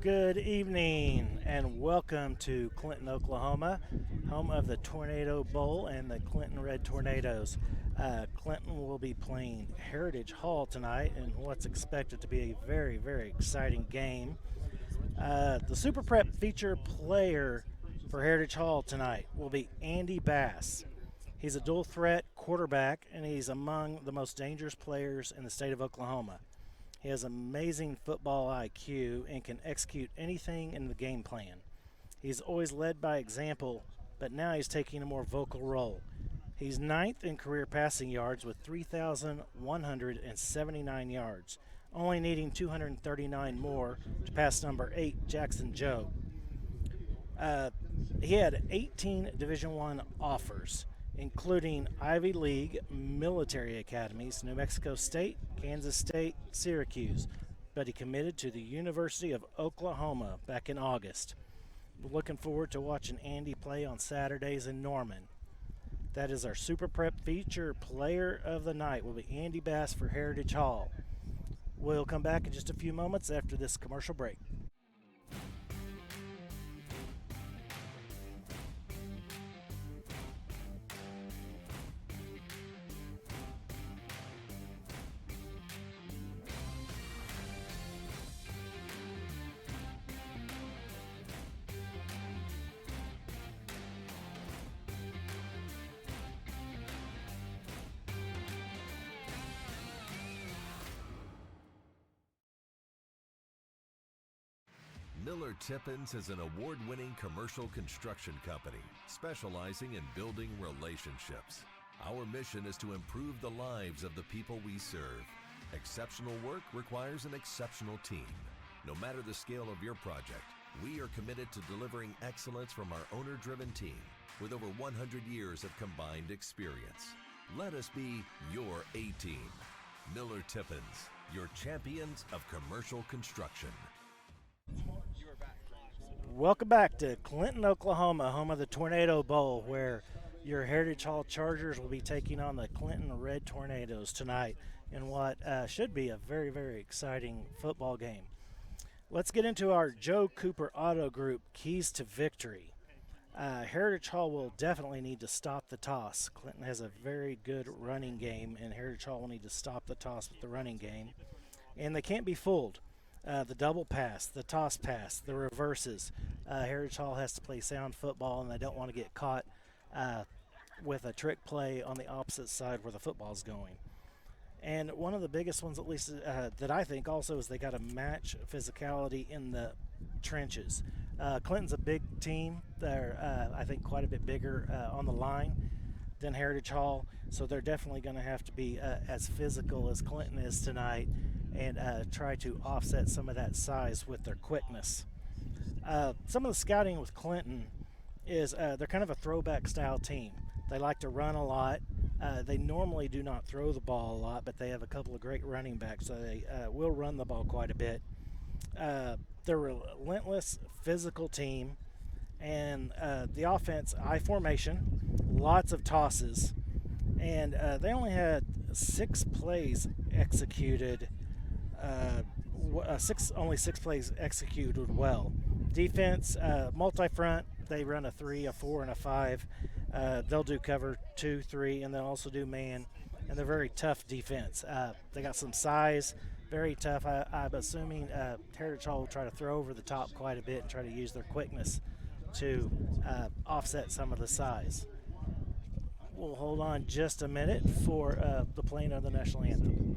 Good evening and welcome to Clinton, Oklahoma, home of the Tornado Bowl and the Clinton Red Tornadoes. Clinton will be playing Heritage Hall tonight in what's expected to be a very, very exciting game. The Super Prep feature player for Heritage Hall tonight will be Andy Bass. He's a dual threat quarterback and he's among the most dangerous players in the state of Oklahoma. He has amazing football IQ and can execute anything in the game plan. He's always led by example, but now he's taking a more vocal role. He's ninth in career passing yards with 3,179 yards, only needing 239 more to pass number 8, Jackson Joe. He had 18 Division I offers, including Ivy League military academies, New Mexico State, Kansas State, Syracuse, but he committed to the University of Oklahoma back in August. We're looking forward to watching Andy play on Saturdays in Norman. That is our Super Prep feature player of the night will be Andy Bass for Heritage Hall. We'll come back in just a few moments after this commercial break. Miller Tippins is an award-winning commercial construction company specializing in building relationships. Our mission is to improve the lives of the people we serve. Exceptional work requires an exceptional team. No matter the scale of your project, we are committed to delivering excellence from our owner-driven team with over 100 years of combined experience. Let us be your A-team. Miller Tippins, your champions of commercial construction. Welcome back to Clinton, Oklahoma, home of the Tornado Bowl, where your Heritage Hall Chargers will be taking on the Clinton Red Tornadoes tonight in what should be a very, very exciting football game. Let's get into our Joe Cooper Auto Group keys to victory. Heritage Hall will definitely need to stop the toss. Clinton has a very good running game, and Heritage Hall will need to stop the toss with the running game. And they can't be fooled. The double pass, the toss pass, the reverses. Heritage Hall has to play sound football, and they don't want to get caught with a trick play on the opposite side where the football's going. And one of the biggest ones, at least that I think also, is they got to match physicality in the trenches. Clinton's a big team. They're, I think, quite a bit bigger on the line than Heritage Hall, so they're definitely going to have to be as physical as Clinton is tonight and try to offset some of that size with their quickness. Some of the scouting with Clinton is they're kind of a throwback style team. They like to run a lot. They normally do not throw the ball a lot, but they have a couple of great running backs, so they will run the ball quite a bit. They're a relentless, physical team, and the offense, I formation, lots of tosses, and they only had 6 plays executed. Only six plays executed well. Defense, multi-front. They run a 3, a 4, and a 5. They'll do cover 2, 3, and they'll also do man. And they're very tough defense. They got some size, very tough. I'm assuming Heritage Hall will try to throw over the top quite a bit and try to use their quickness to offset some of the size. We'll hold on just a minute for the playing of the national anthem.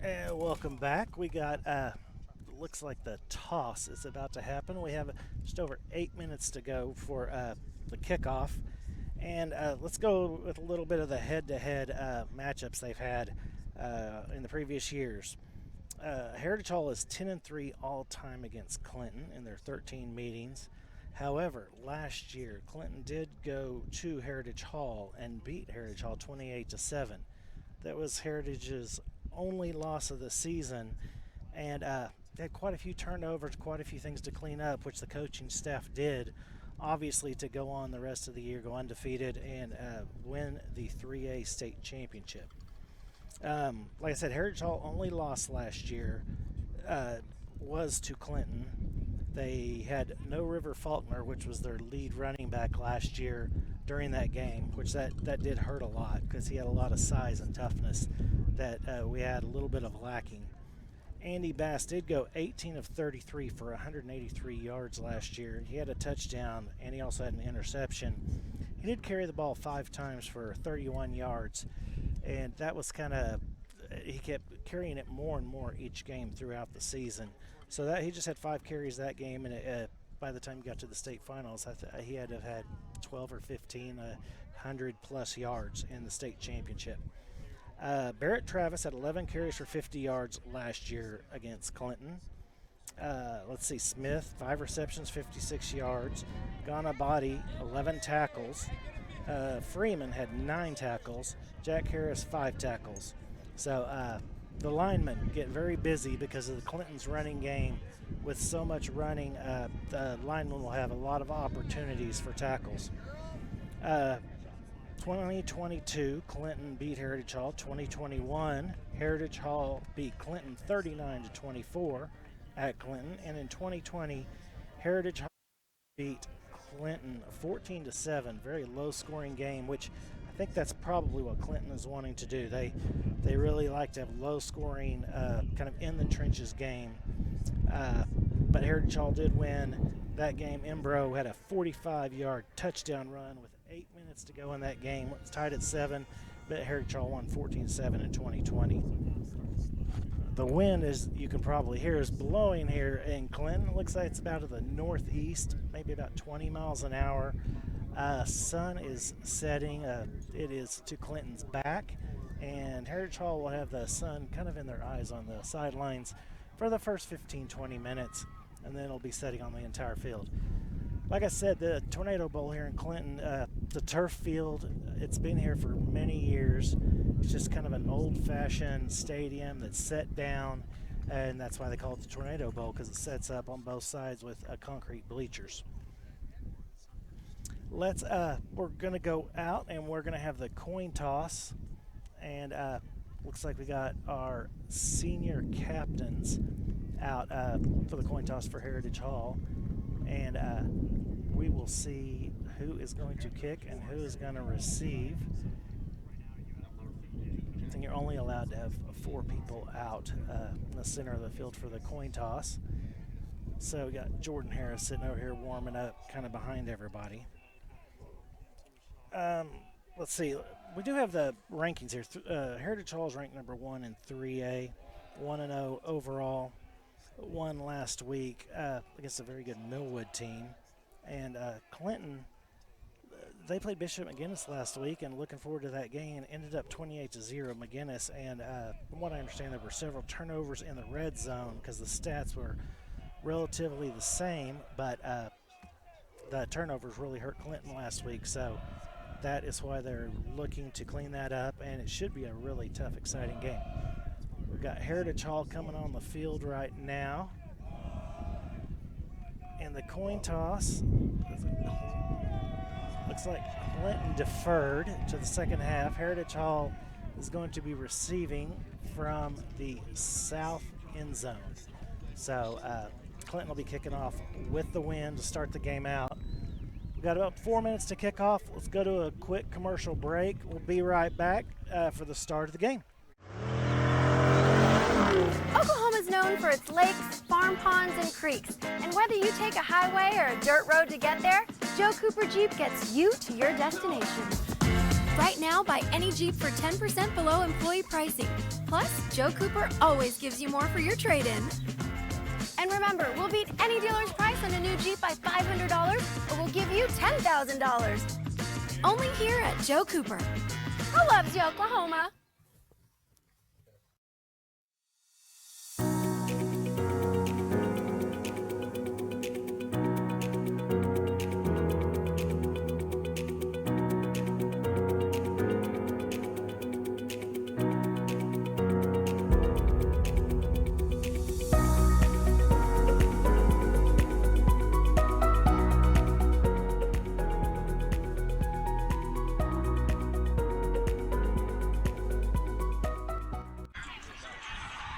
And welcome back. We got, looks like the toss is about to happen. We have just over 8 minutes to go for the kickoff. And let's go with a little bit of the head-to-head matchups they've had in the previous years. Heritage Hall is 10-3 all-time against Clinton in their 13 meetings. However, last year, Clinton did go to Heritage Hall and beat Heritage Hall 28-7. That was Heritage's only loss of the season, and they had quite a few turnovers, quite a few things to clean up, which the coaching staff did, obviously, to go on the rest of the year, go undefeated, and win the 3A state championship. Like I said, Heritage Hall only lost last year was to Clinton. They had no River Faulkner, which was their lead running back last year during that game, which that did hurt a lot because he had a lot of size and toughness that we had a little bit of lacking. Andy Bass did go 18 of 33 for 183 yards last year. He had a touchdown, and he also had an interception. He did carry the ball 5 times for 31 yards, and that was kind of, he kept carrying it more and more each game throughout the season. So that he just had 5 carries that game, and by the time he got to the state finals, he had to have had 12 or 15, 100-plus yards in the state championship. Barrett Travis had 11 carries for 50 yards last year against Clinton. Let's see, Smith, 5 receptions, 56 yards. Ghana Body, 11 tackles. Freeman had 9 tackles. Jack Harris, 5 tackles. So the linemen get very busy because of the Clinton's running game. With so much running, the linemen will have a lot of opportunities for tackles. 2022, Clinton beat Heritage Hall. 2021, Heritage Hall beat Clinton 39-24 at Clinton. And in 2020, Heritage Hall beat Clinton 14-7. Very low-scoring game, which I think that's probably what Clinton is wanting to do. They really like to have low-scoring, kind of in-the-trenches game. But Heritage Hall did win that game. Embro had a 45-yard touchdown run with 8 minutes to go in that game. It's tied at 7, but Heritage Hall won 14-7 in 2020. The wind, as you can probably hear, is blowing here in Clinton. It looks like it's about to the northeast, maybe about 20 miles an hour. Sun is setting. It is to Clinton's back, and Heritage Hall will have the sun kind of in their eyes on the sidelines for the first 15-20 minutes, and then it'll be setting on the entire field. Like I said, the Tornado Bowl here in Clinton, the turf field, it's been here for many years. It's just kind of an old-fashioned stadium that's set down, and that's why they call it the Tornado Bowl, because it sets up on both sides with concrete bleachers. We're going to go out, and we're going to have the coin toss, and looks like we got our senior captains out for the coin toss for Heritage Hall. And we will see who is going to kick and who is going to receive. I think you're only allowed to have 4 people out in the center of the field for the coin toss. So we got Jordan Harris sitting over here warming up kind of behind everybody. Let's see. We do have the rankings here. Heritage Hall is ranked number 1 in 3A, 1-0 overall. Won last week against a very good Millwood team. And Clinton, they played Bishop McGinnis last week, and looking forward to that game. Ended up 28-0 McGinnis, and from what I understand, there were several turnovers in the red zone because the stats were relatively the same, but the turnovers really hurt Clinton last week, so that is why they're looking to clean that up, and it should be a really tough, exciting game. We've got Heritage Hall coming on the field right now. And the coin toss, looks like Clinton deferred to the second half. Heritage Hall is going to be receiving from the south end zone. So Clinton will be kicking off with the wind to start the game out. We've got about 4 minutes to kick off. Let's go to a quick commercial break. We'll be right back for the start of the game. Oklahoma is known for its lakes, farm ponds, and creeks. And whether you take a highway or a dirt road to get there, Joe Cooper Jeep gets you to your destination. Right now, buy any Jeep for 10% below employee pricing. Plus, Joe Cooper always gives you more for your trade-in. And remember, we'll beat any dealer's price on a new Jeep by $500, or we'll give you $10,000. Only here at Joe Cooper. Who loves you, Oklahoma?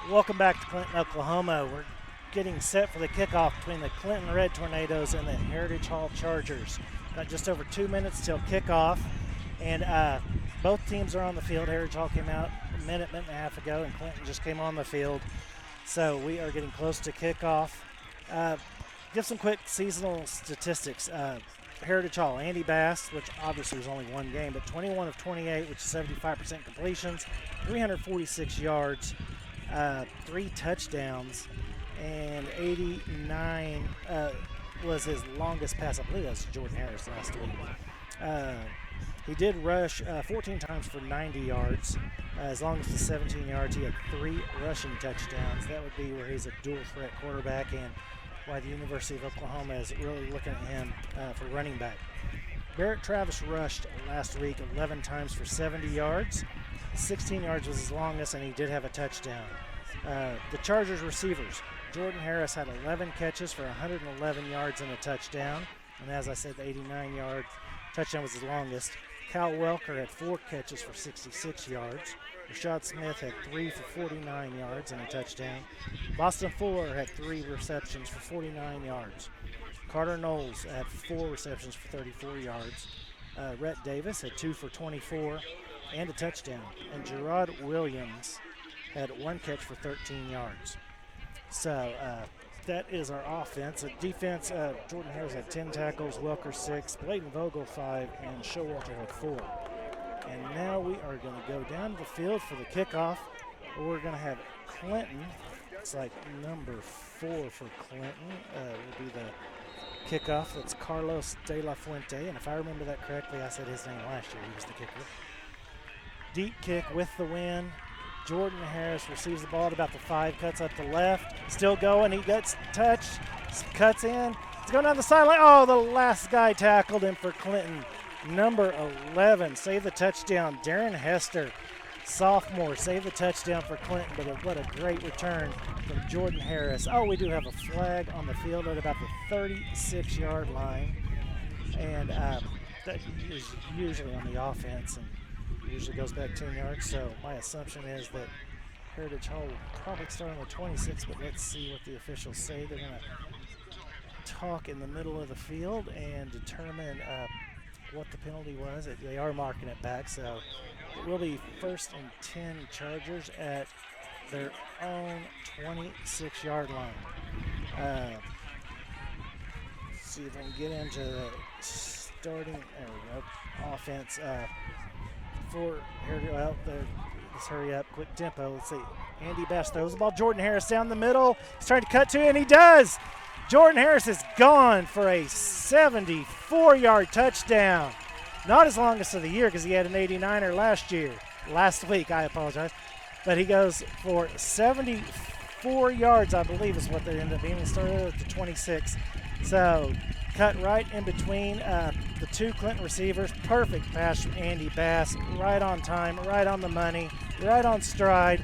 Welcome back to Clinton, Oklahoma. We're getting set for the kickoff between the Clinton Red Tornadoes and the Heritage Hall Chargers. Got just over 2 minutes till kickoff, and both teams are on the field. Heritage Hall came out a minute and a half ago, and Clinton just came on the field. So we are getting close to kickoff. Give some quick seasonal statistics. Heritage Hall, Andy Bass, which obviously was only one game, but 21 of 28, which is 75% completions, 346 yards, 3 touchdowns, and 89 was his longest pass. I believe that was Jordan Harris last week. He did rush 14 times for 90 yards. As long as the 17 yards, he had 3 rushing touchdowns. That would be where he's a dual threat quarterback, and why the University of Oklahoma is really looking at him for running back. Barrett Travis rushed last week 11 times for 70 yards. 16 yards was his longest, and he did have a touchdown. The Chargers receivers, Jordan Harris had 11 catches for 111 yards and a touchdown. And as I said, the 89-yard touchdown was his longest. Kyle Welker had 4 catches for 66 yards. Rashad Smith had 3 for 49 yards and a touchdown. Boston Fuller had 3 receptions for 49 yards. Carter Knowles had 4 receptions for 34 yards. Rhett Davis had 2 for 24 and a touchdown. And Gerard Williams had 1 catch for 13 yards. So that is our offense. Defense, Jordan Harris had 10 tackles, Welker 6, Bladen Vogel 5, and Showalter had 4. And now we are going to go down to the field for the kickoff. We're going to have Clinton. It's like number 4 for Clinton. Will be the kickoff. That's Carlos De La Fuente. And if I remember that correctly, I said his name last year. He was the kicker. Deep kick with the win. Jordan Harris receives the ball at about the 5, cuts up the left. Still going. He gets touched. Cuts in. He's going down the sideline. Oh, the last guy tackled him for Clinton. Number 11, save the touchdown. Darren Hester, sophomore, save the touchdown for Clinton, but what a great return from Jordan Harris. Oh, we do have a flag on the field at about the 36-yard line, and that is usually on the offense and usually goes back 10 yards, so my assumption is that Heritage Hall will probably start on the 26, but let's see what the officials say. They're going to talk in the middle of the field and determine what the penalty was. They are marking it back, so it will be 1st and 10 Chargers at their own 26-yard line. See if I can get into the starting offense for Heritage. Well, let's hurry up, quick tempo. Let's see. Andy Bass throws the ball. Jordan Harris down the middle. He's trying to cut to it, and he does. Jordan Harris is gone for a 74-yard touchdown. Not his longest of the year because he had an 89er last week, I apologize. But he goes for 74 yards, I believe is what they ended up being. He started at the 26. So cut right in between the 2 Clinton receivers. Perfect pass from Andy Bass. Right on time, right on the money, right on stride.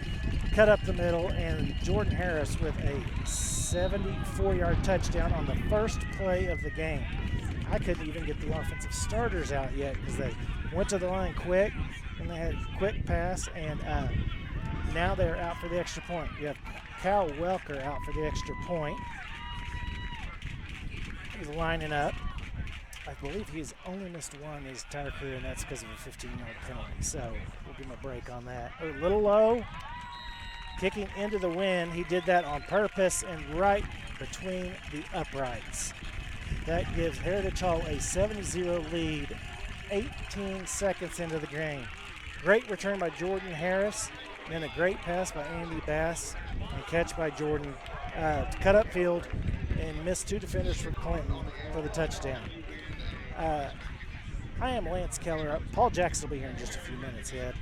Cut up the middle, and Jordan Harris with a 74-yard touchdown on the first play of the game. I couldn't even get the offensive starters out yet because they went to the line quick, and they had a quick pass, and now they're out for the extra point. You have Kyle Welker out for the extra point. He's lining up. I believe he's only missed one his entire career, and that's because of a 15-yard penalty. So we'll give him a break on that. A little low. Kicking into the wind. He did that on purpose and right between the uprights. That gives Heritage Hall a 7-0 lead 18 seconds into the game. Great return by Jordan Harris, and then a great pass by Andy Bass, and catch by Jordan to cut up field and missed 2 defenders for Clinton for the touchdown. I am Lance Keller. Paul Jackson will be here in just a few minutes. He had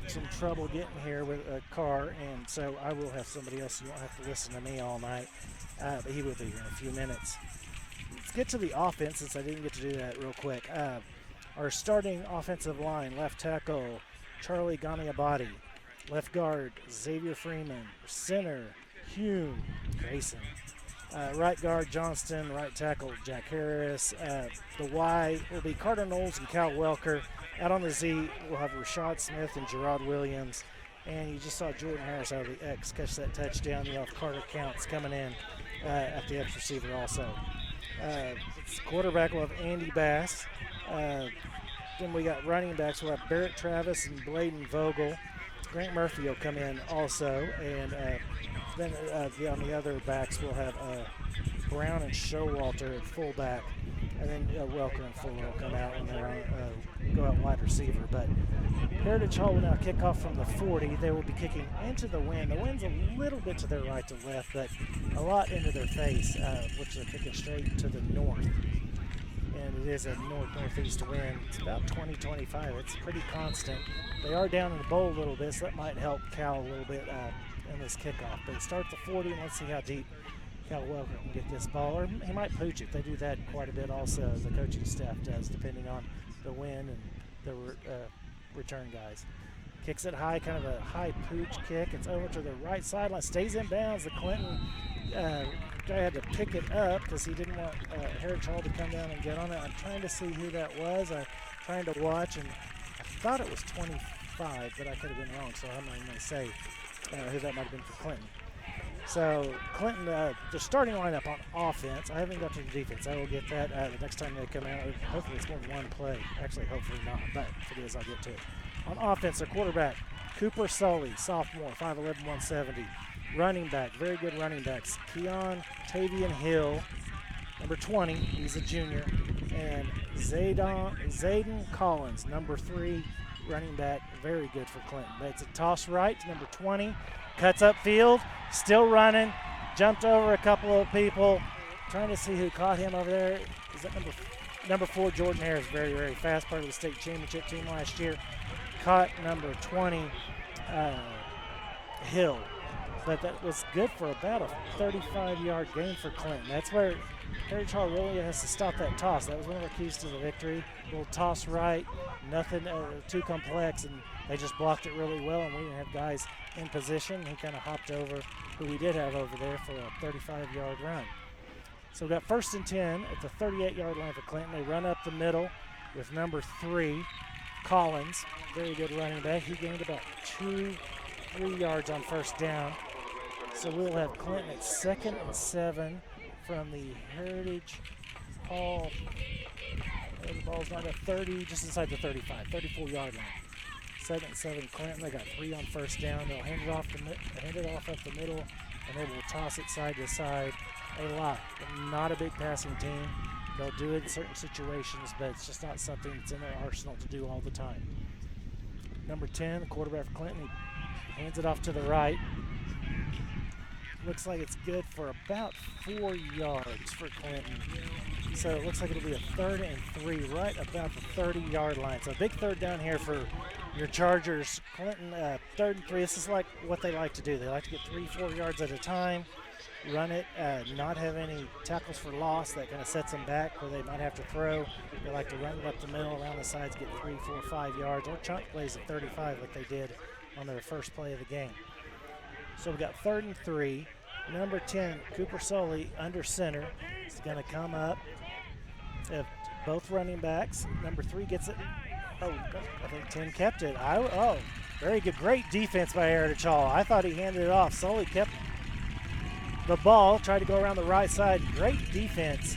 some trouble getting here with a car, and so I will have somebody else. You won't have to listen to me all night, but he will be here in a few minutes. Let's get to the offense since I didn't get to do that real quick. Our starting offensive line, left tackle, Charlie Ganiabadi. Left guard, Xavier Freeman. Center, Hume Grayson. Right guard, Johnston. Right tackle, Jack Harris. The Y will be Carter Knowles and Cal Welker. Out on the Z, we'll have Rashad Smith and Gerard Williams. And you just saw Jordan Harris out of the X catch that touchdown. You have Carter Counts coming in at the X receiver also. Quarterback, we'll have Andy Bass. Then we got running backs. We'll have Barrett Travis and Bladen Vogel. Grant Murphy will come in also. And then on the other backs, we'll have Brown and Showalter at fullback. And then Welker and Fuller will come out and they'll go out wide receiver. But Heritage Hall will now kick off from the 40. They will be kicking into the wind. The wind's a little bit to their right to left, but a lot into their face, which they're kicking straight to the north. And it is a north-northeast wind. It's about 20-25. It's pretty constant. They are down in the bowl a little bit, so that might help Cal a little bit in this kickoff. But it starts at 40, and let's see how deep Cal Welker can get this ball. Or he might pooch it. They do that quite a bit also, the coaching staff does, depending on the wind and the return guys. Kicks it high, kind of a high pooch kick. It's over to the right sideline, stays in bounds. The Clinton guy had to pick it up because he didn't want Heritage Hall to come down and get on it. I'm trying to see who that was. I'm trying to watch, and I thought it was 25, but I could have been wrong, so I'm not even going to say who that might have been for Clinton. So Clinton, the starting lineup on offense, I haven't got to the defense. I will get that the next time they come out. Hopefully it's more than one play. Actually, hopefully not, but if it is, I'll get to it. On offense, their quarterback, Cooper Sully, sophomore, 5'11", 170. Running back, very good running backs. Keon Tavian Hill, number 20, he's a junior. And Zayden Collins, number 3, running back, very good for Clinton. But it's a toss right to number 20, cuts upfield, still running, jumped over a couple of people. Trying to see who caught him over there. Is that number 4, Jordan Harris, very, very fast, part of the state championship team last year. Caught number 20, Hill. But that was good for about a 35-yard gain for Clinton. That's where Heritage Hall really has to stop that toss. That was one of our keys to the victory. Little toss right, nothing too complex, and they just blocked it really well, and we didn't have guys in position. He kind of hopped over who we did have over there for a 35-yard run. So we got 1st and 10 at the 38-yard line for Clinton. They run up the middle with number 3, Collins, very good running back. He gained about 2-3 yards on 1st down. So we'll have Clinton at 2nd and 7 from the Heritage Hall. The ball's not at 30, just inside the 35, 34-yard line. 2nd and 7, Clinton. They got 3 on 1st down. They'll hand it off up the middle, and they will toss it side to side a lot. They're not a big passing team. They'll do it in certain situations, but it's just not something that's in their arsenal to do all the time. Number 10, the quarterback for Clinton, he hands it off to the right. Looks like it's good for about 4 yards for Clinton. So it looks like it'll be a 3rd and 3 right about the 30-yard line. So a big 3rd down here for your Chargers. Clinton, 3rd and 3. This is like what they like to do. They like to get 3-4 yards at a time, run it, not have any tackles for loss. That kind of sets them back where they might have to throw. They like to run it up the middle, around the sides, get 3, 4, 5 yards, or chunk plays at 35 like they did on their first play of the game. So we got 3rd and 3. Number 10, Cooper Sully, under center, is going to come up. If both running backs. Number 3 gets it. Oh, I think 10 kept it. Very good. Great defense by Heritage Hall. I thought he handed it off. Sully kept the ball, tried to go around the right side. Great defense.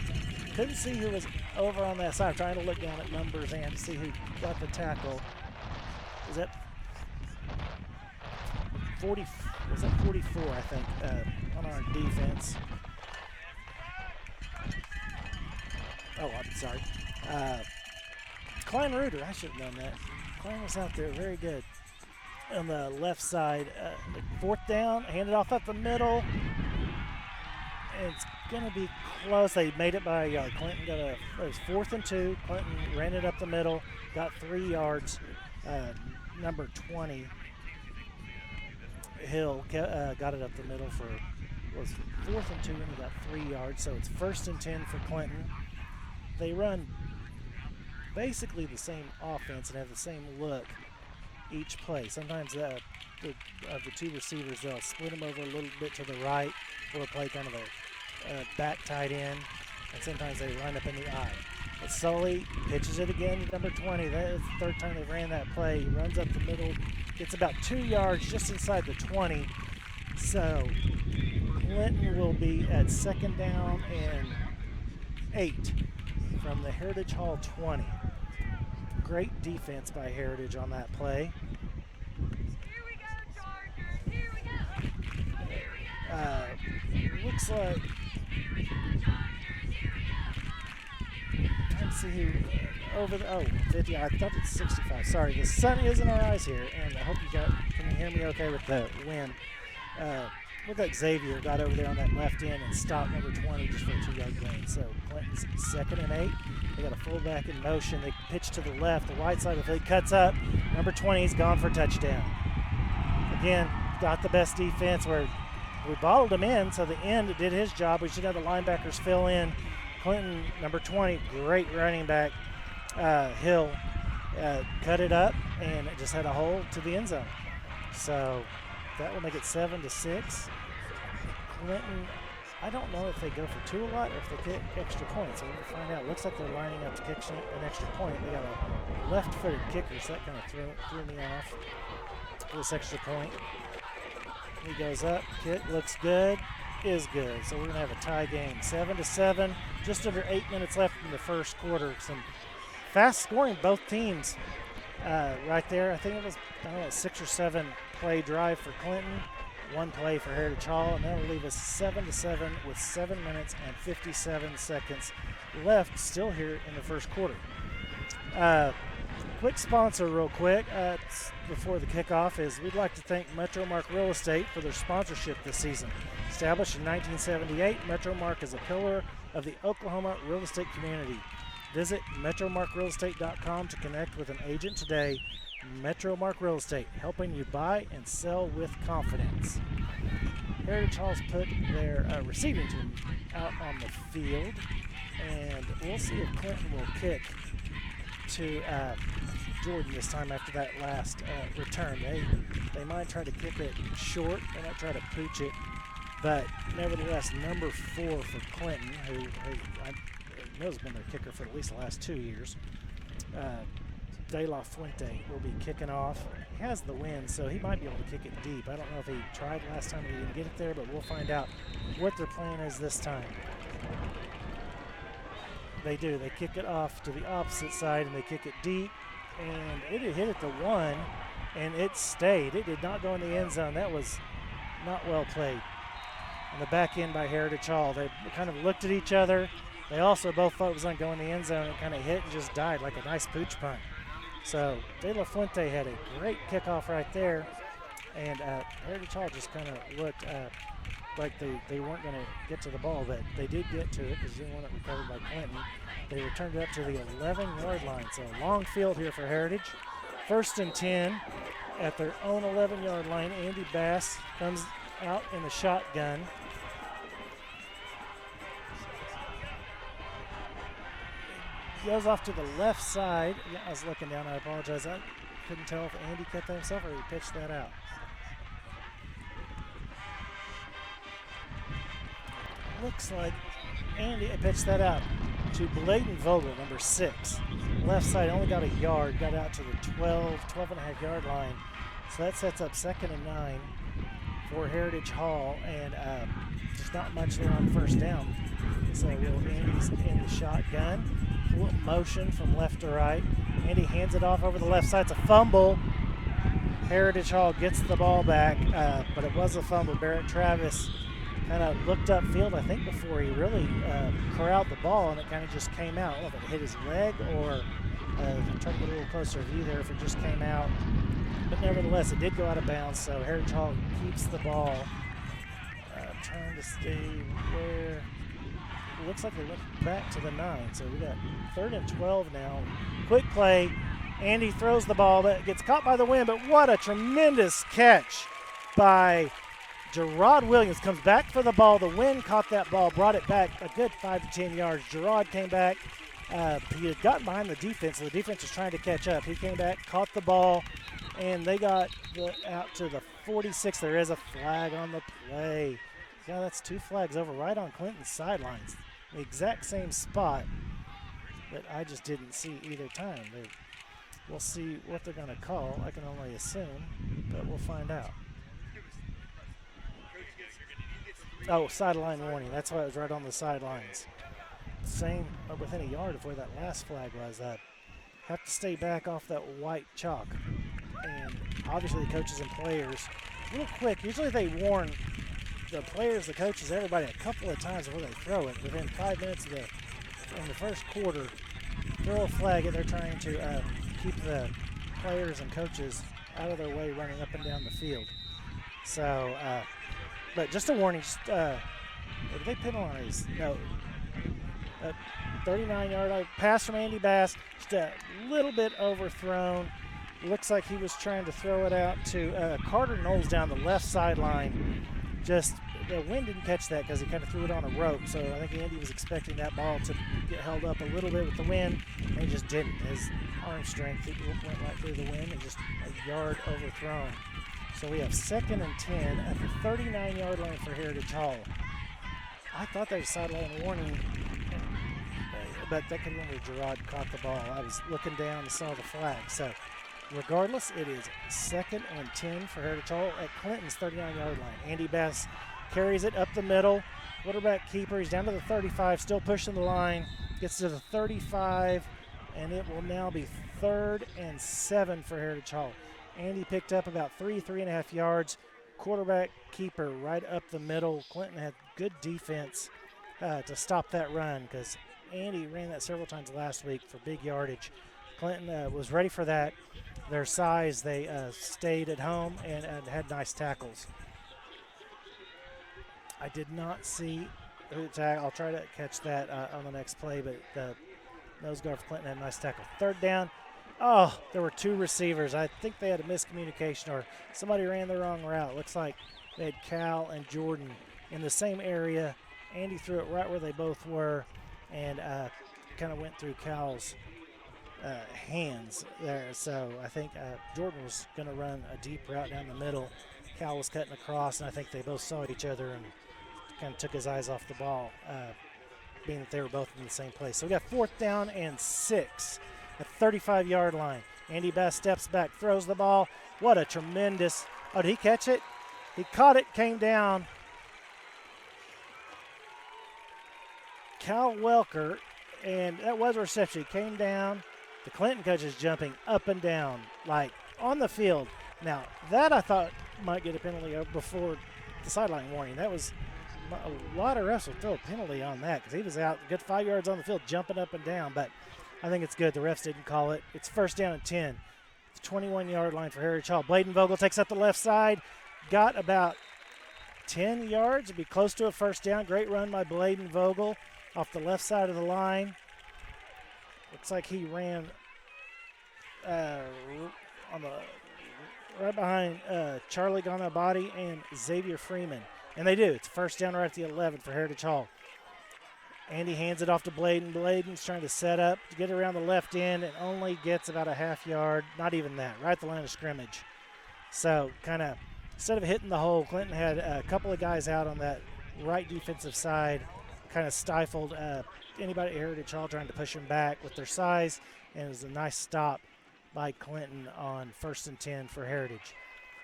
Couldn't see who was over on that side. I'm trying to look down at numbers and to see who got the tackle. Is that 40? Was that 44, I think, on our defense? Oh, I'm sorry. Klein Reuter, I should have known that. Klein was out there, very good. On the left side, fourth down, handed off up the middle. It's going to be close. They made it by a yard. Clinton it was 4th and 2. Clinton ran it up the middle, got 3 yards. Number 20, Hill, got it up the middle was 4th and 2, and he got 3 yards. So it's 1st and 10 for Clinton. They run basically the same offense and have the same look each play. Sometimes of the 2 receivers, they'll split them over a little bit to the right, or play kind of a back tight end, and sometimes they run up in the eye. But Sully pitches it again to number 20. That is the 3rd time they've ran that play. He runs up the middle, gets about 2 yards just inside the 20. So Clinton will be at 2nd down and 8 from the Heritage Hall 20. Great defense by Heritage on that play. Looks like, trying to see who over the 50. I thought it's 65. Sorry, the sun is in our eyes here, and I hope you can hear me okay with the wind. Looked like Xavier got over there on that left end and stopped number 20 just for a 2-yard gain. So Clinton's 2nd and 8. They got a fullback in motion. They pitch to the left. The wide side of the field cuts up. Number 20 is gone for a touchdown. Again, got the best defense where we bottled him in, so the end did his job. We should have the linebackers fill in. Clinton, number 20, great running back. Hill cut it up, and it just had a hole to the end zone. So that will make it 7-6. Clinton, I don't know if they go for 2 a lot or if they kick extra points. So we're going to find out. Looks like they're lining up to kick an extra point. They got a left-footed kicker, so that kind of threw me off for this extra point. He goes up, kick looks good, is good. So we're going to have a tie game, 7-7. Just under 8 minutes left in the first quarter. Some fast scoring, both teams right there. I think it was a 6 or 7 play drive for Clinton, 1 play for Heritage Hall, and that will leave us 7-7 with 7 minutes and 57 seconds left still here in the first quarter. Quick sponsor real quick before the kickoff is we'd like to thank Metromark Real Estate for their sponsorship this season. Established in 1978, Metromark is a pillar of the Oklahoma real estate community. Visit metromarkrealestate.com to connect with an agent today. Metromark Real Estate, helping you buy and sell with confidence. Heritage Hall's put their receiving team out on the field, and we'll see if Clinton will kick to Jordan this time after that last return. They might try to kick it short. They might try to pooch it. But nevertheless, number 4 for Clinton, who I know has been their kicker for at least the last 2 years, De La Fuente will be kicking off. He has the win, so he might be able to kick it deep. I don't know if he tried last time and he didn't get it there, but we'll find out what their plan is this time. They do. They kick it off to the opposite side, and they kick it deep, and it had hit at the 1, and it stayed. It did not go in the end zone. That was not well played. On the back end by Heritage Hall, they kind of looked at each other. They also both thought it was going to go in the end zone. It kind of hit and just died like a nice pooch punt. So De La Fuente had a great kickoff right there, and Heritage Hall just kind of looked like they weren't going to get to the ball, but they did get to it because they didn't want it recovered by Clinton. They returned it up to the 11-yard line. So long field here for Heritage. 1st and 10 at their own 11-yard line. Andy Bass comes out in the shotgun. Goes off to the left side. Yeah, I was looking down. I apologize. I couldn't tell if Andy cut that himself or he pitched that out. Looks like Andy pitched that out to Bladen Vogel, number 6. Left side only got a yard, got out to the 12.5 yard line. So that sets up 2nd and 9 for Heritage Hall, and there's not much there on 1st down. So Andy's in the shotgun. Motion from left to right. Andy hands it off over the left side. It's a fumble. Heritage Hall gets the ball back, but it was a fumble. Barrett Travis kind of looked upfield, I think, before he really corralled the ball, and it kind of just came out. I don't know if it hit his leg or I'm trying to get a little closer view there if it just came out. But nevertheless, it did go out of bounds, so Heritage Hall keeps the ball. Trying to stay where it looks like they went back to the 9. So we got 3rd and 12 now. Quick play. Andy throws the ball, but gets caught by the wind. But what a tremendous catch by Gerard Williams. Comes back for the ball. The wind caught that ball, brought it back a good 5 to 10 yards. Gerard came back. He had gotten behind the defense, so the defense was trying to catch up. He came back, caught the ball, and they got out to the 46. There is a flag on the play. Yeah, that's 2 flags over right on Clinton's sidelines. The exact same spot, but I just didn't see either time. We'll see what they're going to call. I can only assume, but we'll find out. Oh, sideline warning. That's why it was right on the sidelines. Same within a yard of where that last flag was. Have to stay back off that white chalk. And obviously the coaches and players, real quick, usually they warn the players, the coaches, everybody a couple of times before they throw it. Within 5 minutes in the first quarter, throw a flag, and they're trying to keep the players and coaches out of their way running up and down the field. So, but just a warning, did they penalize? No. 39-yard pass from Andy Bass, just a little bit overthrown. Looks like he was trying to throw it out to Carter Knowles down the left sideline. Just the wind didn't catch that because he kind of threw it on a rope. So I think Andy was expecting that ball to get held up a little bit with the wind, and he just didn't. His arm strength, it went right through the wind and just a yard overthrown. So we have 2nd and 10 at the 39-yard line for Heritage Hall. I thought there was a sideline warning, but that could have been where Gerard caught the ball. I was looking down and saw the flag. So regardless, it is 2nd and 10 for Heritage Hall at Clinton's 39-yard line. Andy Bass carries it up the middle. Quarterback keeper, he's down to the 35, still pushing the line. Gets to the 35, and it will now be 3rd and 7 for Heritage Hall. Andy picked up about 3.5 yards. Quarterback keeper right up the middle. Clinton had good defense to stop that run because Andy ran that several times last week for big yardage. Clinton was ready for that. Their size, they stayed at home and had nice tackles. I did not see who tag. I'll try to catch that on the next play, but the nose guard for Clinton had a nice tackle. 3rd down. Oh, there were 2 receivers. I think they had a miscommunication or somebody ran the wrong route. Looks like they had Cal and Jordan in the same area. Andy threw it right where they both were and kind of went through Cal's hands there. So I think Jordan was going to run a deep route down the middle. Cal was cutting across, and I think they both saw each other and kind of took his eyes off the ball, being that they were both in the same place. So we got 4th down and 6 at 35-yard line. Andy Bass steps back, throws the ball. What a tremendous – oh, did he catch it? He caught it, came down. Cal Welker, and that was a reception. He came down. The Clinton coach is jumping up and down, like on the field. Now, that I thought might get a penalty before the sideline warning. That was a lot of refs will throw a penalty on that because he was out a good 5 yards on the field jumping up and down. But I think it's good. The refs didn't call it. It's 1st down and 10. It's 21-yard line for Heritage Hall. Bladen Vogel takes up the left side. Got about 10 yards. It'd be close to a 1st down. Great run by Bladen Vogel off the left side of the line. Looks like he ran on the right behind Charlie Ganabati and Xavier Freeman. And they do. It's 1st down right at the 11 for Heritage Hall. Andy hands it off to Bladen. Bladen's trying to set up to get around the left end and only gets about a half yard. Not even that. Right at the line of scrimmage. So kind of instead of hitting the hole, Clinton had a couple of guys out on that right defensive side. Kind of stifled anybody at Heritage Hall trying to push him back with their size. And it was a nice stop by Clinton on 1st and 10 for Heritage.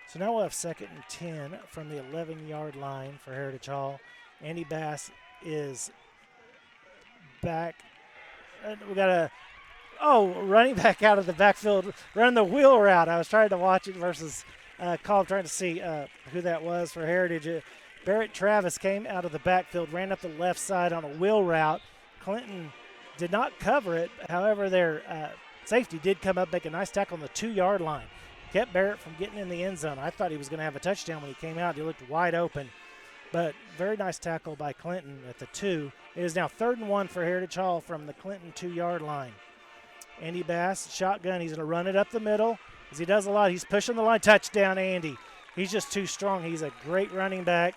So now we'll have 2nd and 10 from the 11-yard line for Heritage Hall. Andy Bass is back. We got a running back out of the backfield, running the wheel route. I was trying to watch it versus call, trying to see who that was for Heritage. Barrett Travis came out of the backfield, ran up the left side on a wheel route. Clinton did not cover it. However, their safety did come up, make a nice tackle on the 2-yard line. Kept Barrett from getting in the end zone. I thought he was going to have a touchdown when he came out. He looked wide open. But very nice tackle by Clinton at the 2. It is now 3rd and 1 for Heritage Hall from the Clinton 2-yard line. Andy Bass, shotgun. He's going to run it up the middle. As he does a lot, he's pushing the line. Touchdown, Andy. He's just too strong. He's a great running back.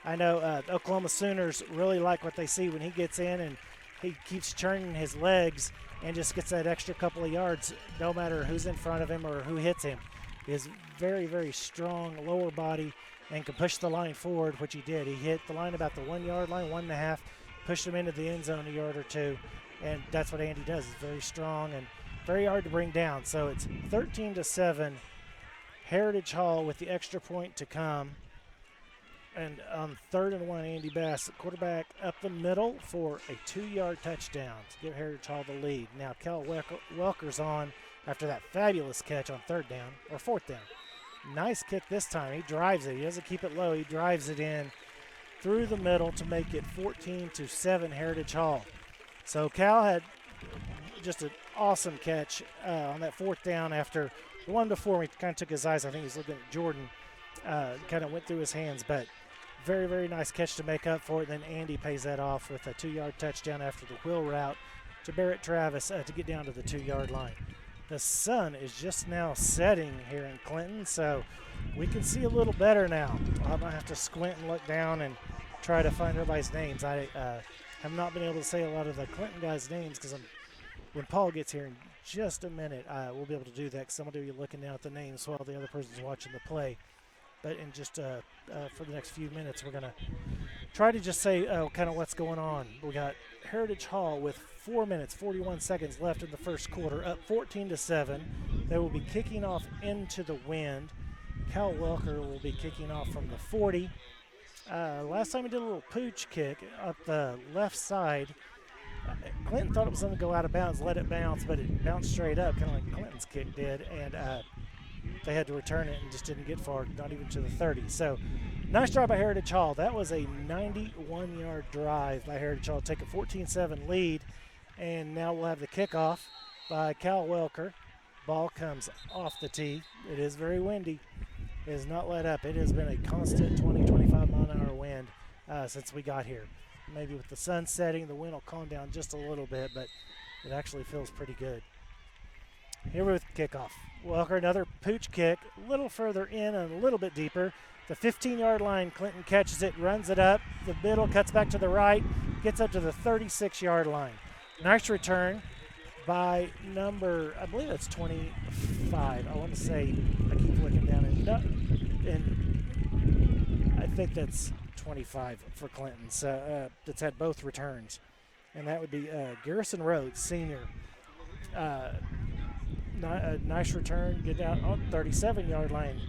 I know Oklahoma Sooners really like what they see when he gets in, and he keeps churning his legs and just gets that extra couple of yards no matter who's in front of him or who hits him. He has very, very strong lower body and can push the line forward, which he did. He hit the line about the 1-yard line, 1.5, pushed him into the end zone a yard or two, and that's what Andy does. He's very strong and very hard to bring down. So it's 13-7, Heritage Hall with the extra point to come. And on 3rd and 1, Andy Bass, quarterback up the middle for a 2-yard touchdown to give Heritage Hall the lead. Now Cal Welker's on after that fabulous catch on 3rd down, or 4th down. Nice kick this time. He drives it. He doesn't keep it low. He drives it in through the middle to make it 14-7 Heritage Hall. So Cal had just an awesome catch on that 4th down after the one before. He kind of took his eyes. I think he was looking at Jordan. Kind of went through his hands, but very, very nice catch to make up for it. Then Andy pays that off with a 2-yard touchdown after the wheel route to Barrett Travis to get down to the 2-yard line. The sun is just now setting here in Clinton, so we can see a little better now. I might have to squint and look down and try to find everybody's names. I have not been able to say a lot of the Clinton guys' names because when Paul gets here in just a minute, we'll be able to do that because I'm going to be looking down at the names while the other person's watching the play. But in just for the next few minutes, we're going to try to just say kind of what's going on. We got Heritage Hall with 4 minutes, 41 seconds left in the first quarter, up 14-7. They will be kicking off into the wind. Cal Welker will be kicking off from the 40. Last time he did a little pooch kick up the left side. Clinton thought it was going to go out of bounds, let it bounce, but it bounced straight up, kind of like Clinton's kick did, and they had to return it and just didn't get far, not even to the 30. So nice job by Heritage Hall. That was a 91-yard drive by Heritage Hall to take a 14-7 lead, and now we'll have the kickoff by Cal Welker. Ball comes off the tee. It is very windy. It has not let up. It has been a constant 20, 25-mile-an-hour wind since we got here. Maybe with the sun setting, the wind will calm down just a little bit, but it actually feels pretty good. Here with the kickoff. Welker, another pooch kick, a little further in and a little bit deeper. The 15-yard line, Clinton catches it, runs it up. The middle cuts back to the right, gets up to the 36-yard line. Nice return by number, I believe that's 25. I want to say, I keep looking down, and I think that's 25 for Clinton. So that's had both returns. And that would be Garrison Rhodes, senior. A nice return, get out on 37-yard line.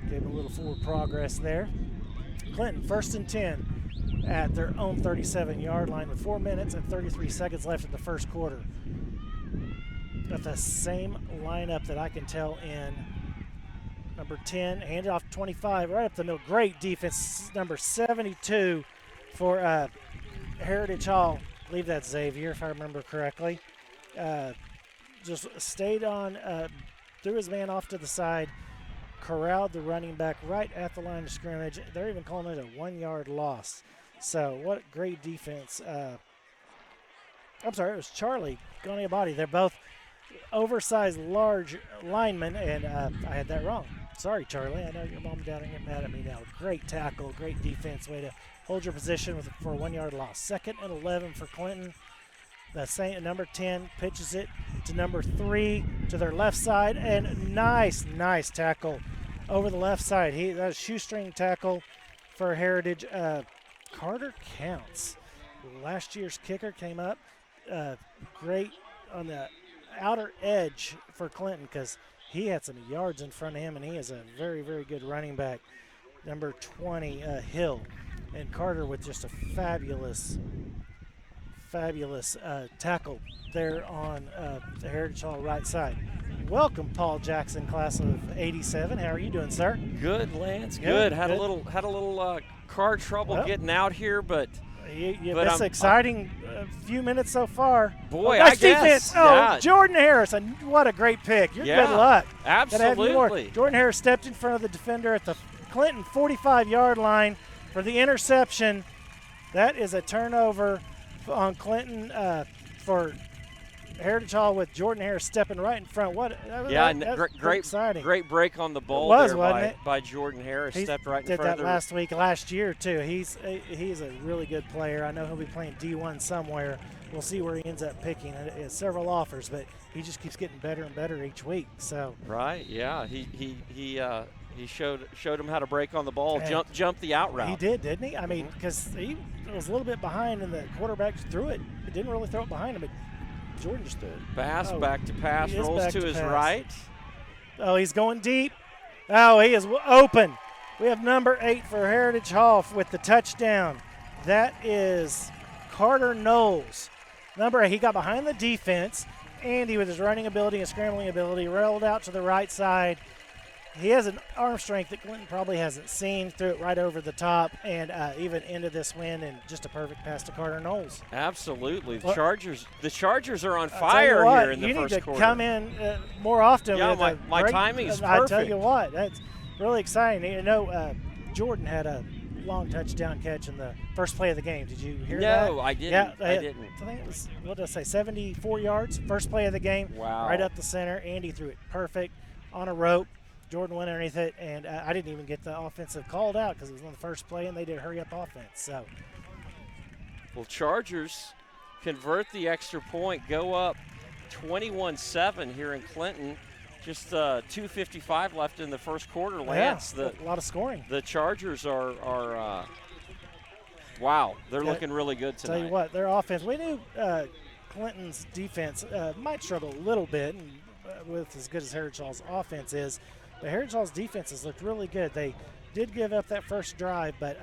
Gave a little forward progress there. Clinton, 1st and 10 at their own 37-yard line with 4 minutes and 33 seconds left in the first quarter. Got the same lineup that I can tell in number 10, handed off 25, right up the middle. Great defense, number 72 for Heritage Hall. I believe that's Xavier, if I remember correctly. Just stayed on, threw his man off to the side, corralled the running back right at the line of scrimmage. They're even calling it a 1-yard loss. So what great defense. I'm sorry, it was Charlie Goniabadi. They're both oversized, large linemen, and I had that wrong. Sorry, Charlie. I know your mom and dad are getting mad at me now. Great tackle, great defense, way to hold your position for a 1-yard loss. 2nd and 11 for Clinton. The same number 10 pitches it to number 3 to their left side, and nice tackle over the left side. That was a shoestring tackle for Heritage. Carter Counts, last year's kicker, came up great on the outer edge for Clinton because he had some yards in front of him, and he is a very, very good running back. Number 20, Hill, and Carter with just a fabulous tackle there on the Heritage Hall right side. Welcome, Paul Jackson, class of '87. How are you doing, sir? Good, Lance. Good. Had a little car trouble getting out here, but that's exciting few minutes so far. Boy, nice I guess. defense. Yeah. Oh, Jordan Harris, what a great pick. You're Yeah, good luck. absolutely. Jordan Harris stepped in front of the defender at the Clinton 45-yard line for the interception. That is a turnover on Clinton for Heritage Hall with Jordan Harris stepping right in front. That's great, exciting. Great break on the ball by Jordan Harris. Stepped right in front of Did that last year too. He's a really good player. I know he'll be playing D1 somewhere. We'll see where he ends up picking. He has several offers, but he just keeps getting better and better each week. So right, yeah, he showed him how to break on the ball, jump the out route. He did, didn't he? I mean, because he was a little bit behind, and the quarterback just threw it. He didn't really throw it behind him, but Jordan just threw it. Back to pass, rolls to his right. Oh, he's going deep. Oh, he is open. We have number 8 for Heritage Hall with the touchdown. That is Carter Knowles. Number 8, he got behind the defense. Andy, with his running ability and scrambling ability, rolled out to the right side. He has an arm strength that Clinton probably hasn't seen. Threw it right over the top and even into this win, and just a perfect pass to Carter Knowles. Absolutely. The Chargers are on fire here in the first quarter. You need to come in more often. Yeah, my timing is perfect. I tell you what, that's really exciting. You know, Jordan had a long touchdown catch in the first play of the game. Did you hear that? No, I didn't. Yeah, I didn't. I think it was, 74 yards, first play of the game. Wow. Right up the center. Andy threw it perfect on a rope. Jordan went underneath it, and I didn't even get the offensive called out because it was on the first play, and they did hurry-up offense. So, well, Chargers convert the extra point, go up 21-7 here in Clinton. Just 2:55 left in the first quarter, Lance. Yeah, a lot of scoring. The Chargers are wow, they're looking really good tonight. Tell you what, their offense, we knew Clinton's defense might struggle a little bit with as good as Heritage Hall's offense is. But Heritage Hall's defenses looked really good. They did give up that first drive, but,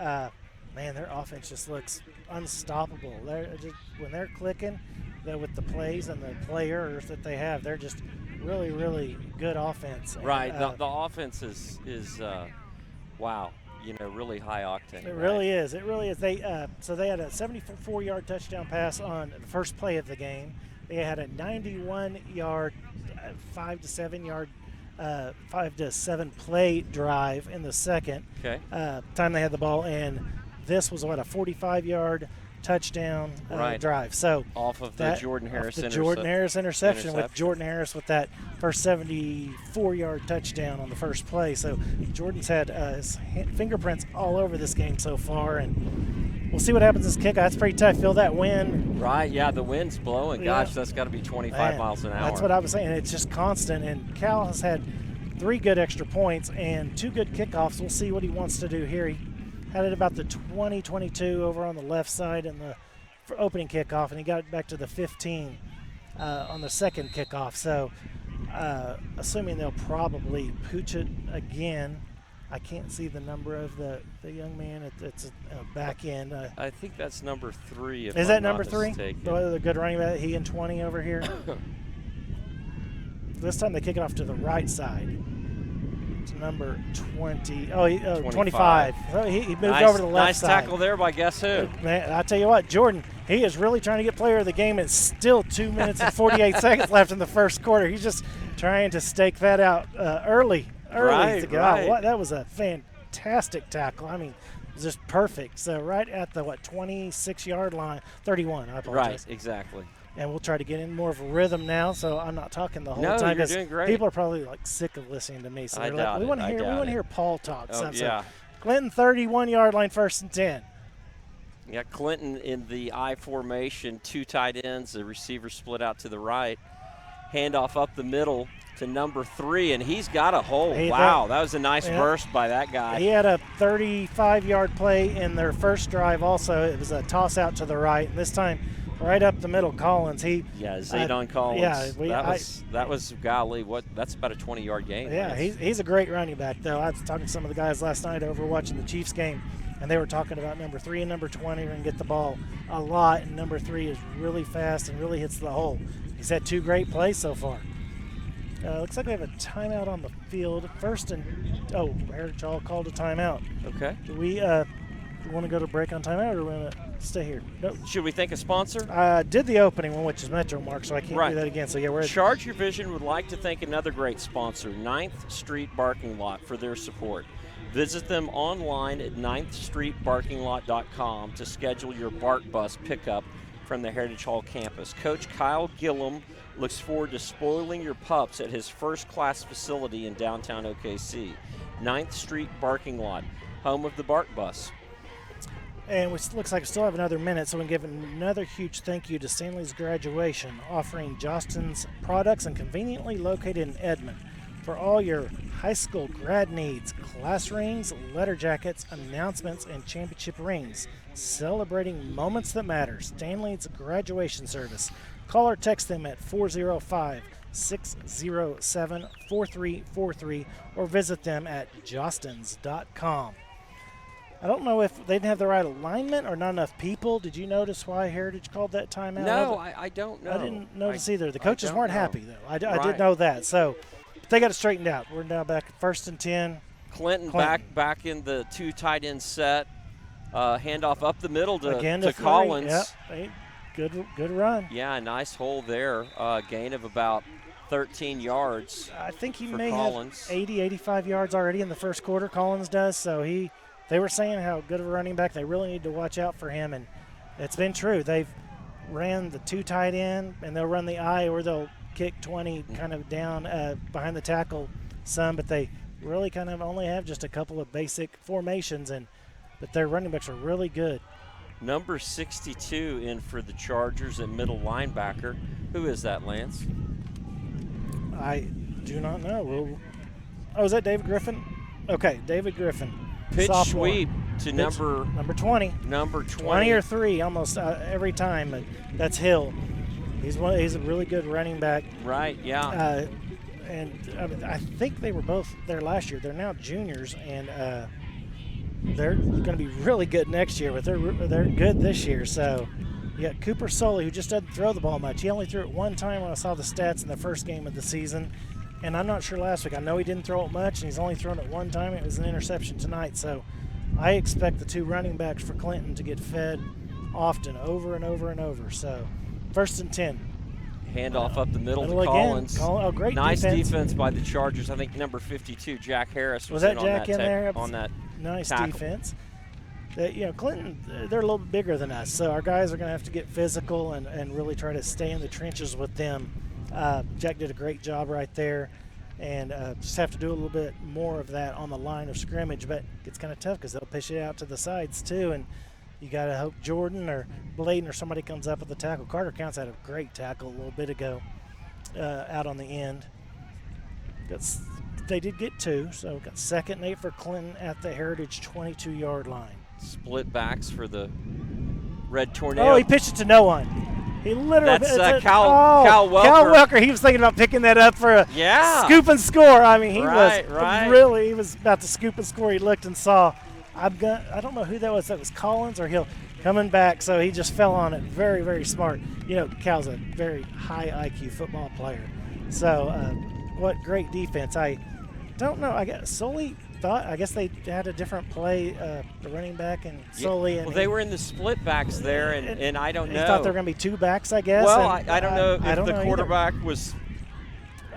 man, their offense just looks unstoppable. When they're clicking with the plays and the players that they have, they're just really, really good offense. Right. The offense is wow, really high octane. It really is. It really is. They had a 74-yard touchdown pass on the first play of the game. They had a 91-yard, 5 to 7 play drive in the second time they had the ball, and this was a 45-yard touchdown drive. So off of the Jordan Harris interception with Jordan Harris with that first 74-yard touchdown on the first play. So Jordan's had his fingerprints all over this game so far, and we'll see what happens this kickoff. That's pretty tough. Feel that wind. Right, yeah, the wind's blowing. Gosh, that's got to be 25 miles an hour. That's what I was saying. It's just constant, and Cal has had 3 good extra points and 2 good kickoffs. We'll see what he wants to do here. He had it about the 20-22 over on the left side in the opening kickoff, and he got it back to the 15 on the second kickoff. So assuming they'll probably pooch it again. I can't see the number of the young man. It's back end. I think that's number 3. Is that number 3? The good running back, he and 20 over here. This time they kick it off to the right side. It's number 20. 25. So he moved over to the left side. Nice tackle there by guess who? Man, I tell you what, Jordan, he is really trying to get player of the game. It's still 2 minutes and 48 seconds left in the first quarter. He's just trying to stake that out early to get out. That was a fantastic tackle. I mean, it was just perfect. So right at the 26-yard line, 31. I apologize. Right, exactly. And we'll try to get in more of a rhythm now, so I'm not talking the whole time. No, you're doing great. People are probably sick of listening to me. So we want to hear Paul talk. Oh, yeah. So Clinton 31-yard line, 1st and 10. Yeah, Clinton in the I formation, 2 tight ends. The receiver split out to the right. Handoff up the middle to number 3, and he's got a hole. Wow, that was a nice burst by that guy. He had a 35-yard play in their first drive also. It was a toss out to the right, and this time right up the middle, Collins. Zaydon Collins. Yeah, that was golly. That's about a 20-yard gain. Yeah, he's a great running back, though. I was talking to some of the guys last night over watching the Chiefs game, and they were talking about number 3 and number 20 are going to get the ball a lot, and number 3 is really fast and really hits the hole. He's had 2 great plays so far. Looks like we have a timeout on the field. Heritage Hall called a timeout. Okay. Do we want to go to break on timeout, or stay here. Nope. Should we thank a sponsor? Did the opening one, which is Metro Mark, so I can't do that again. So, yeah, we're ChargerVision would like to thank another great sponsor, 9th Street Parking Lot, for their support. Visit them online at 9thstreetparkinglot.com to schedule your BART bus pickup from the Heritage Hall campus. Coach Kyle Gillum looks forward to spoiling your pups at his first-class facility in downtown OKC. 9th Street Parking Lot, home of the BART bus. And it looks like we still have another minute, so we can give another huge thank you to Stanley's Graduation, offering Jostens products and conveniently located in Edmond. For all your high school grad needs, class rings, letter jackets, announcements, and championship rings. Celebrating moments that matter. Stanley's Graduation Service. Call or text them at 405-607-4343 or visit them at jostens.com. I don't know if they didn't have the right alignment or not enough people. Did you notice why Heritage called that timeout? No, I don't know. I didn't notice either. The coaches weren't happy, though. I Right. did know that. So they got it straightened out. We're now back at 1st and 10. Clinton. back in the 2 tight end set. Handoff up the middle to Collins. Yep. Good run. Yeah, nice hole there. Gain of about 13 yards. I think he for may Collins. have 80, 85 yards already in the first quarter. Collins does. So they were saying how good of a running back. They really need to watch out for him, and it's been true. They've ran the 2 tight end, and they'll run the I, or they'll kick 20 kind of down behind the tackle some, but they really kind of only have just a couple of basic formations, but their running backs are really good. Number 62 in for the Chargers at middle linebacker. Who is that, Lance? I do not know. Is that David Griffin? Okay, David Griffin. Pitch sophomore. sweep to number 20. Number 20. 20 or 3 almost every time. That's Hill. He's a really good running back. Right, yeah. I think they were both there last year. They're now juniors, and they're going to be really good next year, but they're good this year. So you got Cooper Sully, who just doesn't throw the ball much. He only threw it one time when I saw the stats in the first game of the season. And I'm not sure last week. I know he didn't throw it much, and he's only thrown it one time. It was an interception tonight. So I expect the 2 running backs for Clinton to get fed often, over and over and over. So 1st and 10. Handoff up the middle to again. Collins. Great nice defense by the Chargers. I think number 52, Jack Harris, was that in Jack on that in there? On that nice tackle. defense. Clinton, they're a little bigger than us, so our guys are going to have to get physical and really try to stay in the trenches with them. Jack did a great job right there, and just have to do a little bit more of that on the line of scrimmage, but it's kind of tough because they'll push it out to the sides too, and you got to hope Jordan or Bladen or somebody comes up with the tackle. Carter Counts had a great tackle a little bit ago out on the end. They did get 2, so got 2nd and 8 for Clinton at the Heritage 22-yard line. Split backs for the Red Tornado. Oh, he pitched it to no one. He literally. That's Cal Welker. Cal Welker. He was thinking about picking that up for a scoop and score. I mean, he was about to scoop and score. He looked and saw. I don't know who that was. That was Collins or Hill coming back. So he just fell on it. Very, very smart. Cal's a very high IQ football player. So what great defense. I don't know. I guess they had a different play, the running back and Sully. Well, they were in the split backs there, and I don't know. They thought there were going to be 2 backs, I guess. Well, I don't know if the know quarterback was,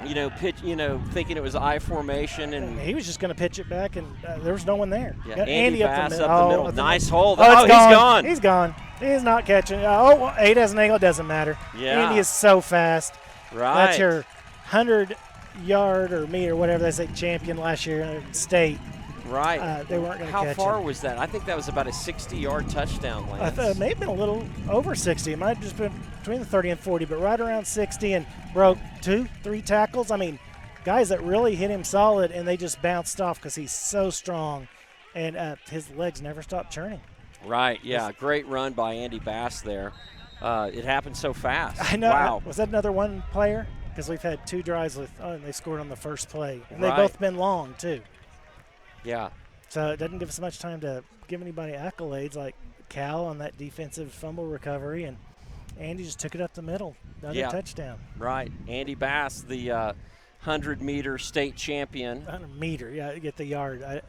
thinking it was I formation, and he was just going to pitch it back, and there was no one there. Yeah, got Andy Bass up the middle. Nice hole. He's gone. He's gone. He's not catching. 8 has an angle. It doesn't matter. Yeah. Andy is so fast. Right. That's your 100-yard or meter, whatever they say, champion last year in state. Right. They weren't going to catch How far him. was that? I think that was about a 60-yard touchdown, Lance. It may have been a little over 60. It might have just been between the 30 and 40, but right around 60, and broke 2-3 tackles. I mean, guys that really hit him solid, and they just bounced off because he's so strong, and his legs never stop churning. Right, yeah. Great run by Andy Bass there. It happened so fast. I know. Wow. Was that another one player? Because we've had 2 drives and they scored on the first play. And Right. they've both been long, too. Yeah. So it doesn't give us much time to give anybody accolades like Cal on that defensive fumble recovery, and Andy just took it up the middle. Another touchdown. Right. Andy Bass, the 100-meter state champion. 100 meter, yeah, get the yard.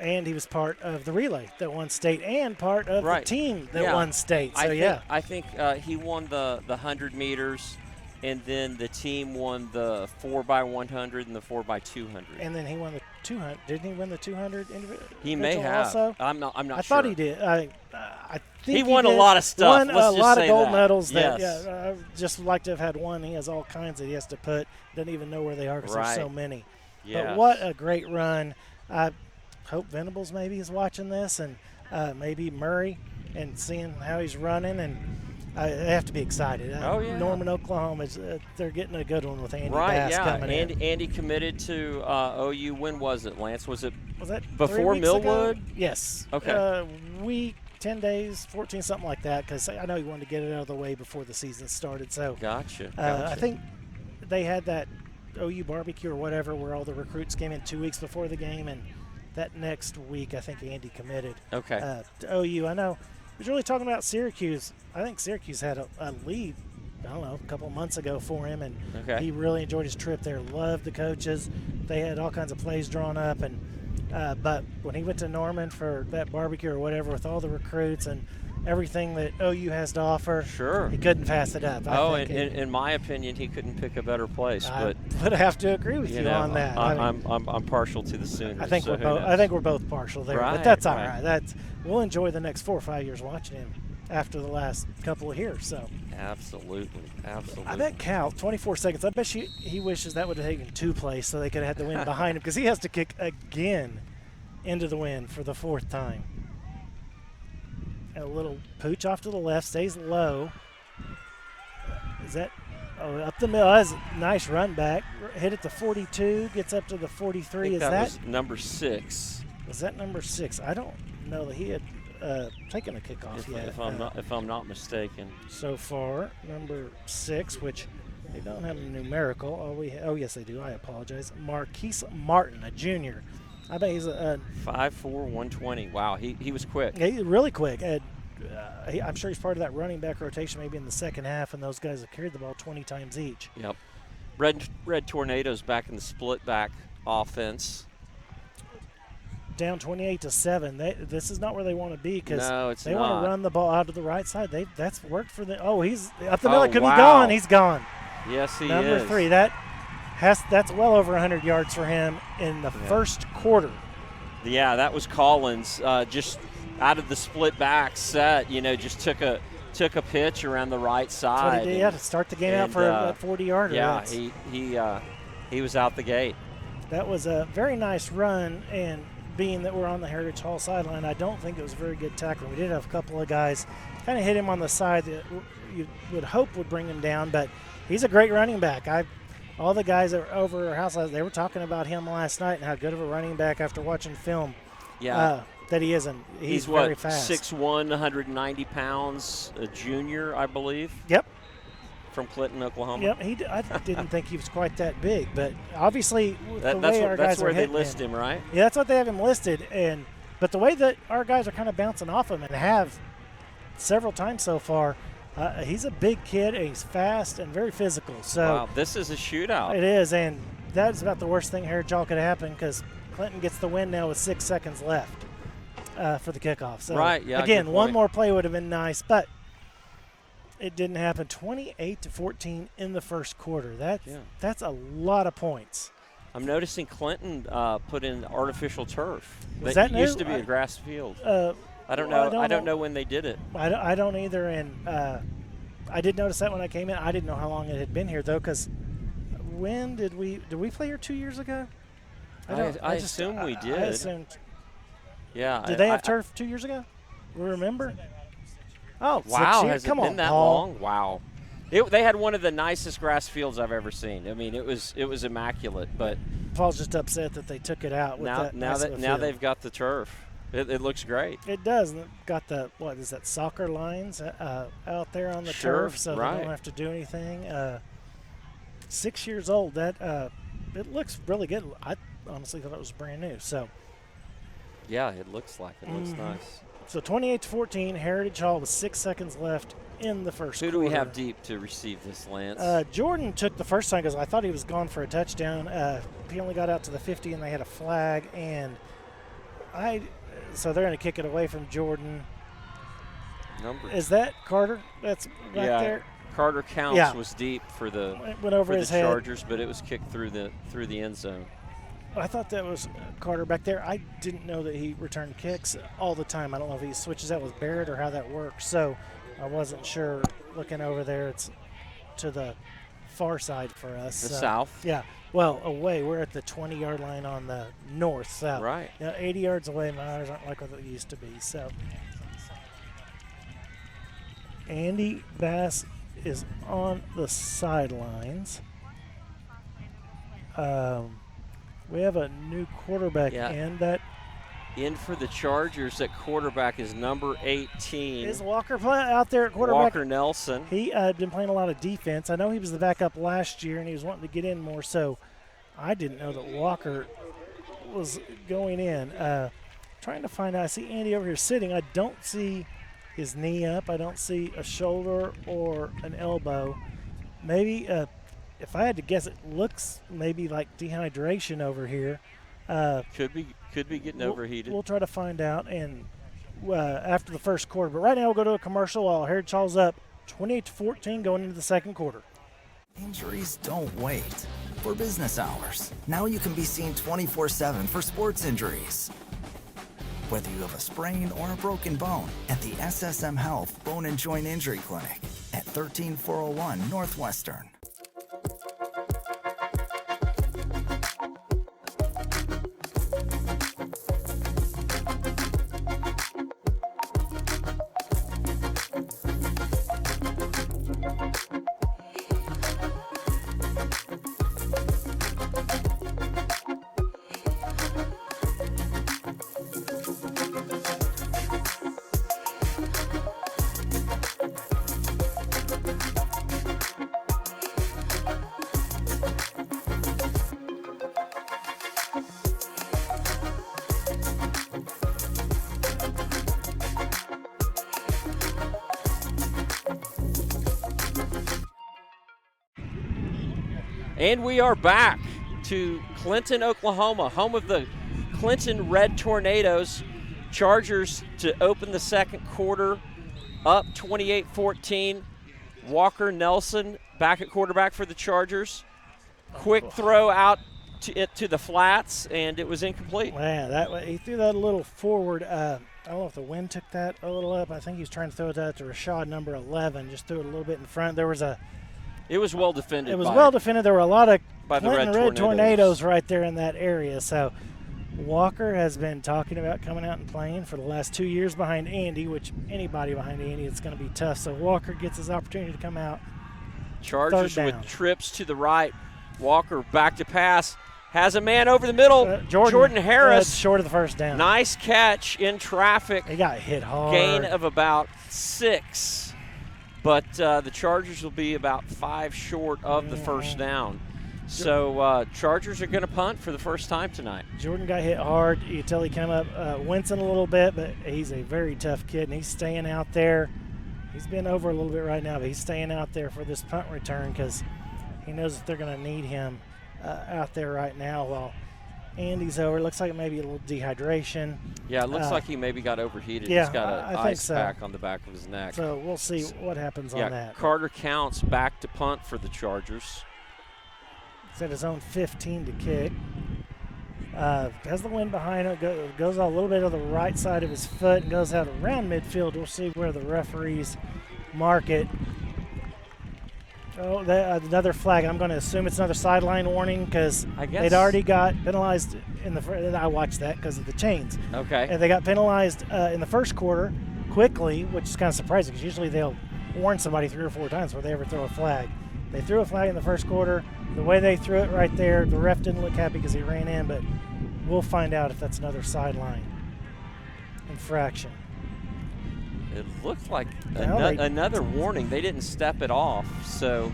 And he was part of the relay that won state and part of the team that won state. So, I think he won the 100 meters, and then the team won the 4x100 and the 4x200. And then he won the 200. Didn't he win the 200 individual? He may have. Also? I'm not sure. I thought he did. I think he won a lot of stuff. Won a lot of gold medals. Yes. I just like to have had one. He has all kinds that he has to put. Doesn't even know where they are because there's so many. Yes. But what a great run. I hope Venables maybe is watching this, and maybe Murray, and seeing how he's running, and they have to be excited. Norman, Oklahoma, they're getting a good one with Andy Bass coming in. Andy committed to OU. When was it, Lance? Was that before Millwood? Ago? Yes. Okay. Week, 10 days, 14, something like that, because I know he wanted to get it out of the way before the season started. So Gotcha. I think they had that OU barbecue or whatever where all the recruits came in 2 weeks before the game, and that next week I think Andy committed to OU. I know he was really talking about Syracuse. I think Syracuse had a lead, I don't know, a couple of months ago for him, and he really enjoyed his trip there, loved the coaches. They had all kinds of plays drawn up, and but when he went to Norman for that barbecue or whatever with all the recruits and everything that OU has to offer, he couldn't pass it up. In my opinion, he couldn't pick a better place. But I have to agree with you on that. I'm partial to the Sooners. I think we're both partial there, but that's all right. We'll enjoy the next 4 or 5 years watching him after the last couple of years. So absolutely. I bet Cal 24 seconds. I bet he wishes that would have taken 2 plays so they could have had the win behind him, because he has to kick again into the wind for the 4th time. A little pooch off to the left, stays low. Is that up the middle? That's a nice run back. Hit at the 42, gets up to the 43. That was number 6? Was that number 6? I don't know that he had taken a kickoff yet. If I'm not mistaken. So far, number 6, which they don't have a numerical. Oh yes, they do. I apologize. Marquise Martin, a junior. I bet he's a 5'4", 120. Wow, he was quick. Yeah, he's really quick. I'm sure he's part of that running back rotation maybe in the second half, and those guys have carried the ball 20 times each. Yep. Red Tornadoes back in the split back offense. Down 28-7. This is not where they want to be, because they want to run the ball out to the right side. That's worked for them. Oh, he's up the middle. Could be gone. He's gone. Yes, he is. Number 3. That's well over 100 yards for him in the first quarter. Yeah, that was Collins. Just out of the split back set, just took a pitch around the right side. That's what he did, to start the game out for a 40-yarder. Yeah, he was out the gate. That was a very nice run, and being that we're on the Heritage Hall sideline, I don't think it was a very good tackling. We did have a couple of guys kind of hit him on the side that you would hope would bring him down, but he's a great running back. All the guys that were over our house, they were talking about him last night and how good of a running back after watching film that he is. And he's very fast. 6'1", 190 pounds, a junior, I believe. Yep. From Clinton, Oklahoma. Yep. I didn't think he was quite that big, but obviously that's where they list him, right? Yeah, that's what they have him listed. But the way that our guys are kind of bouncing off him, and have several times so far, he's a big kid, and he's fast and very physical. So wow, this is a shootout. It is, and that's about the worst thing Heritage Hall could happen, because Clinton gets the win now with 6 seconds left for the kickoff. So again, one more play would have been nice, but it didn't happen. 28-14 in the first quarter. That's a lot of points. I'm noticing Clinton put in artificial turf. That used to be a grass field. I don't know. I don't know when they did it. I don't either, and I did notice that when I came in. I didn't know how long it had been here, though, because when did we play here 2 years ago? I assume we did. I assumed. Yeah. Did they have turf 2 years ago? Remember? Oh, wow! 6 years? Has Come it on, been that Paul. long? Wow. They had one of the nicest grass fields I've ever seen. I mean, it was immaculate. But Paul's just upset that they took it out. Now they've got the turf. It looks great. It does. And got the soccer lines out there on the turf, so they don't have to do anything. 6 years old. That it looks really good. I honestly thought it was brand new. So yeah, it looks like it. Looks nice. So 28-14, Heritage Hall with 6 seconds left in the first quarter. Who do we have deep to receive this, Lance? Jordan took the first time because I thought he was gone for a touchdown. He only got out to the 50, and they had a flag. And So they're going to kick it away from Jordan. Is that Carter? That's right there. Carter Counts was deep for the went over his head. Chargers, but it was kicked through the end zone. I thought that was Carter back there. I didn't know that he returned kicks all the time. I don't know if he switches out with Barrett or how that works. So I wasn't sure. Looking over there, it's to the far side for us. The south? Yeah. Well, away. We're at the 20-yard line on the north-south. Right. 80 yards away. My eyes aren't like what they used to be. So Andy Bass is on the sidelines. We have a new quarterback in for the Chargers. That quarterback is number 18. Is Walker out there at quarterback? Walker Nelson. He had been playing a lot of defense. I know he was the backup last year, and he was wanting to get in more, so I didn't know that Walker was going in. Trying to find out. I see Andy over here sitting. I don't see his knee up. I don't see a shoulder or an elbow. Maybe if I had to guess, it looks maybe like dehydration over here. Could be getting overheated. We'll try to find out and after the first quarter. But right now we'll go to a commercial while Heritage Hall's up 28-14 going into the second quarter. Injuries don't wait for business hours. Now you can be seen 24/7 for sports injuries. Whether you have a sprain or a broken bone, at the SSM Health Bone and Joint Injury Clinic at 13401 Northwestern. And we are back to Clinton, Oklahoma, home of the Clinton Red Tornadoes. Chargers to open the second quarter, up 28-14. Walker Nelson back at quarterback for the Chargers. Quick throw out to the flats, and it was incomplete. Man, he threw that a little forward. I don't know if the wind took that a little up. I think he was trying to throw that to Rashad, number 11. Just threw it a little bit in front. It was well defended. It was well defended. There were a lot of Clinton Red Tornadoes right there in that area. So Walker has been talking about coming out and playing for the last 2 years behind Andy, which anybody behind Andy, it's going to be tough. So Walker gets his opportunity to come out. Chargers with trips to the right. Walker back to pass. Has a man over the middle. Jordan Harris. Short of the first down. Nice catch in traffic. He got hit hard. Gain of about 6. But the Chargers will be about 5 short of the first down. So Chargers are going to punt for the first time tonight. Jordan got hit hard. You could tell he came up wincing a little bit, but he's a very tough kid, and he's staying out there. He's been over a little bit right now, but he's staying out there for this punt return because he knows that they're going to need him out there right now while Andy's over. It looks like maybe a little dehydration. Yeah, it looks like he maybe got overheated. Yeah, he's got an ice pack on the back of his neck. So we'll see what happens on that. Carter Counts back to punt for the Chargers. He's at his own 15 to kick. Has the wind behind it. Goes a little bit to the right side of his foot and goes out around midfield. We'll see where the referees mark it. Oh, another flag. I'm going to assume it's another sideline warning because they'd already got penalized in the. I watched that because of the chains. Okay. And they got penalized in the first quarter quickly, which is kind of surprising because usually they'll warn somebody 3 or 4 times before they ever throw a flag. They threw a flag in the first quarter. The way they threw it right there, the ref didn't look happy because he ran in, but we'll find out if that's another sideline infraction. It looked like another warning. They didn't step it off, so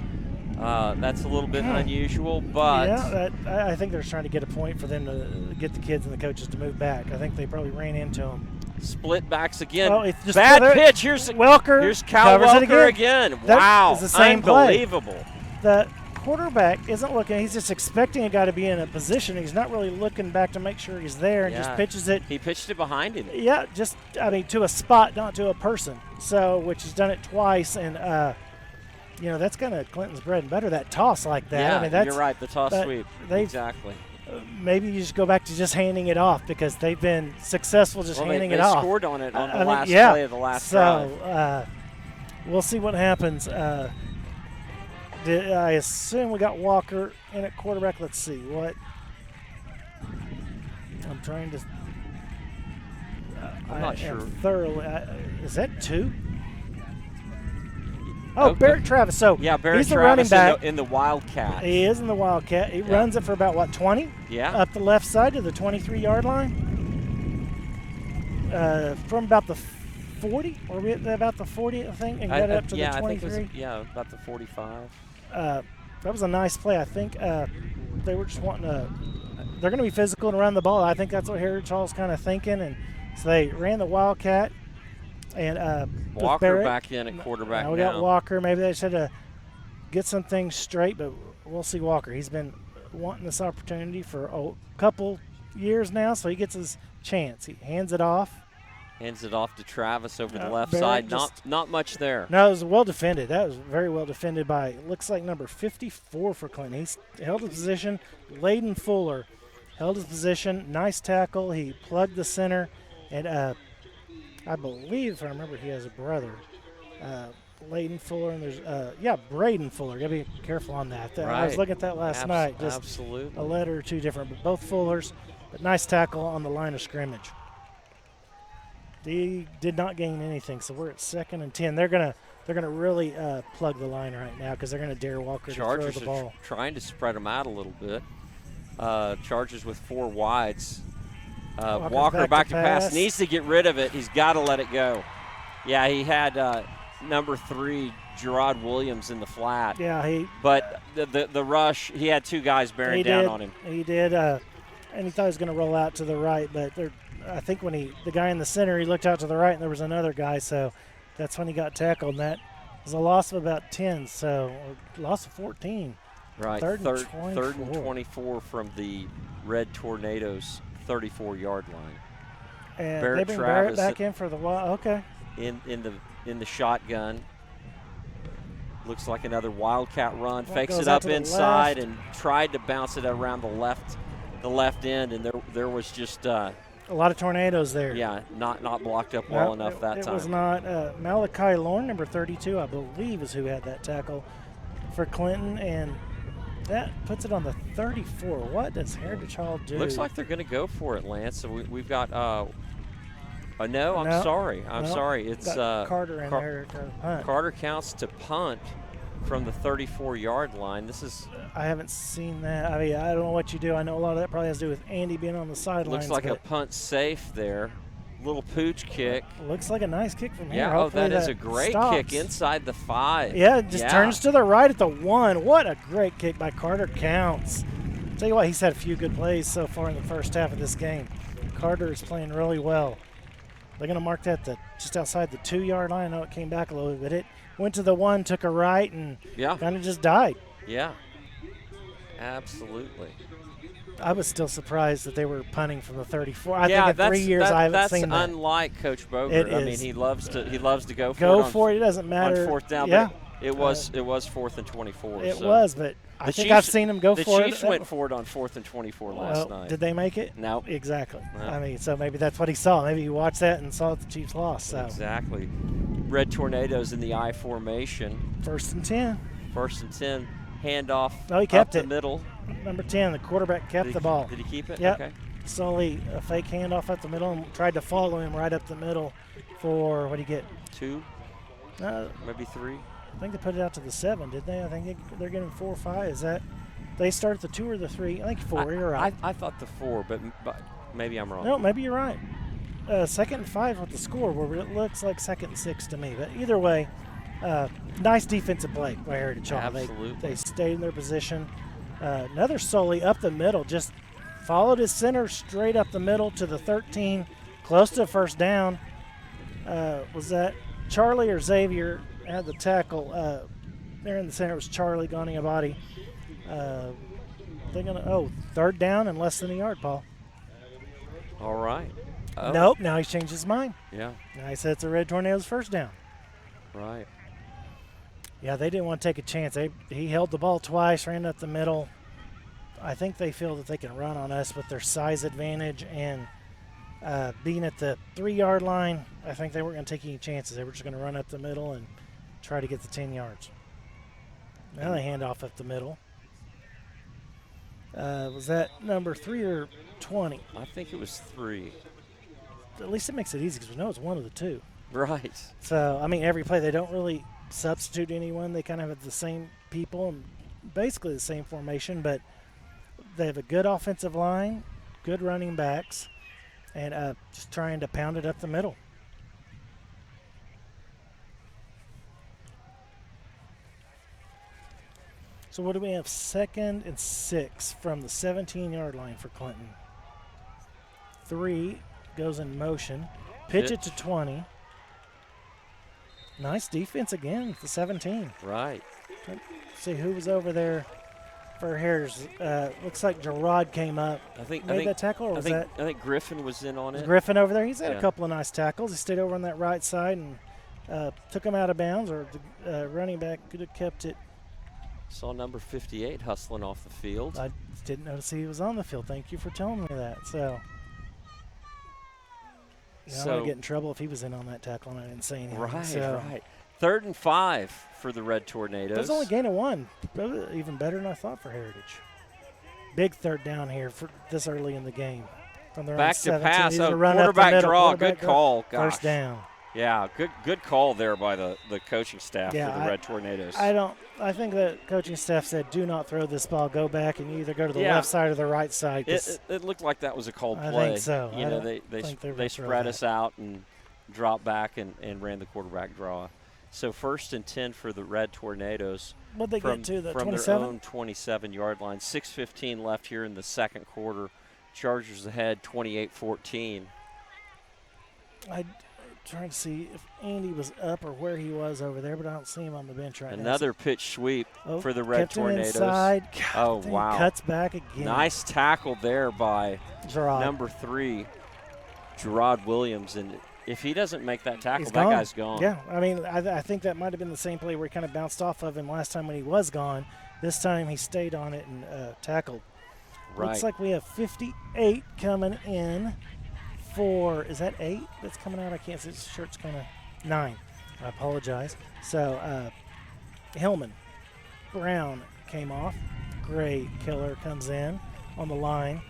that's a little bit unusual. But yeah, I think they're trying to get a point for them to get the kids and the coaches to move back. I think they probably ran into them. Split backs again. Oh, it's just bad pitch. Here's Welker. Here's Cal Welker again. Wow, it's the same unbelievable. Play. The quarterback isn't looking. He's just expecting a guy to be in a position. He's not really looking back to make sure he's there and just pitches it. He pitched it behind him. Yeah, to a spot, not to a person. So, which he's done it twice, and that's kind of Clinton's bread and butter. That toss like that. Yeah, you're right. The toss sweep. Exactly. Maybe you just go back to just handing it off because they've been successful handing it off. They scored on it on the last play of the last drive. So we'll see what happens. I assume we got Walker in at quarterback. Let's see what. I'm trying to. I'm not sure. Thoroughly. Is that 2? Oh, okay. Barrett Travis. So Barrett he's the Travis running back in the Wildcat. He is in the Wildcat. He runs it for about 20? Yeah. Up the left side to the 23-yard line. From about the 40, or we about the 40, I think, and got up to the 23. I think it was, about the 45. That was a nice play. I think they were just wanting to. They're going to be physical and run the ball. I think that's what Heritage Hall's kind of thinking, and so they ran the Wildcat. And Walker Barrett, back in at quarterback now. We got Walker. Maybe they just had to get some things straight, but we'll see Walker. He's been wanting this opportunity for a couple years now, so he gets his chance. He hands it off. Hands it off to Travis over the left Barrett side. Not much there. No, it was well defended. That was very well defended by, looks like number 54 for Clinton. He's held his position. Layden Fuller held his position. Nice tackle. He plugged the center. And I believe, if I remember, he has a brother. Layden Fuller, and there's, Braden Fuller. Got to be careful on that. Right. I was looking at that last night. Just absolutely. a letter or two different, but both Fullers. But nice tackle on the line of scrimmage. He did not gain anything, so we're at 2nd and 10. They're gonna really plug the line right now because they're gonna dare Walker to throw the ball. Chargers are trying to spread them out a little bit. Chargers with 4 wides. Walker back to pass. Needs to get rid of it. He's got to let it go. Yeah, he had number 3, Gerard Williams, in the flat. Yeah, But the rush, he had 2 guys bearing down on him. He did, and he thought he was going to roll out to the right, but I think when the guy in the center, he looked out to the right, and there was another guy, so that's when he got tackled. And that was a loss of about 10, so loss of 14. Right, third and 24 from the Red Tornadoes' 34-yard line. And they bring Barrett back in for the okay. In the shotgun. Looks like another Wildcat run. Fakes it out up inside and tried to bounce it around the left end, and there was just a lot of tornadoes there. Yeah, not blocked up well enough that time. It was not. Malachi Lorne, number 32, I believe, is who had that tackle for Clinton, and that puts it on the 34. What does Heritage Hall do? Looks like they're going to go for it, Lance. So we've got I'm sorry. It's Carter in there to punt. Carter counts to punt from the 34-yard line. This is. I haven't seen that. I mean, I don't know what you do. I know a lot of that probably has to do with Andy being on the sidelines. Looks like a punt safe there. Little pooch kick. Looks like a nice kick from here. Yeah, that is a great kick inside the 5. Yeah, it just turns to the right at the 1. What a great kick by Carter Counts. Tell you what, he's had a few good plays so far in the first half of this game. Carter is playing really well. They're going to mark that just outside the 2-yard line. I know it came back a little bit, but it went to the 1, took a right, and kind of just died. Yeah, absolutely. I was still surprised that they were punting from the 34. I think in 3 years I haven't seen that. That's unlike Coach Bogert. I mean, he loves to go for it. Go for it. It doesn't matter. On 4th down. Yeah. But it was 4th and 24. It was, but I think I've seen him go for it. The Chiefs went for it on 4th and 24 last night. Did they make it? No. Exactly. No. I mean, so maybe that's what he saw. Maybe he watched that and saw that the Chiefs lost. So. Exactly. Red Tornadoes in the I formation. 1st and 10. 1st and 10. Handoff. No, he kept up it. The middle. Number 10, the quarterback kept the ball. Did he keep it? Yep. Okay. Slowly a fake handoff up the middle and tried to follow him right up the middle for, what do you get? 2? Maybe 3? I think they put it out to the 7, did they? I think they're getting 4 or 5. Is that they start at the 2 or the 3? I think 4. You're right. I thought the 4, but maybe I'm wrong. No, maybe you're right. 2nd and 5 with the scoreboard, but it looks like 2nd and 6 to me. But either way, nice defensive play by Heritage Hall. Absolutely. They stayed in their position. Another Sully up the middle, just followed his center straight up the middle to the 13, close to first down. Was that Charlie or Xavier had the tackle? There in the center was Charlie Ganiabadi. They're gonna third down and less than a yard, Paul. All right. Oh. Nope. Now he's changed his mind. Yeah. Now he said it's a Red Tornadoes first down. Right. Yeah, they didn't want to take a chance. He held the ball twice, ran up the middle. I think they feel that they can run on us with their size advantage and being at the 3-yard line. I think they weren't going to take any chances. They were just going to run up the middle and try to get the 10 yards. Now they hand off up the middle. Was that number 3 or 20? I think it was 3. At least it makes it easy because we know it's one of the two. Right. So, I mean, every play they don't really substitute anyone. They kind of have the same people and basically the same formation, but they have a good offensive line, good running backs, and just trying to pound it up the middle. So what do we have? 2nd and 6 from the 17-yard line for Clinton. 3 goes in motion. Pitch it to 20. Nice defense again at the 17. Right. Let's see who was over there for Harris. Looks like Gerard came up. I think that tackle, or I think Griffin was in on it. Griffin over there? He's had a couple of nice tackles. He stayed over on that right side and took him out of bounds, or the running back could have kept it. Saw number 58 hustling off the field. I didn't notice he was on the field. Thank you for telling me that. So, I'm going to get in trouble if he was in on that tackle and I didn't say anything. Right. 3rd and 5 for the Red Tornadoes. It was only gain of 1. Even better than I thought for Heritage. Big third down here for this early in the game. From their back to pass. Quarterback draw. Good call. Gosh. First down. Yeah, good call there by the coaching staff for the Red Tornadoes. I think the coaching staff said, do not throw this ball. Go back and you either go to the left side or the right side. It looked like that was a called play. I think so. You know, they spread us out and dropped back and ran the quarterback draw. So 1st and 10 for the Red Tornadoes. What'd they get to, the from 27? Their own 27-yard line. 6:15 left here in the second quarter. Chargers ahead 28-14. I'm trying to see if Andy was up or where he was over there, but I don't see him on the bench right now. Another pitch sweep for the Red Tornadoes. Inside. God, wow. Cuts back again. Nice tackle there by Gerard. number 3, Gerard Williams. And if he doesn't make that tackle, that guy's gone. Yeah, I mean, I think that might have been the same play where he kind of bounced off of him last time when he was gone. This time he stayed on it and tackled. Right. Looks like we have 58 coming in for, is that 8 that's coming out? I can't see. This shirt's kind of 9. I apologize. So Hillman, Brown came off. Gray Killer comes in on the line.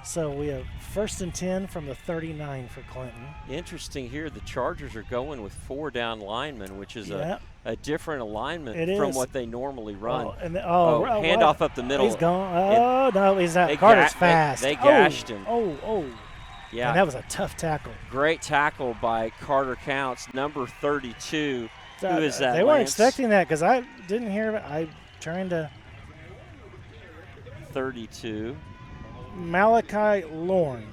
So we have 1st and 10 from the 39 for Clinton. Interesting here, the Chargers are going with 4 down linemen, which is a different alignment from what they normally run. Handoff up the middle. He's gone. No, he's not. Carter's fast. They gashed him. Yeah. And that was a tough tackle. Great tackle by Carter Counts, number 32. Who is that? They weren't expecting that because I didn't hear it. I'm trying to. 32. Malachi Lorne.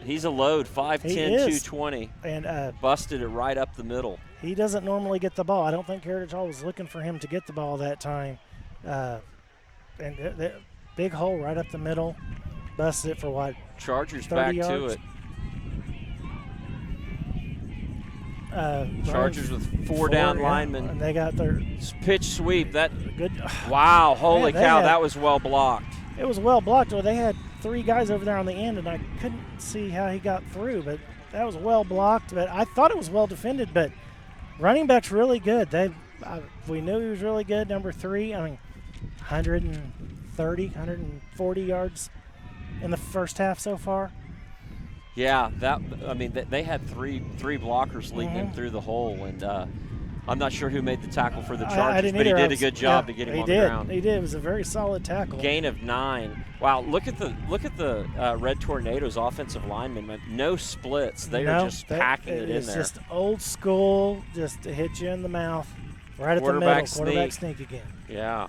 He's a load, 5'10", 220. And busted it right up the middle. He doesn't normally get the ball. I don't think Heritage Hall was looking for him to get the ball that time. And big hole right up the middle. Busted it for what? Chargers back yards? to it. Chargers with 4 down linemen. And they got their pitch sweep. That good. Wow! Holy cow! That was well blocked. It was well blocked. Well, they had 3 guys over there on the end, and I couldn't see how he got through. But that was well blocked. But I thought it was well defended. But running back's really good. We knew he was really good. Number 3. I mean, 130, 140 yards in the first half so far. Yeah, they had three blockers leading him through the hole, and I'm not sure who made the tackle for the Chargers, but he did a good job to get him on the ground. He did. It was a very solid tackle. Gain of 9. Wow, look at the Red Tornadoes offensive linemen. No splits. They are just packing it in there. It's just old school, just to hit you in the mouth, right at the middle. Quarterback sneak again. Yeah.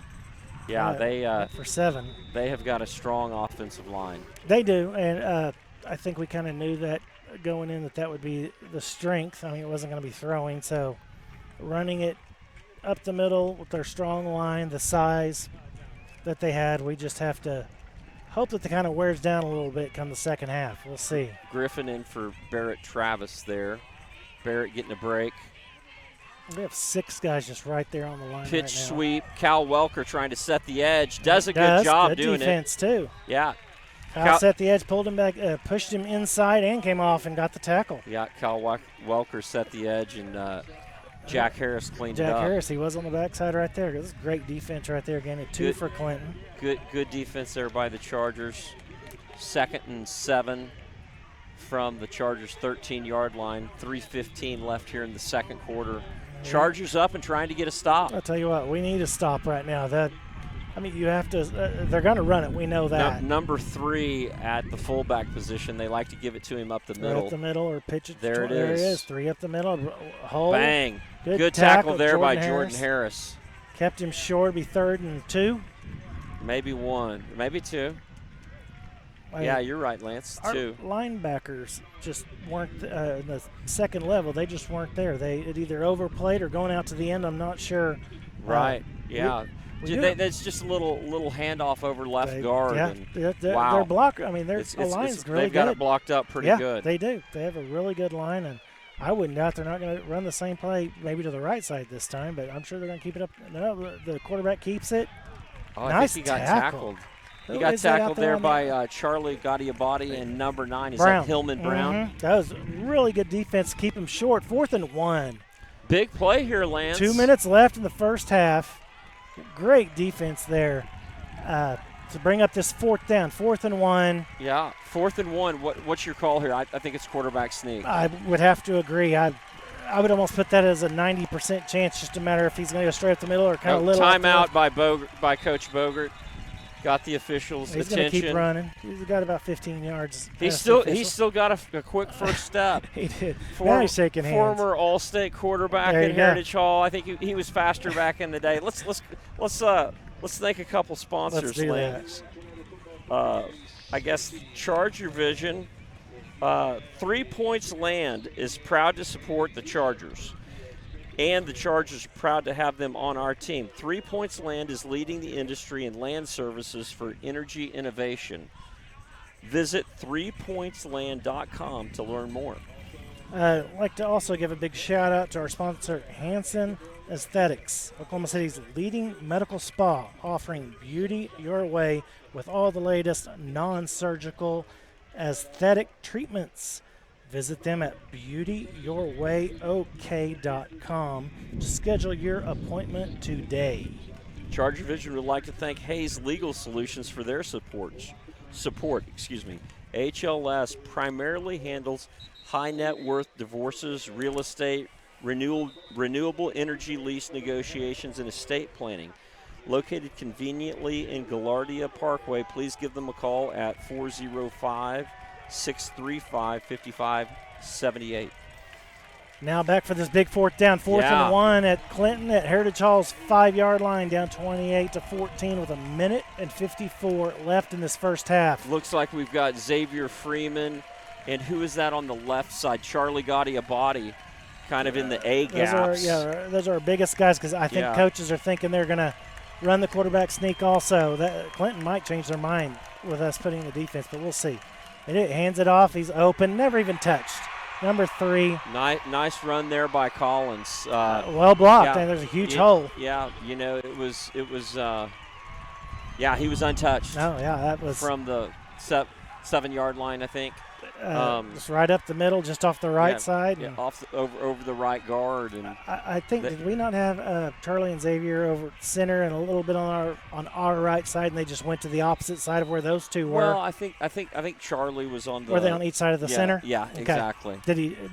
Yeah, they for 7. They have got a strong offensive line. They do, and I think we kind of knew that going in that would be the strength. I mean, it wasn't going to be throwing, so running it up the middle with their strong line, the size, that they had. We just have to hope that it kind of wears down a little bit come the second half. We'll see. Griffin in for Barrett Travis there. Barrett getting a break. We have 6 guys just right there on the line. Pitch right now. sweep. Cal Welker trying to set the edge. Does a good job doing defense, too. Yeah. Cal set the edge, pulled him back, pushed him inside, and came off and got the tackle. Yeah, Cal Welker set the edge, and Jack Harris cleaned it up. Jack Harris, he was on the backside right there. This is great defense right there. Again, 2 for Clinton. Good defense there by the Chargers. 2nd and 7 from the Chargers' 13-yard line. 3:15 left here in the second quarter. Chargers up and trying to get a stop. I'll tell you what, we need a stop right now. You have to. They're going to run it. We know that. Number 3 at the fullback position. They like to give it to him up the middle. Right up the middle or pitch it. There it is. There it is. 3 up the middle. Hold. Bang. Good tackle there by Jordan Harris. Kept him short. Be 3rd and 2. Maybe 1. Maybe 2. Yeah, you're right, Lance. Our 2. linebackers just weren't in the second level. They just weren't there. It either overplayed or going out to the end. I'm not sure. Right. Yeah. That's just a little handoff over left guard. Yeah, wow. Their block. Their line's really good. They've got it blocked up pretty good. They do. They have a really good line, and I wouldn't doubt they're not going to run the same play maybe to the right side this time, but I'm sure they're going to keep it up. No, the quarterback keeps it. Oh, nice I think he got tackled. He Who got is that tackled out there there on by Charlie Gaudiabati, and number 9 is Brown. that Hillman Brown. That was really good defense to keep him short. 4th and 1. Big play here, Lance. 2 minutes left in the first half. Great defense there to bring up this 4th down. 4th and 1. Yeah, 4th and 1. What's your call here? I think it's quarterback sneak. I would have to agree. I would almost put that as a 90% chance, just a matter if he's going to go straight up the middle or kind of little. Timeout by Coach Bogert. Got the officials' He's attention. He's going to keep running. He's got about 15 yards. He's still got a quick first step. He did. Now he's shaking hands. Former All-State quarterback at Heritage Hall. I think he was faster back in the day. Let's thank a couple sponsors, Lance. I guess ChargerVision. 3 Points Land is proud to support the Chargers. And the Chargers are proud to have them on our team. 3 Points Land is leading the industry in land services for energy innovation. Visit 3pointsland.com to learn more. I'd like to also give a big shout out to our sponsor, Hanson Aesthetics, Oklahoma City's leading medical spa, offering beauty your way with all the latest non-surgical aesthetic treatments. Visit them at beautyyourwayok.com to schedule your appointment today. ChargerVision would like to thank Hayes Legal Solutions for their support. HLS primarily handles high net worth divorces, real estate, renewable energy lease negotiations, and estate planning. Located conveniently in Gaillardia Parkway, please give them a call at 405-635-5578. Now back for this big 4th down. 4th and 1 at Clinton at Heritage Hall's 5-yard line, down 28-14 with 1:54 left in this first half. Looks like we've got Xavier Freeman, and who is that on the left side? Charlie Gaudiabati, kind of in the A gaps. Those are our biggest guys because I think coaches are thinking they're going to run the quarterback sneak also. That Clinton might change their mind with us putting in the defense, but we'll see. It hands it off. He's open, never even touched. Number 3. Nice run there by Collins. Well blocked, and there's a huge hole. Yeah, it was. He was untouched. No, that was from the 7-yard line, I think. Just right up the middle, just off the right side. Yeah, over the right guard. And I think did we not have Charlie and Xavier over center and a little bit on our right side, and they just went to the opposite side of where those two were? Well, I think Charlie was on the. Were they on each side of the center? Yeah, okay. Exactly.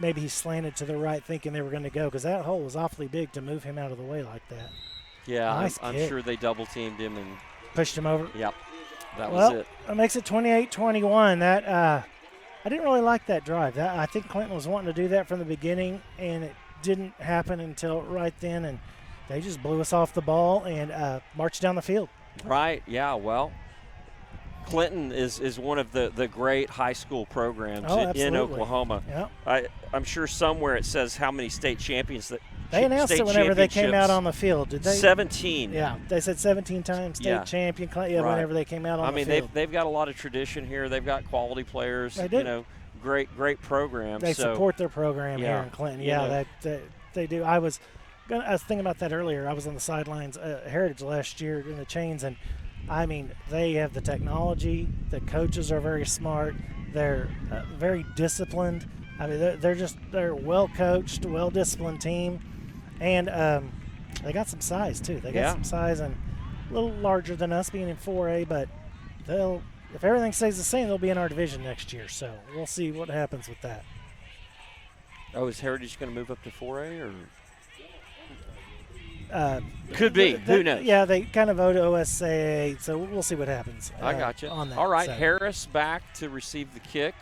Maybe he slanted to the right, thinking they were going to go because that hole was awfully big to move him out of the way like that. Yeah, nice I'm sure they double teamed him and pushed him over. Yep, that was it. It makes it 28-21. That. I didn't really like that drive. I think Clinton was wanting to do that from the beginning, and it didn't happen until right then, and they just blew us off the ball and marched down the field. Right, yeah, well, Clinton is one of the great high school programs in Oklahoma. Yep. I'm sure somewhere it says how many state They announced it whenever they came out on the field. Did they? 17. Yeah, they said 17 times state champion. Yeah, right. Whenever they came out on the field. I mean, they've got a lot of tradition here. They've got quality players. They do. You know, great programs. They support their program here in Clinton. Yeah, they do. I was thinking about that earlier. I was on the sidelines at Heritage last year in the chains, and I mean, they have the technology. The coaches are very smart. They're very disciplined. I mean, they're well coached, well disciplined team, and they got some size too. They got some size and a little larger than us, being in 4A, but if everything stays the same, they'll be in our division next year. So we'll see what happens with that. Oh, is Heritage going to move up to 4A or? Could be. Who knows? Yeah, they kind of vote OSA, so we'll see what happens. I got you. On that. All right, so. Harris back to receive the kick.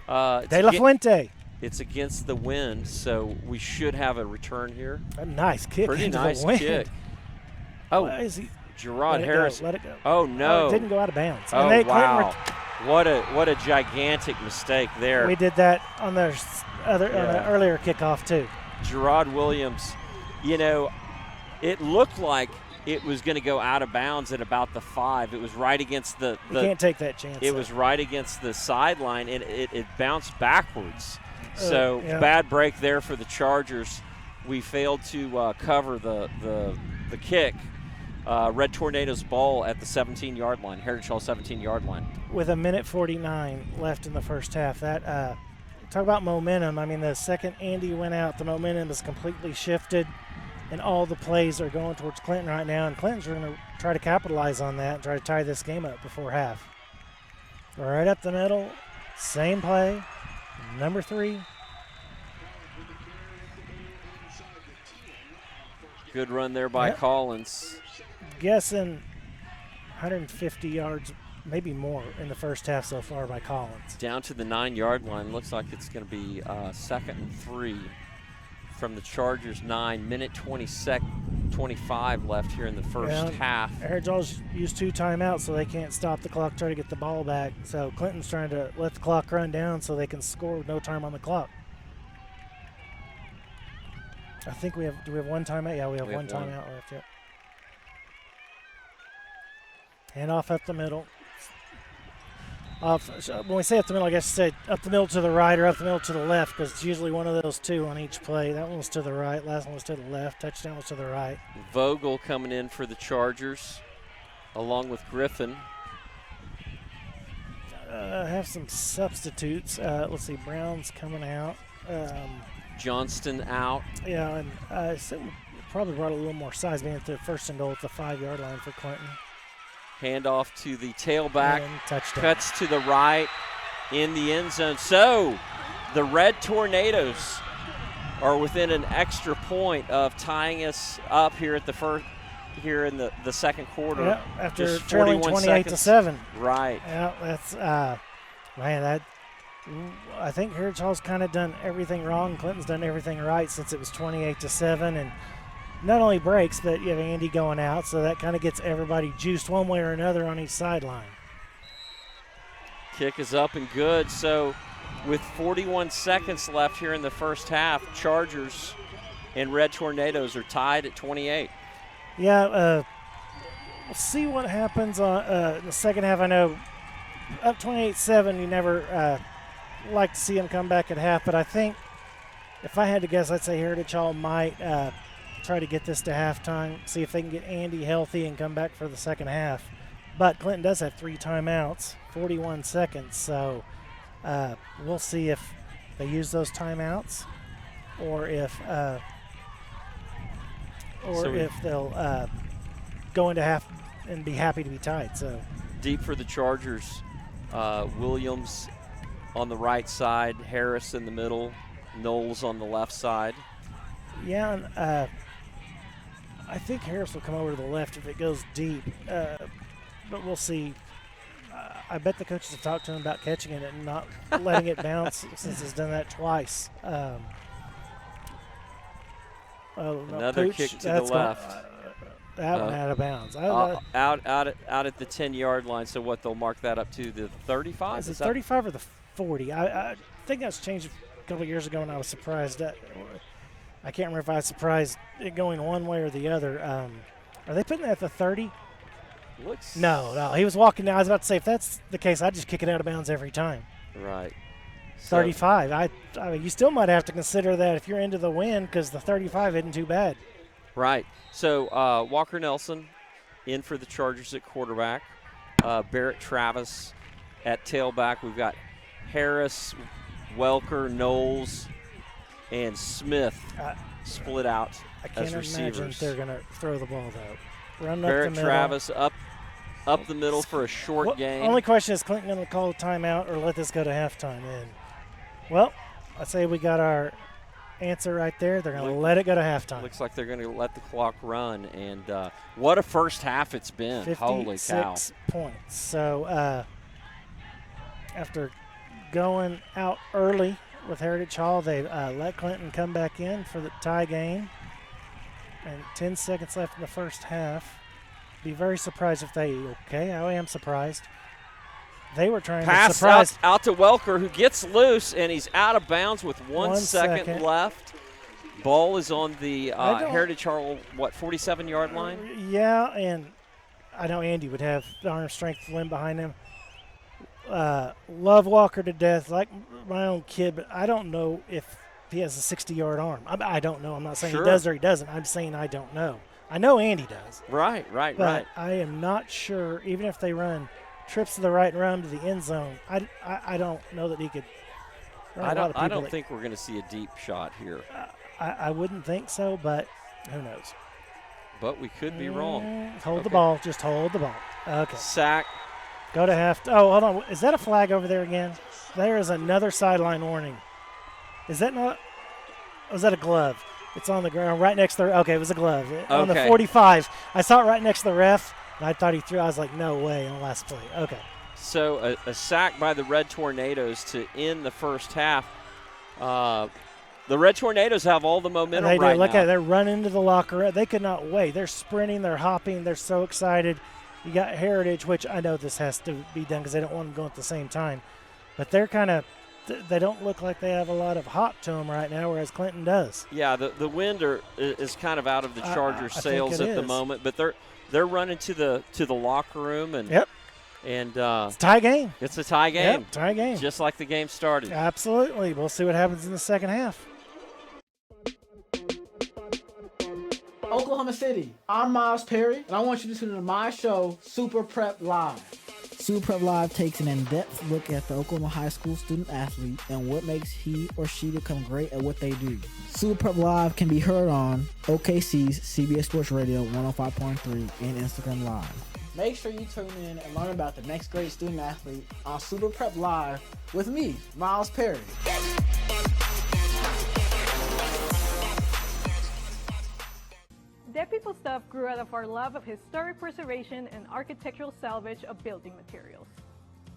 De La Fuente. It's against the wind, so we should have a return here. A nice kick. Pretty into nice the wind. kick. Oh, Gerard Harris. Let it go. Oh, no. It didn't go out of bounds. Oh, wow. What a gigantic mistake there. We did that on the earlier kickoff, too. Gerard Williams, you know, it looked like it was going to go out of bounds at about the 5. It was right against the you can't take that chance. It was right against the sideline, and it bounced backwards. So bad break there for the Chargers. We failed to cover the kick. Red Tornadoes ball at the 17-yard line, Heritage Hall 17-yard line. With 1:49 left in the first half. That talk about momentum. I mean, the second Andy went out, the momentum is completely shifted, and all the plays are going towards Clinton right now, and Clinton's going to try to capitalize on that and try to tie this game up before half. Right up the middle, same play, number 3. Good run there by Collins. Guessing 150 yards, maybe more, in the first half so far by Collins. Down to the 9-yard line. Looks like it's going to be 2nd and 3 from the Chargers 9. Minute 25 left here in the first half. Heritage Hall's used 2 timeouts, so they can't stop the clock, try to get the ball back. So Clinton's trying to let the clock run down so they can score with no time on the clock. I think do we have 1 timeout? Yeah, we have one timeout left, yep. Hand off up the middle. When we say up the middle, I guess say up the middle to the right or up the middle to the left, because it's usually one of those 2 on each play. That one was to the right, last one was to the left, touchdown was to the right. Vogel coming in for the Chargers, along with Griffin. Have some substitutes. Let's see, Brown's coming out. Johnston out. Yeah, and so probably brought a little more size, being at the 1st and goal at the 5-yard line for Clinton. Handoff to the tailback. And touchdown. Cuts to the right in the end zone. So the Red Tornadoes are within an extra point of tying us up here at here in the second quarter. Yeah, after trailing 28-7. Right. Yeah, that's man, I think Heritage Hall's kind of done everything wrong. Clinton's done everything right since it was 28-7, and not only breaks, but you have Andy going out, so that kind of gets everybody juiced one way or another on each sideline. Kick is up and good. So with 41 seconds left here in the first half, Chargers and Red Tornadoes are tied at 28. Yeah, we'll see what happens in the second half. I know up 28-7, you never like to see them come back at half, but I think if I had to guess, I'd say Heritage Hall might try to get this to halftime, see if they can get Andy healthy and come back for the second half. But Clinton does have 3 timeouts, 41 seconds, so we'll see if they use those timeouts or if they'll go into half and be happy to be tied. So deep for the Chargers, Williams on the right side, Harris in the middle, Knowles on the left side. Yeah, and I think Harris will come over to the left if it goes deep, but we'll see. I bet the coaches have talked to him about catching it and not letting it bounce since he's done that twice. Another kick to the left. That one out of bounds. Out at the 10-yard line. So what, they'll mark that up to the 35? Is it 35 or the 40? I think that's changed a couple of years ago, and I was surprised. I can't remember if I was surprised it going one way or the other. Are they putting it at the 30? No. He was walking down. I was about to say, if that's the case, I'd just kick it out of bounds every time. Right. 35. I mean, you still might have to consider that if you're into the wind because the 35 isn't too bad. Right. So Walker Nelson in for the Chargers at quarterback. Barrett Travis at tailback. We've got Harris, Welker, Knowles, and Smith split out as receivers. I can't imagine they're going to throw the ball, though. Run Barrett up the middle. Travis up the middle for a short game. Only question is Clinton going to call a timeout or let this go to halftime? And, well, I say we got our answer right there. They're going to let it go to halftime. Looks like they're going to let the clock run. And what a first half it's been. 56 Holy cow. points. So after going out early with Heritage Hall, they let Clinton come back in for the tie game. And 10 seconds left in the first half. Be very surprised if I am surprised. They were trying to surprise. Out to Welker, who gets loose, and he's out of bounds with one second left. Ball is on the Heritage Hall, 47-yard line? Yeah, and I know Andy would have the arm strength limb behind him. Love Walker to death, like my own kid, but I don't know if he has a 60-yard arm. I don't know. I'm not saying he does or he doesn't. I'm saying I don't know. I know Andy does. Right. But I am not sure, even if they run trips to the right and run to the end zone, I don't know that he could run I don't think we're going to see a deep shot here. I wouldn't think so, but who knows? But we could be wrong. Hold the ball. Just hold the ball. Okay. Sack. Go to half. Oh, hold on. Is that a flag over there again? There is another sideline warning. Is that not? Was that a glove? It's on the ground right next to the – okay, it was a glove. On the 45. I saw it right next to the ref, and I thought he threw. I was like, no way on the last play. Okay. So a sack by the Red Tornadoes to end the first half. The Red Tornadoes have all the momentum right now. Look at it. They're running into the locker room. They could not wait. They're sprinting. They're hopping. They're so excited. You got Heritage, which I know this has to be done because they don't want them going at the same time. But they're kind of – they don't look like they have a lot of hop to them right now, whereas Clinton does. Yeah, the wind is kind of out of the Chargers' sails at the moment, but they're running to the locker room and it's a tie game. It's a tie game. Yep, tie game. Just like the game started. Absolutely. We'll see what happens in the second half. Oklahoma City, I'm Miles Perry, and I want you to tune into my show, Super Prep Live. Super Prep Live takes an in-depth look at the Oklahoma high school student athlete and what makes he or she become great at what they do. Super Prep Live can be heard on OKC's CBS Sports Radio 105.3 and Instagram Live. Make sure you tune in and learn about the next great student athlete on Super Prep Live with me, Miles Perry. Dead People Stuff grew out of our love of historic preservation and architectural salvage of building materials.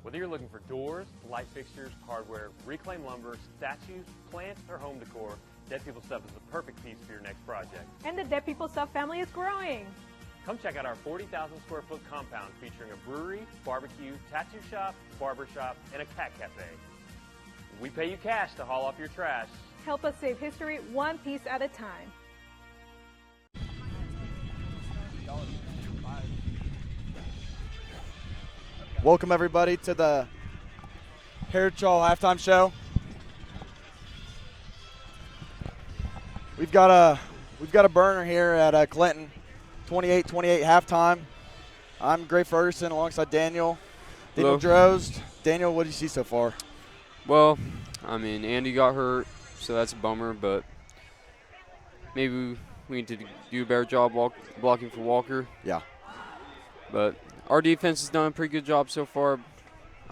Whether you're looking for doors, light fixtures, hardware, reclaimed lumber, statues, plants, or home decor, Dead People Stuff is the perfect piece for your next project. And the Dead People Stuff family is growing. Come check out our 40,000 square foot compound featuring a brewery, barbecue, tattoo shop, barber shop, and a cat cafe. We pay you cash to haul off your trash. Help us save history one piece at a time. Welcome everybody to the Heritage Hall halftime show. We've got a burner here at Clinton, 28-28 halftime. I'm Gray Ferguson alongside Daniel Drozd. Daniel, what do you see so far? Well, I mean, Andy got hurt, so that's a bummer, but maybe we need to do a better job blocking for Walker. Yeah. But our defense has done a pretty good job so far.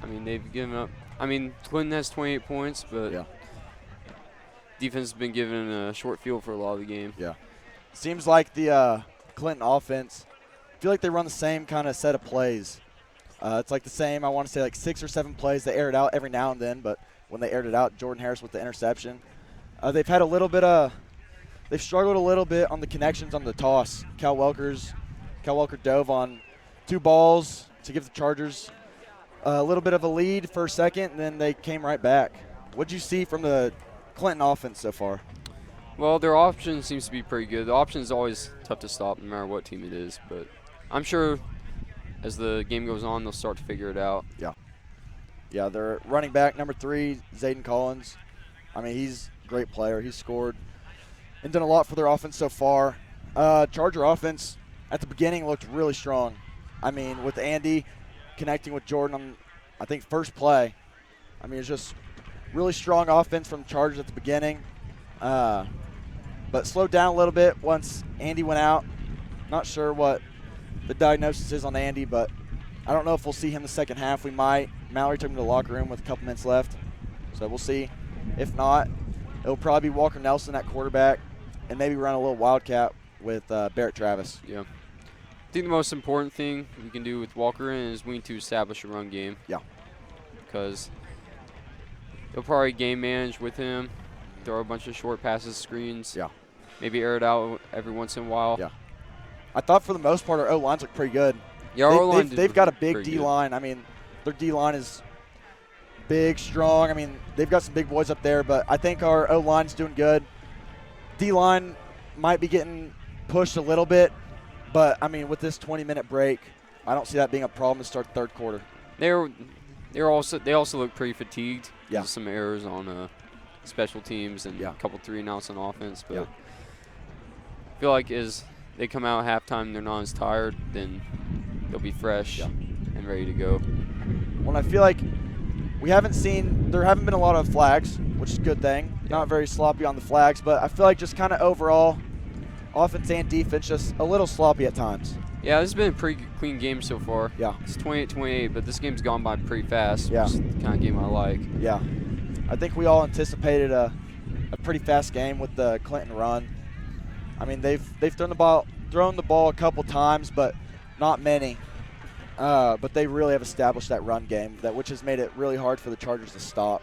I mean, they've given up. I mean, Clinton has 28 points, but defense has been given a short field for a lot of the game. Yeah. Seems like the Clinton offense, I feel like they run the same kind of set of plays. It's like the same, I want to say, like 6 or 7 plays. They air it out every now and then, but when they aired it out, Jordan Harris with the interception. They've had a little bit they've struggled a little bit on the connections on the toss. Cal Welker dove on 2 balls to give the Chargers a little bit of a lead for a second, and then they came right back. What did you see from the Clinton offense so far? Well, their option seems to be pretty good. The option is always tough to stop no matter what team it is, but I'm sure as the game goes on, they'll start to figure it out. Yeah. Yeah, their running back, number 3, Zayden Collins. I mean, he's a great player. He's scored and done a lot for their offense so far. Charger offense at the beginning looked really strong. I mean, with Andy connecting with Jordan on, I think, first play. I mean, it's just really strong offense from the Chargers at the beginning. But slowed down a little bit once Andy went out. Not sure what the diagnosis is on Andy, but I don't know if we'll see him the second half. We might. Mallory took him to the locker room with a couple minutes left, so we'll see. If not, it'll probably be Walker Nelson at quarterback and maybe run a little wildcat with Barrett Travis. Yeah. I think the most important thing we can do with Walker in is we need to establish a run game. Yeah. Because they'll probably game manage with him, throw a bunch of short passes, screens. Yeah. Maybe air it out every once in a while. Yeah. I thought for the most part our O-lines look pretty good. Yeah, our O-line they've got a big D-line. I mean, their D-line is big, strong. I mean, they've got some big boys up there, but I think our O-line's doing good. D-line might be getting pushed a little bit, but, I mean, with this 20-minute break, I don't see that being a problem to start the third quarter. They also look pretty fatigued. Yeah. There's some errors on special teams and a couple 3-and-outs on offense, but I feel like as they come out at halftime, they're not as tired, then they'll be fresh and ready to go. Well, I feel like there haven't been a lot of flags, which is a good thing. Not very sloppy on the flags, but I feel like just kind of overall, offense and defense, just a little sloppy at times. Yeah, this has been a pretty clean game so far. Yeah. It's 28-28, but this game's gone by pretty fast. Yeah. Which is the kind of game I like. Yeah. I think we all anticipated a pretty fast game with the Clinton run. I mean, they've thrown the ball a couple times, but not many. But they really have established that run game, which has made it really hard for the Chargers to stop.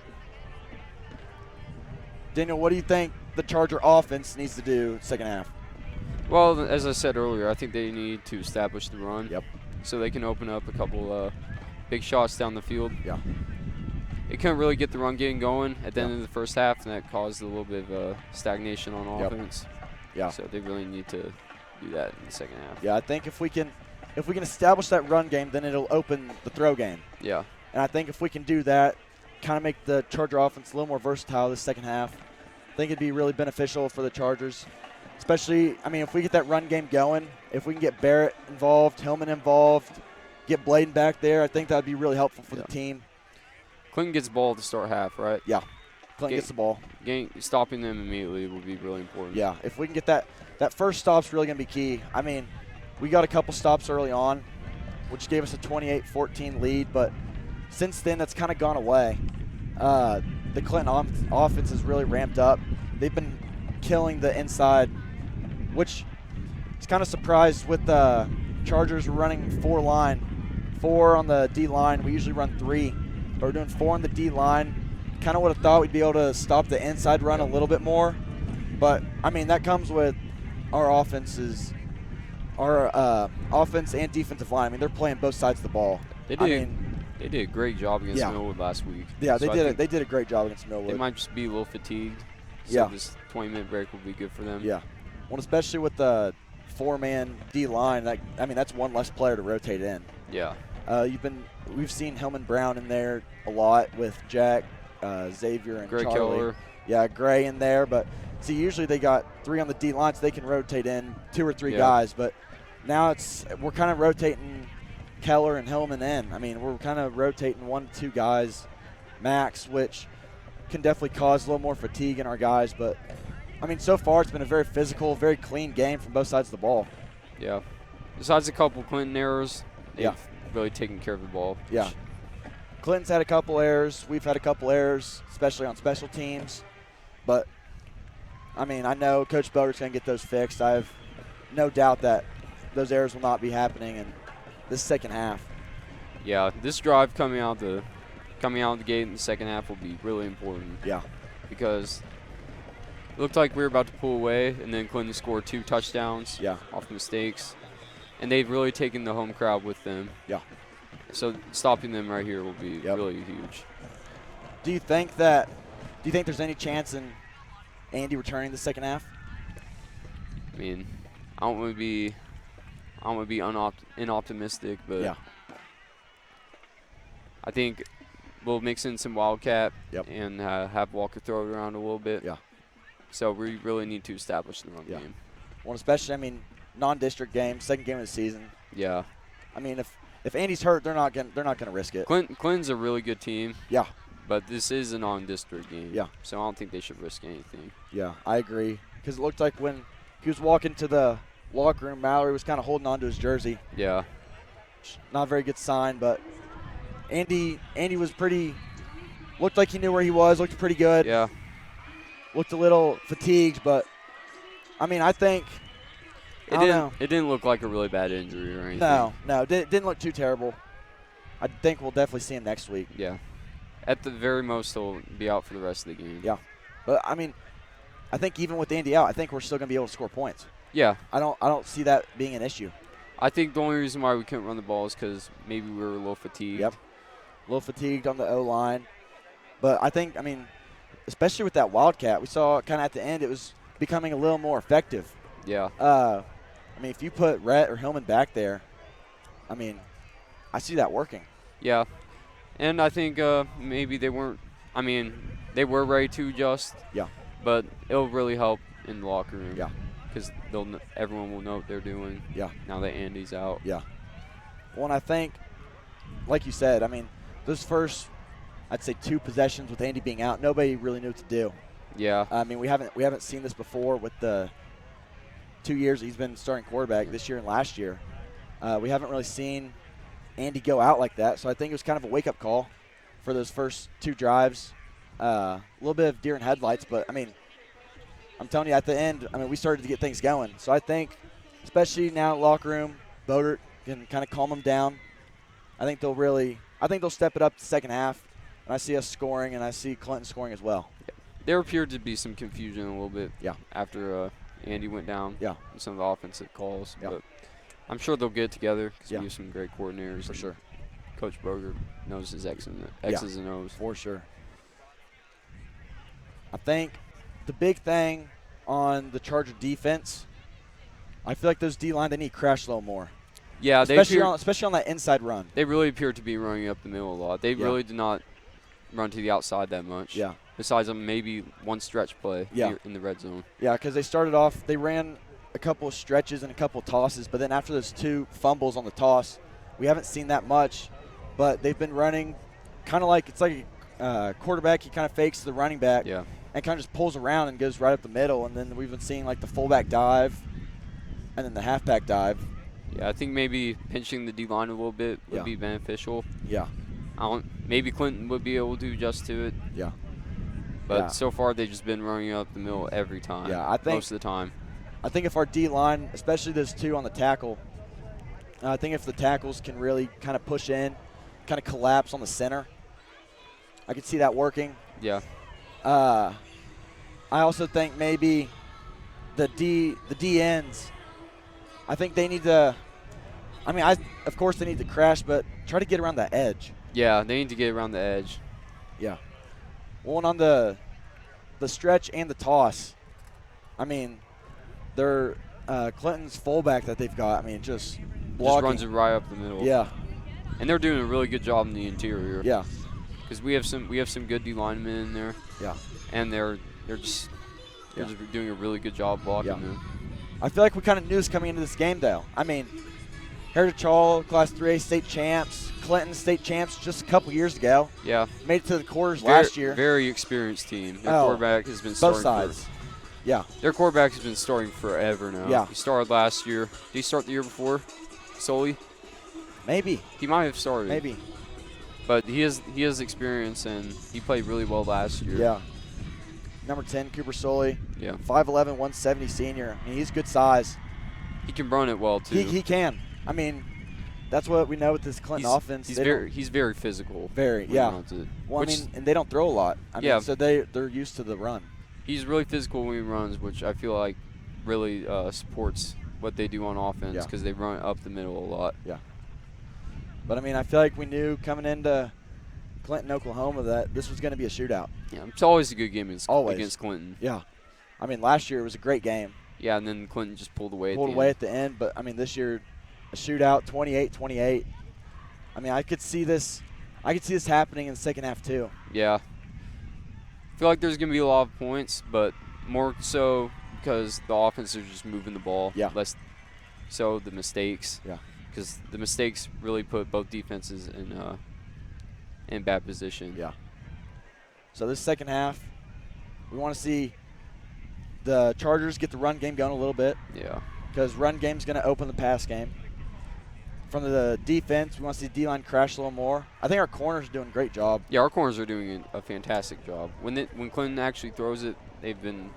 Daniel, what do you think the Charger offense needs to do second half? Well, as I said earlier, I think they need to establish the run. Yep. So they can open up a couple big shots down the field. Yeah. They couldn't really get the run game going at the end of the first half, and that caused a little bit of stagnation on offense. Yeah. So they really need to do that in the second half. Yeah, I think if we can establish that run game, then it'll open the throw game. Yeah. And I think if we can do that, kind of make the Charger offense a little more versatile this second half, I think it'd be really beneficial for the Chargers. Especially, I mean, if we get that run game going, if we can get Barrett involved, Hillman involved, get Bladen back there, I think that would be really helpful for the team. Clinton gets the ball to start half, right? Yeah. Clinton gets the ball. Stopping them immediately will be really important. Yeah. If we can get that first stop's really going to be key. I mean, we got a couple stops early on, which gave us a 28-14 lead, but since then that's kind of gone away. The Clinton offense has really ramped up. They've been killing the inside, which is kind of surprised with the Chargers running 4 on the D line. We usually run 3, but we're doing 4 on the D line. Kind of would have thought we'd be able to stop the inside run a little bit more, but I mean that comes with our offense and defensive line. I mean they're playing both sides of the ball. They did a great job against Millwood last week. Yeah, they did a great job against Millwood. They might just be a little fatigued. So this 20-minute break will be good for them. Yeah. Well, especially with the 4-man D line, that's one less player to rotate in. Yeah. We've seen Hillman Brown in there a lot with Jack, Xavier, and Gray Charlie. Keller. Yeah, Gray in there, but see, usually they got 3 on the D line, so they can rotate in 2 or 3 guys. But now we're kind of rotating Keller and Hillman in. I mean, we're kind of rotating 1 to 2 guys max, which can definitely cause a little more fatigue in our guys. But I mean, so far it's been a very physical, very clean game from both sides of the ball. Yeah. Besides a couple Clinton errors, they've really taken care of the ball. Yeah. Clinton's had a couple errors. We've had a couple errors, especially on special teams. But, I mean, I know Coach Boger's going to get those fixed. I have no doubt that those errors will not be happening in this second half. Yeah, this drive coming out the gate in the second half will be really important. Yeah. Because it looked like we were about to pull away, and then Clinton scored 2 touchdowns off mistakes. And they've really taken the home crowd with them. Yeah. So stopping them right here will be really huge. Do you think there's any chance in Andy returning the second half? I mean, I don't want to be inoptimistic, but Yeah. I think we'll mix in some Wildcat Yep. and have Walker throw it around a little bit. Yeah. So we really need to establish the run Yeah. game. Well, especially, I mean, non-district game, second game of the season. Yeah. I mean, if Andy's hurt, they're not gonna risk it. Clinton's a really good team. Yeah. But this is a non-district game. Yeah. So I don't think they should risk anything. Yeah, I agree. Because it looked like when he was walking to the locker room, Mallory was kind of holding on to his jersey. Yeah. Not a very good sign, but Andy was pretty. Looked like he knew where he was. Looked pretty good. Yeah. Looked a little fatigued, but I mean, I think It didn't look like a really bad injury or anything. No, didn't look too terrible. I think we'll definitely see him next week. Yeah. At the very most, he'll be out for the rest of the game. Yeah, but I mean, I think even with Andy out, I think we're still going to be able to score points. Yeah. I don't see that being an issue. I think the only reason why we couldn't run the ball is because maybe we were a little fatigued. Yep. A little fatigued on the O-line. But I think, I mean, especially with that Wildcat, we saw kind of at the end it was becoming a little more effective. Yeah. I mean, if you put Rhett or Hillman back there, I mean, I see that working. Yeah. And I think maybe they weren't – I mean, they were ready to adjust. Yeah. But it'll really help in the locker room. Yeah. Because everyone will know what they're doing. Yeah. Now that Andy's out. Yeah. Well, and I think, like you said, I mean, those first, I'd say 2 possessions with Andy being out, nobody really knew what to do. Yeah. I mean, we haven't seen this before with the 2 years he's been starting quarterback, this year and last year. We haven't really seen Andy go out like that, so I think it was kind of a wake-up call for those first 2 drives. A little bit of deer in headlights, but, I mean, I'm telling you, at the end, I mean, we started to get things going. So I think, especially now locker room, Bodert can kind of calm them down. I think they'll step it up the second half, and I see us scoring, and I see Clinton scoring as well. Yeah. There appeared to be some confusion a little bit after Andy went down. Yeah. In some of the offensive calls. Yeah. But I'm sure they'll get it together because Yeah. we have some great coordinators. For sure. Coach Berger knows his X's and O's. For sure. I think the big thing on the Charger defense, I feel like those D-line, they need to crash a little more. Yeah, especially on that inside run. They really appear to be running up the middle a lot. They really do not run to the outside that much. Yeah. Besides maybe one stretch play in the red zone. Yeah, because they started off, they ran a couple of stretches and a couple of tosses, but then after those 2 fumbles on the toss, we haven't seen that much. But they've been running kind of like, it's like a quarterback, he kind of fakes the running back. Yeah. And kind of just pulls around and goes right up the middle. And then we've been seeing like the fullback dive and then the halfback dive. Yeah, I think maybe pinching the D-line a little bit would be beneficial. Yeah. Maybe Clinton would be able to adjust to it. Yeah. But so far they've just been running up the middle every time. Yeah, I think most of the time. I think if our D-line, especially those 2 on the tackle, I think if the tackles can really kind of push in, kind of collapse on the center, I could see that working. Yeah. I also think maybe the D ends, I think they need to, I mean, of course they need to crash, but try to get around that edge. Yeah, they need to get around the edge. Yeah. Well, and on the stretch and the toss, I mean, they're Clinton's fullback that they've got, I mean, just blocking. Just runs it right up the middle. Yeah. And they're doing a really good job in the interior. Yeah. Because we have some good D linemen in there. Yeah. And they're just doing a really good job blocking them. I feel like we kind of knew this coming into this game, though. I mean, Heritage Hall, Class 3A state champs, Clinton state champs just a couple years ago. Yeah. Made it to the quarters last year. Very experienced team. Their quarterback has been starting both sides. Their quarterback has been starting forever now. Yeah. He started last year. Did he start the year before? Solely? Maybe. He might have started. Maybe. But he has experience, and he played really well last year. Yeah. Number 10, Cooper Soley. Yeah. 5'11", 170 senior. I mean, he's good size. He can run it well, too. He can. I mean, that's what we know with this Clinton offense. He's very physical. Very, yeah. Well, I mean, and they don't throw a lot. I mean, so they're used to the run. He's really physical when he runs, which I feel like really supports what they do on offense because they run up the middle a lot. Yeah. But, I mean, I feel like we knew coming into Clinton, Oklahoma, that this was going to be a shootout. Yeah, it's always a good game against Always. Clinton. Yeah. I mean, last year it was a great game. Yeah, and then Clinton just pulled away at the end. But, I mean, this year, a shootout, 28-28. I mean, I could see this happening in the second half too. Yeah. I feel like there's going to be a lot of points, but more so because the offense is just moving the ball. Yeah. Less so the mistakes. Yeah. Because the mistakes really put both defenses in bad position. Yeah. So this second half, we want to see the Chargers get the run game going a little bit. Yeah. Because run game's going to open the pass game. From the defense, we want to see the D-line crash a little more. I think our corners are doing a great job. Yeah, our corners are doing a fantastic job. When Clinton actually throws it, they've been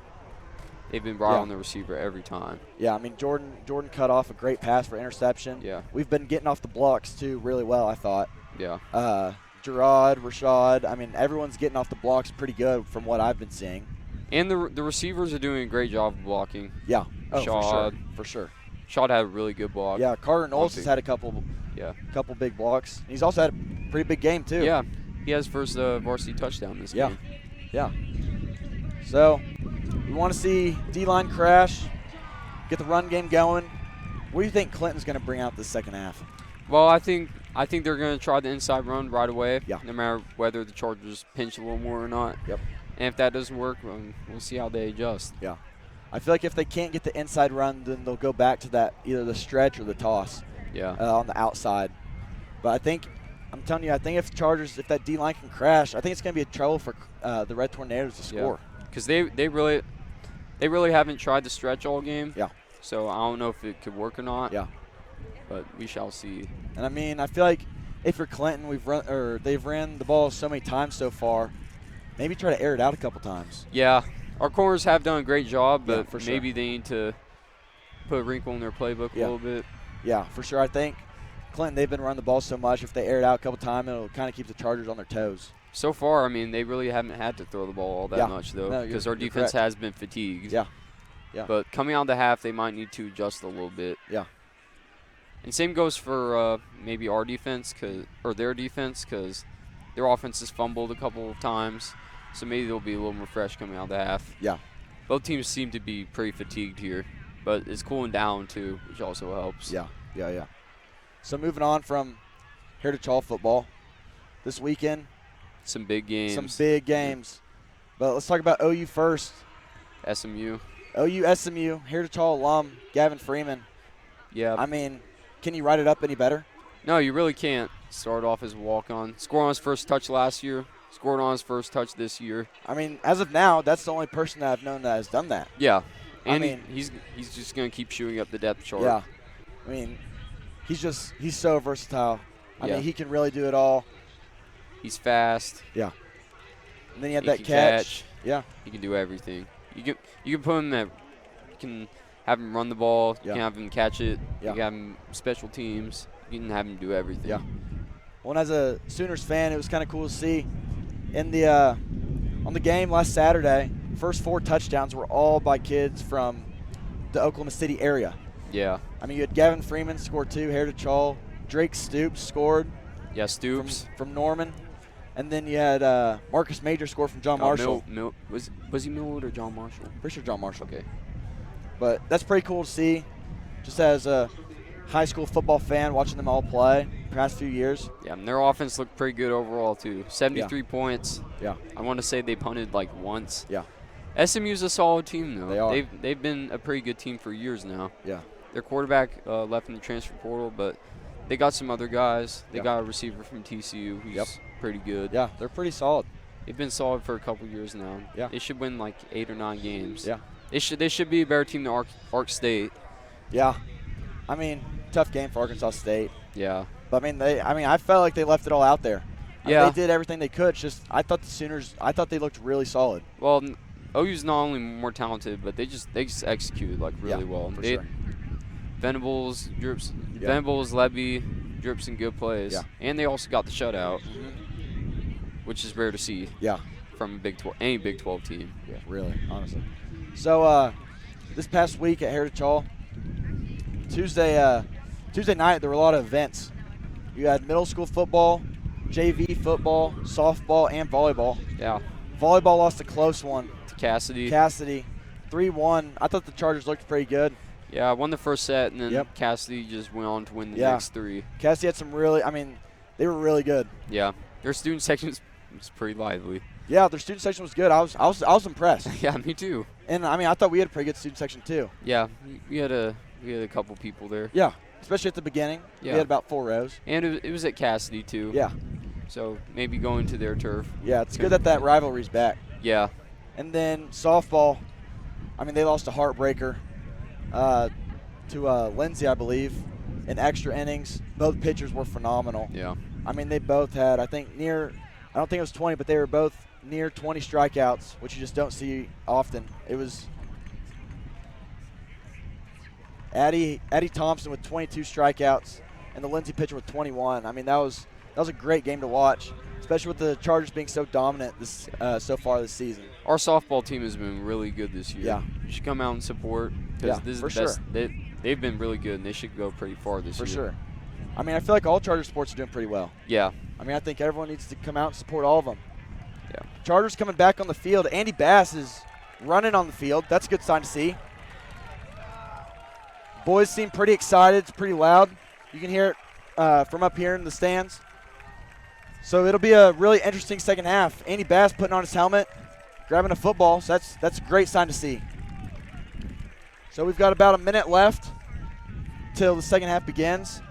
right on the receiver every time. Yeah, I mean, Jordan cut off a great pass for interception. Yeah. We've been getting off the blocks, too, really well, I thought. Yeah. Gerard, Rashad, I mean, everyone's getting off the blocks pretty good from what I've been seeing. And the receivers are doing a great job of blocking. Yeah. Oh, Shad, for sure. Shad had a really good block. Yeah, Carter Knowles has had a couple big blocks. He's also had a pretty big game, too. Yeah. He has first varsity touchdown this game. Yeah. So, we want to see D-line crash, get the run game going. What do you think Clinton's going to bring out this second half? Well, I think they're going to try the inside run right away, yeah. No matter whether the Chargers pinch a little more or not. Yep. And if that doesn't work, we'll see how they adjust. Yeah. I feel like if they can't get the inside run, then they'll go back to that either the stretch or the toss. Yeah. On the outside. But I'm telling you, I think if that D-line can crash, I think it's going to be a trouble for the Red Tornadoes to score. Because they really haven't tried to stretch all game. Yeah. So I don't know if it could work or not. Yeah. But we shall see. And I mean, I feel like if you're Clinton, they've ran the ball so many times so far. Maybe try to air it out a couple times. Yeah. Our corners have done a great job, but for sure. Maybe they need to put a wrinkle in their playbook a little bit. Yeah, for sure. I think Clinton, they've been running the ball so much. If they air it out a couple times, it'll kind of keep the Chargers on their toes. So far, I mean, they really haven't had to throw the ball all that much, though, because our defense has been fatigued. Yeah. But coming out of the half, they might need to adjust a little bit. Yeah. And same goes for maybe our defense, their defense, because their offense has fumbled a couple of times. So maybe they'll be a little more fresh coming out of the half. Yeah. Both teams seem to be pretty fatigued here, but it's cooling down too, which also helps. Yeah. So moving on from Heritage Hall football, this weekend. Some big games. But let's talk about OU first. SMU. SMU, Heritage Hall alum, Gavin Freeman. Yeah. I mean, can you write it up any better? No, you really can't. Start off as a walk-on. Scored on his first touch last year. Scored on his first touch this year. I mean, as of now, that's the only person that I've known that has done that. Yeah. And I mean, he's just going to keep shooting up the depth chart. Yeah. I mean, he's so versatile. I mean, he can really do it all. He's fast. Yeah. And then he had that catch. Yeah. He can do everything. You can put him at, you can have him run the ball. You can have him catch it. You can have him special teams. You can have him do everything. Yeah. Well, and as a Sooners fan, it was kind of cool to see. On the game last Saturday, first 4 touchdowns were all by kids from the Oklahoma City area. Yeah. I mean, you had Gavin Freeman scored 2, Heritage Hall. Drake Stoops scored. Yeah, Stoops. From Norman. And then you had Marcus Major score from John Marshall. Was he Millwood or John Marshall? Pretty sure John Marshall. Okay. But that's pretty cool to see. Just as a high school football fan watching them all play the past few years. Yeah, and their offense looked pretty good overall, too. 73 points. Yeah. I want to say they punted like once. Yeah. SMU's a solid team, though. They are. They've been a pretty good team for years now. Yeah. Their quarterback left in the transfer portal, but they got some other guys. They got a receiver from TCU who's pretty good. Yeah, they're pretty solid. They've been solid for a couple years now. Yeah. They should win like 8 or 9 games. Yeah. They should be a better team than Ark State. Yeah. I mean, tough game for Arkansas State. Yeah. But I felt like they left it all out there. Yeah. They did everything they could. Just I thought the Sooners, they looked really solid. Well, OU's not only more talented, but they just executed like really well. For sure. Venables, Drips, Venables, Levy, Drips in good plays. Yeah. And they also got the shutout, which is rare to see. Yeah. From any Big 12 team. Yeah, really, honestly. So this past week at Heritage Hall, Tuesday night there were a lot of events. You had middle school football, JV football, softball, and volleyball. Yeah. Volleyball lost a close one to Cassidy. 3-1. I thought the Chargers looked pretty good. Yeah, I won the first set, and then Yep. Cassidy just went on to win the Yeah. next 3. Cassidy had some really, they were really good. Yeah, their student section was pretty lively. Yeah, their student section was good. I was impressed. Yeah, me too. And I thought we had a pretty good student section too. Yeah, we had a couple people there. Yeah, especially at the beginning. Yeah. We had about 4 rows. And it was at Cassidy too. Yeah. So maybe going to their turf. Yeah, it's good that rivalry's back. Yeah. And then softball, they lost a heartbreaker to Lindsay, I believe, in extra innings. Both pitchers were phenomenal. Yeah. They both had, I don't think it was 20, but they were both near 20 strikeouts, which you just don't see often. It was Addie Thompson with 22 strikeouts and the Lindsay pitcher with 21. That was a great game to watch, especially with the Chargers being so dominant this so far this season. Our softball team has been really good this year. Yeah. You should come out and support because this is for the best. sure. They've been really good, and they should go pretty far this year. For sure. I feel like all Charger sports are doing pretty well. Yeah. I think everyone needs to come out and support all of them. Yeah. Chargers coming back on the field. Andy Bass is running on the field. That's a good sign to see. Boys seem pretty excited. It's pretty loud. You can hear it from up here in the stands. So it'll be a really interesting second half. Andy Bass putting on his helmet, grabbing a football. So that's a great sign to see. So we've got about a minute left till the second half begins.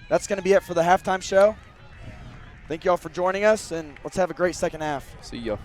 That's going to be it for the halftime show. Thank you all for joining us, and let's have a great second half. See ya.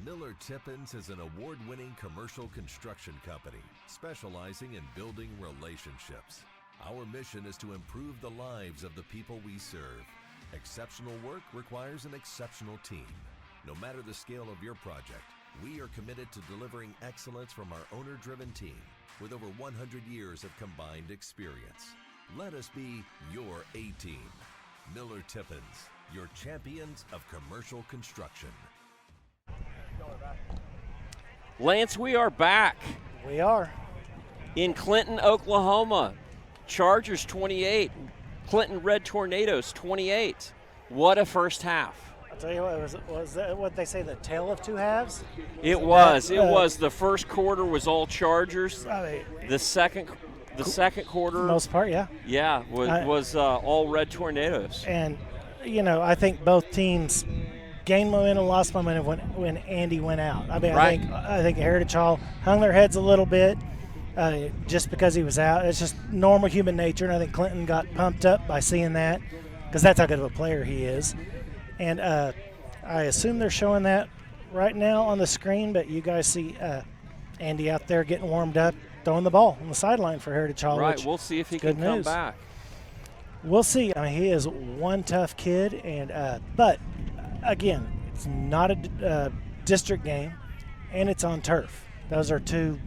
Miller Tippins is an award-winning commercial construction company specializing in building relationships. Our mission is to improve the lives of the people we serve. Exceptional work requires an exceptional team. No matter the scale of your project, we are committed to delivering excellence from our owner-driven team with over 100 years of combined experience. Let us be your A-team. Miller Tippins, your champions of commercial construction. Lance, we are back. We are. In Clinton, Oklahoma. Chargers 28, Clinton Red Tornadoes 28. What a first half. I'll tell you what, was that what they say, the tale of two halves? It was. The first quarter was all Chargers. The second quarter, for the most part, yeah. Yeah, was all Red Tornadoes. And, I think both teams gained momentum, lost momentum when Andy went out. Right. I think Heritage Hall hung their heads a little bit just because he was out. It's just normal human nature, and I think Clinton got pumped up by seeing that because that's how good of a player he is. And I assume they're showing that right now on the screen, but you guys see Andy out there getting warmed up, throwing the ball on the sideline for Heritage Hall. Right, we'll see if he can come back. We'll see. He is one tough kid, and but again, it's not a district game, and it's on turf. Those are two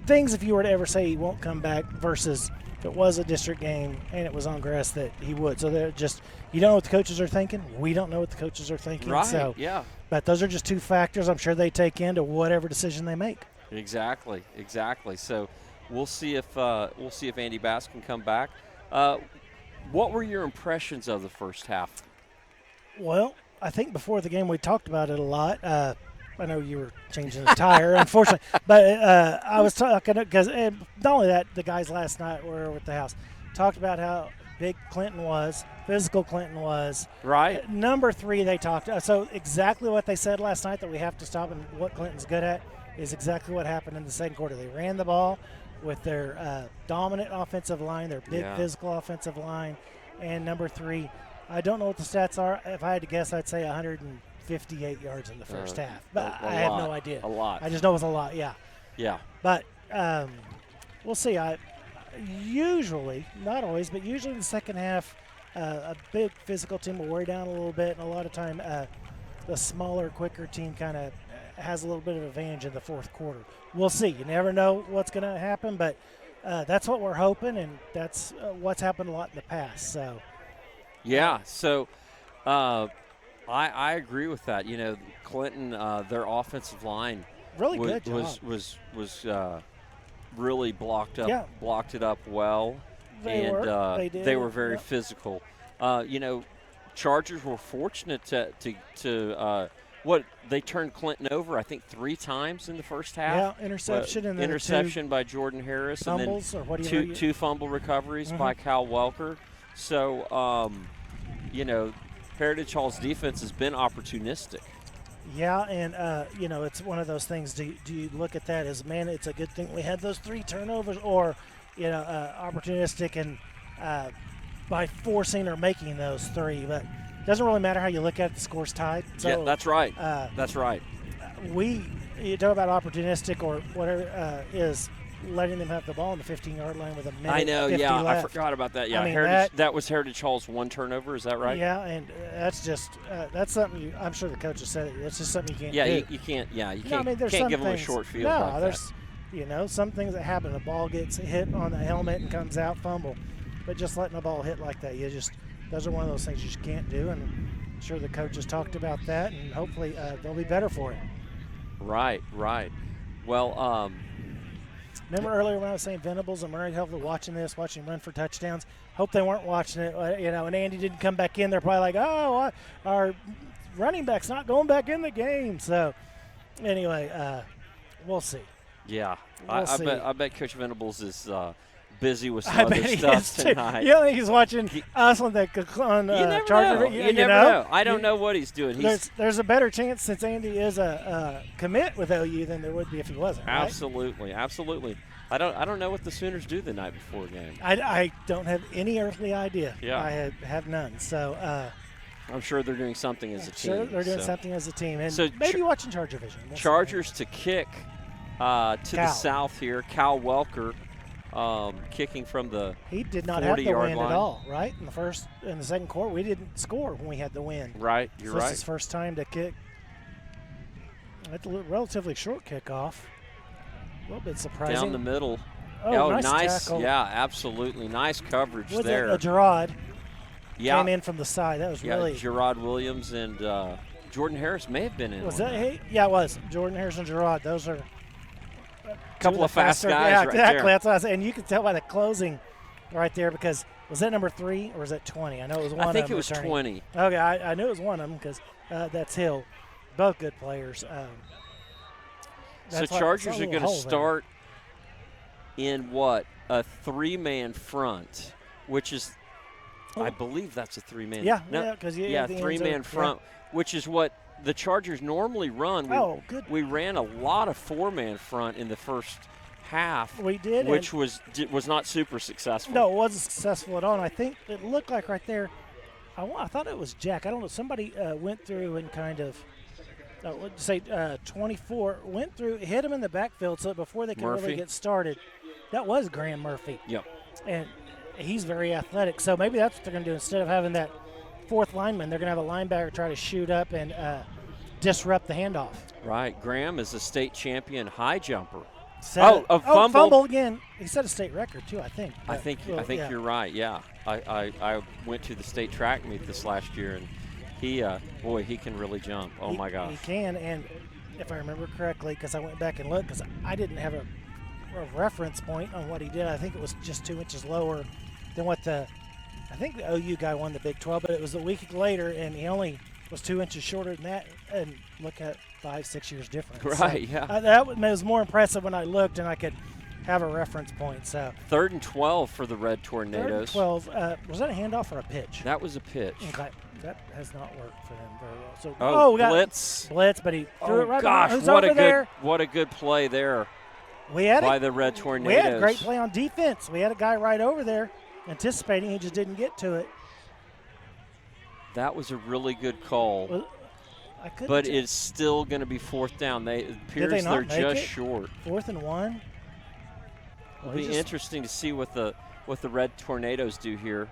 things, if you were to ever say he won't come back versus if it was a district game and it was on grass, that he would. So they're just, you don't know what the coaches are thinking. We don't know what the coaches are thinking. Right, so, yeah. But those are just two factors I'm sure they take into whatever decision they make. Exactly. So we'll see if Andy Bass can come back. What were your impressions of the first half? Well, I think before the game we talked about it a lot. I know you were changing the tire, unfortunately, but I was talking because not only that, the guys last night were at the house talked about how big Clinton was, physical Clinton was. Right. Number 3, they talked. So exactly what they said last night, that we have to stop, and what Clinton's good at is exactly what happened in the second quarter. They ran the ball with their dominant offensive line, their big physical offensive line, and number 3. I don't know what the stats are. If I had to guess, I'd say 158 yards in the first half. But I have no idea. A lot. I just know it was a lot, yeah. Yeah. But we'll see. Usually, not always, but usually in the second half, a big physical team will wear down a little bit, and a lot of time the smaller, quicker team kind of has a little bit of advantage in the fourth quarter. We'll see. You never know what's going to happen, but that's what we're hoping, and that's what's happened a lot in the past. So, yeah. So, I agree with that. You know, Clinton, their offensive line really good job. was really blocked up, Yeah. blocked it up well, They were very physical. You know, Chargers were fortunate to they turned Clinton over, I think, 3 times in the first half. Yeah, interception and then interception by Jordan Harris, fumbles, and then two fumble recoveries by Cal Welker. So, you know, Heritage Hall's defense has been opportunistic. Yeah, and you know, it's one of those things. Do you look at that as, man, it's a good thing we had those 3 turnovers, or you know, opportunistic and by forcing or making those 3, but it doesn't really matter how you look at it. The score's tied. So, yeah, that's right. That's right. You talk about opportunistic or whatever is letting them have the ball in the 15-yard line with a minute. I know. 50 Yeah, left. I forgot about that. Yeah, I mean, that was Heritage Hall's 1 turnover. Is that right? Yeah, and that's just that's something I'm sure the coach has said it. That's just something you can't do. Yeah, you can't. Yeah, you can't. I mean, there's can't some give them a things, short field. No, like there's that. you know, some things that happen. The ball gets hit on the helmet and comes out, fumble. But just letting the ball hit like that, those are one of those things you just can't do. And I'm sure the coach has talked about that, and hopefully they'll be better for it. Right. Well, remember earlier when I was saying Venables and Murray, hopefully watching him run for touchdowns. Hope they weren't watching it, you know, and Andy didn't come back in. They're probably like, oh, our running back's not going back in the game. So, anyway, we'll see. Yeah, We'll see. I bet Coach Venables is busy with some I other bet he stuff is too. tonight. You think he's watching us on you never Charger? know. You never know. I don't know what he's doing. There's a better chance since Andy is a commit with OU than there would be if he wasn't. Right? Absolutely. I don't know what the Sooners do the night before a game. I don't have any earthly idea. Yeah. I have none. So I'm sure they're doing something as a team. Sure, they're doing something as a team, and so maybe watching ChargerVision. We'll Chargers to kick to the south here. Cal Welker kicking from the he did not have the wind line. At all, right? In the second quarter, we didn't score when we had the wind. Right, you're right. This is his first time to kick. It's a relatively short kickoff. A little bit surprising. Down the middle. Oh, nice tackle. Yeah, absolutely. Nice coverage Was there. it Gerard? Yeah. Came in from the side. That was really. Gerard Williams and Jordan Harris may have been in. Was that? Yeah, it was. Jordan Harris and Gerard. Those are a couple of fast guys. Yeah, right exactly. there. That's what I said. And you can tell by the closing right there, because was that number 3 or was that 20? I know it was one of them. I think it was returning. 20. Okay, I knew it was one of them because that's Hill. Both good players. So Chargers are going to start in what? A 3-man front, which is, I believe that's a 3-man. Yeah, because the 3-man front, which is what the Chargers normally run. We ran a lot of 4-man front in the first half. We did, which was not super successful. No, it wasn't successful at all. And I think it looked like right there, I thought it was Jack. I don't know. Somebody went through and kind of. Let's say 24 went through, hit him in the backfield, so before they could really get started, that was Graham Murphy. Yep. And he's very athletic, so maybe that's what they're going to do. Instead of having that 4th lineman, they're going to have a linebacker try to shoot up and disrupt the handoff. Right. Graham is a state champion high jumper. Fumble again. He set a state record too, I think. I think you're right. Yeah. I went to the state track meet this last year, and he can really jump. Oh, my gosh. He can, and if I remember correctly, because I went back and looked, because I didn't have a reference point on what he did. I think it was just 2 inches lower than what I think the OU guy won the Big 12, but it was a week later, and he only was 2 inches shorter than that, and look at 5-6 years difference. Right, so, yeah. That was more impressive when I looked, and I could have a reference point. So 3rd and 12 for the Red Tornadoes. 3rd and 12. Was that a handoff or a pitch? That was a pitch. Okay. That has not worked for them very well. So, we got blitz, but he threw it right. Gosh, Who's over what a good play there. By the Red Tornadoes. We had a great play on defense. We had a guy right over there anticipating. He just didn't get to it. That was a really good call. But it's still going to be 4th down. It appears they're just short. 4th and 1. It'll be interesting to see what the Red Tornadoes do here.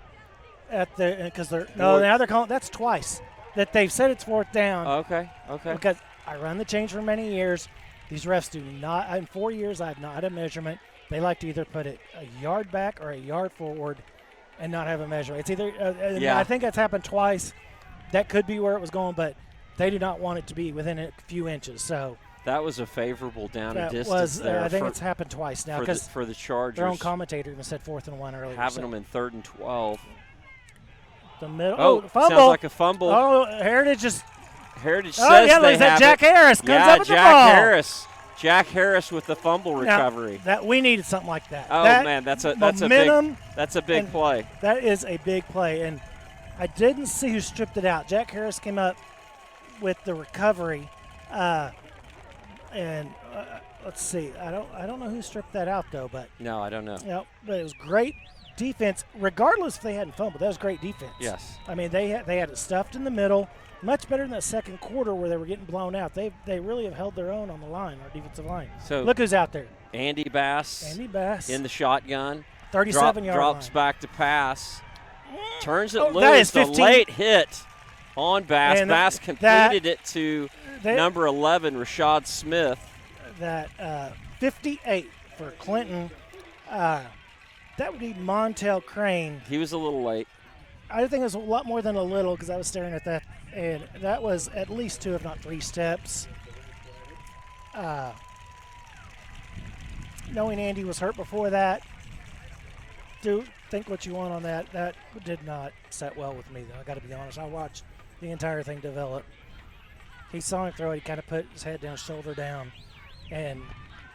Because now they're calling. That's twice that they've said it's 4th down. Okay. Because I run the change for many years. These refs do not, in 4 years, I have not had a measurement. They like to either put it a yard back or a yard forward and not have a measurement. It's either, I think that's happened twice. That could be where it was going, but they do not want it to be within a few inches. So that was a favorable down and distance was, there. I think it's happened twice now because for the Chargers. Their own commentator even said 4th and 1 earlier. Having them in 3rd and 12. The middle. Oh, fumble. Sounds like a fumble. Oh, Heritage says Jack Harris comes up with the ball. Jack Harris with the fumble recovery. Now, we needed something like that. Oh man, that's a big play. That is a big play, and I didn't see who stripped it out. Jack Harris came up with the recovery, and let's see. I don't know who stripped that out though, but no, I don't know. But it was great defense, regardless if they hadn't fumbled. That was great defense. Yes. I mean they had it stuffed in the middle. Much better than that second quarter where they were getting blown out. They really have held their own on the line, our defensive line. So look who's out there. Andy Bass in the shotgun. 37-yard drops line. back to pass. Turns it That loose. is 15. The late hit on Bass. And Bass completed it to number 11, Rashad Smith. That 58 for Clinton. That would be Montel Crane. He was a little late. I think it was a lot more than a little because I was staring at that. And that was at least 2, if not 3 steps. Knowing Andy was hurt before that, do think what you want on that. That did not set well with me, though. I got to be honest. I watched the entire thing develop. He saw him throw it. He kind of put his head down, shoulder down, and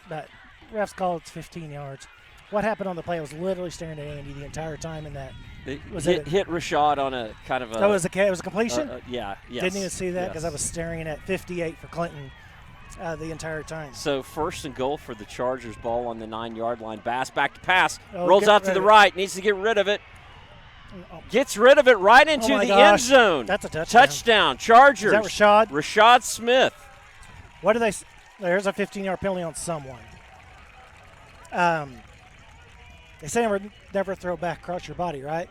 that refs called it 15 yards. What happened on the play? I was literally staring at Andy the entire time in that. Hit Rashad on a kind of a. It was a completion? Yes. Didn't even see that because I was staring at 58 for Clinton the entire time. So 1st and goal for the Chargers. Ball on the 9-yard line. Bass back to pass. Rolls out to the right. Needs to get rid of it. Gets rid of it right into the end zone. That's a touchdown. Touchdown. Chargers. Is that Rashad? Rashad Smith. What do they? There's a 15-yard penalty on someone. They say never throw back across your body, right?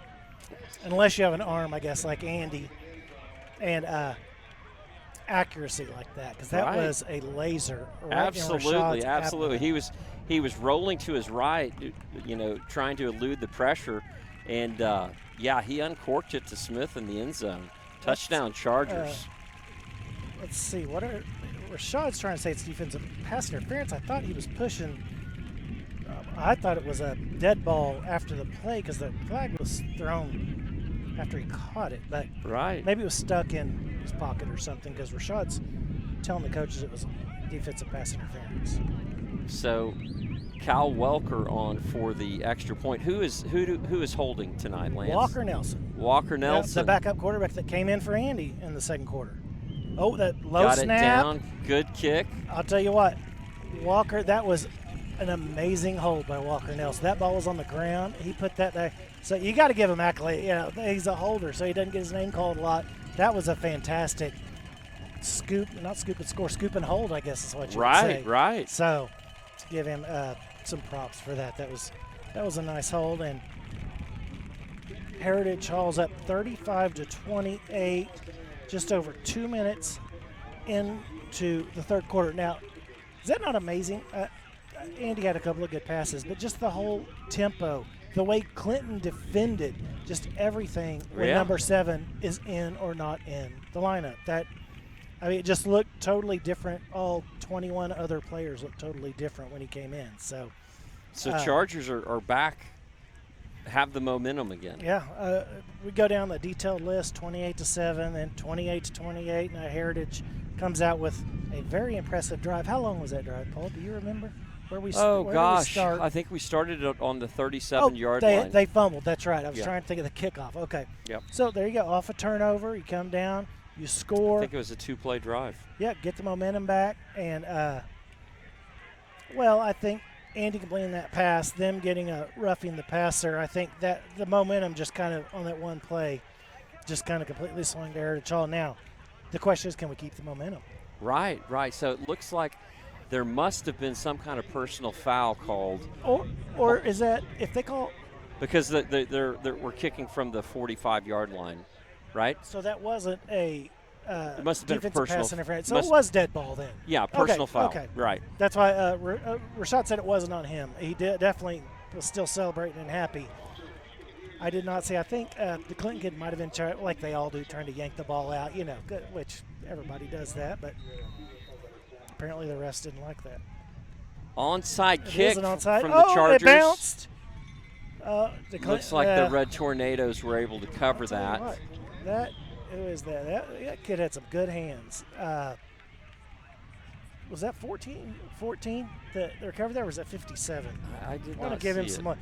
Unless you have an arm, I guess, like Andy, and accuracy like that, because that was a laser. Right absolutely. He was rolling to his right, trying to elude the pressure, and he uncorked it to Smith in the end zone. Touchdown, Chargers. Let's see. Rashad's trying to say it's defensive pass interference. I thought he was pushing. I thought it was a dead ball after the play because the flag was thrown after he caught it. But maybe it was stuck in his pocket or something because Rashad's telling the coaches it was defensive pass interference. So Cal Welker on for the extra point. Who is holding tonight, Lance? Walker Nelson. Yeah, the backup quarterback that came in for Andy in the second quarter. Oh, that low Got snap. It down. Good kick. I'll tell you what, Walker, that was an amazing hold by Walker Nelson. That ball was on the ground. He put that there. So you got to give him accolade. He's a holder, so he doesn't get his name called a lot. That was a fantastic scoop and hold, I guess is what you would say. Right. So to give him some props for that. That was a nice hold. And Heritage hauls up 35-28, just over 2 minutes into the third quarter. Now, is that not amazing? Andy had a couple of good passes, but just the whole tempo, the way Clinton defended, just everything when number 7 is in or not in the lineup. It just looked totally different. All 21 other players looked totally different when he came in. So Chargers are back, have the momentum again. Yeah, we go down the detailed list: 28-7, then 28-28. Now Heritage comes out with a very impressive drive. How long was that drive, Paul? Do you remember? Where we start? I think we started it on the 37-yard line. They fumbled. That's right. I was trying to think of the kickoff. Okay. Yep. So there you go. Off a turnover, you come down, you score. I think it was a 2-play drive. Yeah, get the momentum back, and I think Andy completing that pass, them getting a roughing the passer. I think that the momentum just kind of on that one play, just kind of completely swung to Heritage Hall. Now, the question is, can we keep the momentum? Right. So it looks like there must have been some kind of personal foul called. Or is that if they call? Because we're kicking from the 45-yard line, right? So that wasn't a It must have been a defensive personal pass interference. So it was dead ball then. Yeah, personal okay, foul. Okay. Right. That's why Rashad said it wasn't on him. He definitely was still celebrating and happy. I did not see. I think the Clinton kid might have been like they all do, trying to yank the ball out, which everybody does that, but apparently the refs didn't like that. Onside kick from the Chargers. It bounced. Looks like the Red Tornadoes were able to cover that. Who is that? That kid had some good hands. Was that 14 the recovery there, or was that 57? I did want to not give him see some it. more.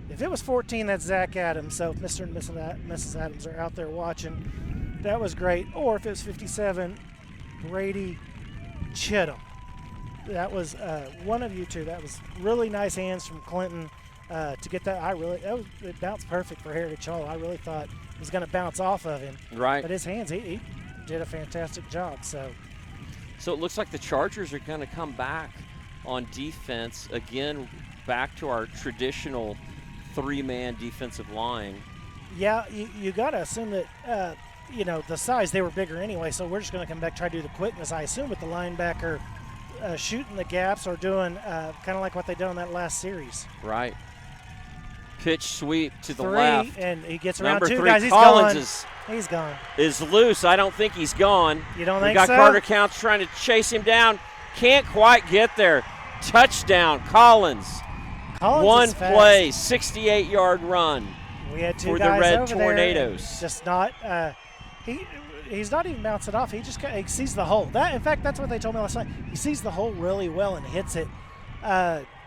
If it was 14, that's Zach Adams. So if Mr. and Mrs. Adams are out there watching, that was great. Or if it was 57, Brady Chittum. That was one of you two. That was really nice hands from Clinton to get that. It bounced perfect for Heritage Hall. I really thought it was going to bounce off of him. Right. But his hands, he did a fantastic job. So it looks like the Chargers are going to come back on defense again, back to our traditional three-man defensive line. Yeah, you got to assume that the size, they were bigger anyway. So we're just going to come back, try to do the quickness. I assume with the linebacker shooting the gaps or doing kind of like what they did on that last series. Right. Pitch sweep to the 3, left. And he gets around Number 2 3, guys. He's Collins gone. He's gone. is loose. I don't think he's gone. You don't We think got so? Carter Counts trying to chase him down. Can't quite get there. Touchdown, Collins. One play, 68-yard run We had 2 for the guys Red over Tornadoes. There, just not he's not even bouncing off. He just he sees the hole. In fact, that's what they told me last night. He sees the hole really well and hits it.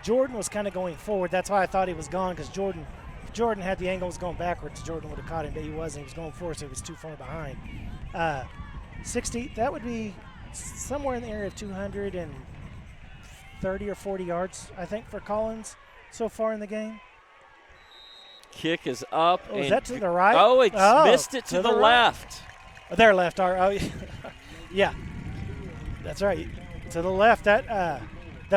Jordan was kind of going forward. That's why I thought he was gone, because if Jordan had the angle, was going backwards, Jordan would have caught him, but he wasn't. He was going forward, so he was too far behind. 60, that would be somewhere in the area of 230 or 40 yards, I think, for Collins so far in the game. Kick is up. Oh, is that to the right? Oh, it missed it to the left. Oh, their left. Yeah, that's right. To the left. That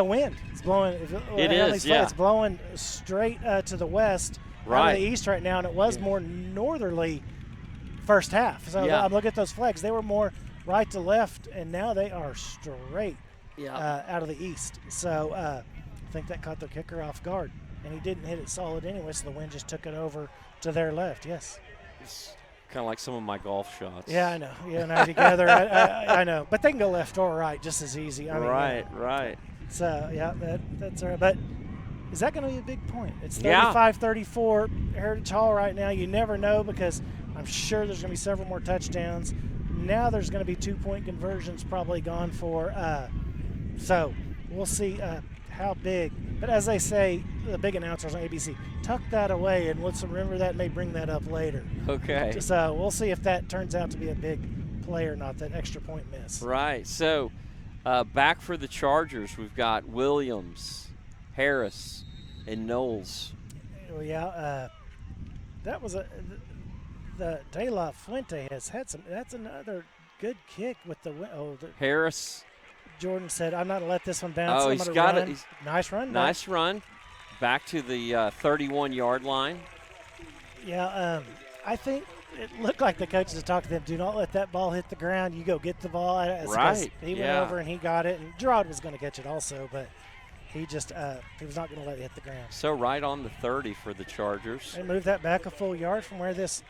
wind is blowing. It is, yeah. It's blowing straight to the west, out of the east right now, and it was more northerly first half. So I'm looking at those flags. They were more right to left, and now they are straight out of the east. So I think that caught the kicker off guard, and he didn't hit it solid anyway, so the wind just took it over to their left. Yes. It's kind of like some of my golf shots. Yeah, I know. You and I together, I know. But they can go left or right just as easy. Right. So, yeah, that's all right. But is that going to be a big point? It's 35-34 Heritage Hall right now. You never know, because I'm sure there's going to be several more touchdowns. Now there's going to be 2-point conversions probably gone for. So we'll see how big. But as they say, the big announcers on ABC, tuck that away, and let's remember that, may bring that up later. Okay. So we'll see if that turns out to be a big play or not, that extra point miss. Right. So back for the Chargers, we've got Williams, Harris, and Knowles. Well, yeah, that was the De La Fuente has had some. That's another good kick with the Harris. Jordan said, "I'm not gonna let this one bounce." Oh, I'm he's gonna got run. it. Nice run. Nice run. Back to the 31-yard line. Yeah, I think it looked like the coaches had talked to them. Do not let that ball hit the ground. You go get the ball. Right. He went over and he got it, and Gerard was going to catch it also, but he just he was not going to let it hit the ground. So right on the 30 for the Chargers. They moved that back a full yard from where this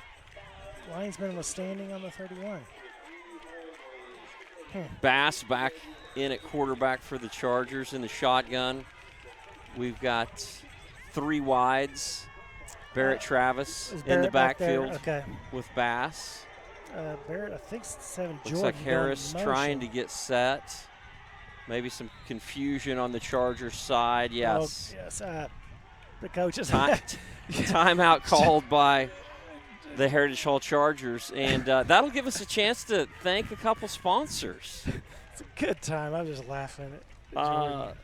linesman was standing on the 31. Bass back in at quarterback for the Chargers in the shotgun. We've got 3 wides. Barrett Travis in the backfield with Bass. Barrett, I think 7. Looks like Harris trying to get set. Maybe some confusion on the Chargers side. Yes. Oh, yes. The coaches. Timeout called by the Heritage Hall Chargers, and that'll give us a chance to thank a couple sponsors. It's a good time. I'm just laughing at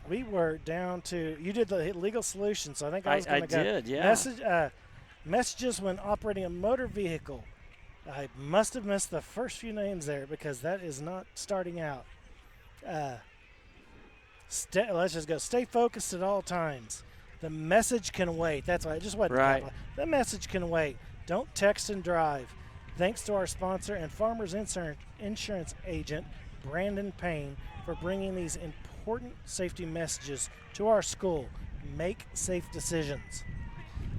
we were down to, you did the legal solution, so I think I was going to go. I did, yeah. Messages when operating a motor vehicle. I must have missed the first few names there, because that is not starting out. Let's just go. Stay focused at all times. The message can wait. That's why I just wasn't. Right. The message can wait. Don't text and drive. Thanks to our sponsor and Farmers Insurance agent, Brandon Payne, for bringing these important safety messages to our school. Make safe decisions.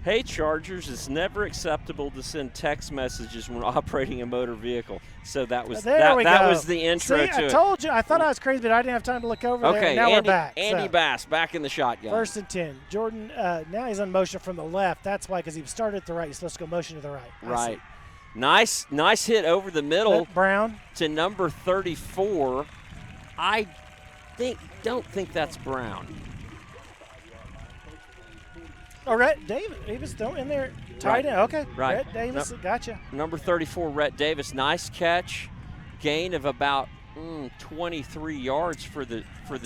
Hey, Chargers, it's never acceptable to send text messages when operating a motor vehicle. So that was that was the intro See, to I it. told you. I thought I was crazy, but I didn't have time to look over there. Okay, Now Andy, we're back. Andy Bass back in the shotgun. 1st and 10. Jordan, now he's on motion from the left. That's why, because he started at the right. He's supposed to go motion to the right. Right. Nice hit over the middle. Brown. To number 34. I don't think that's Brown. Oh, Rhett Davis still in there. Tight end. Okay. Right. Rhett Davis, gotcha. Number 34, Rhett Davis. Nice catch. Gain of about 23 yards for the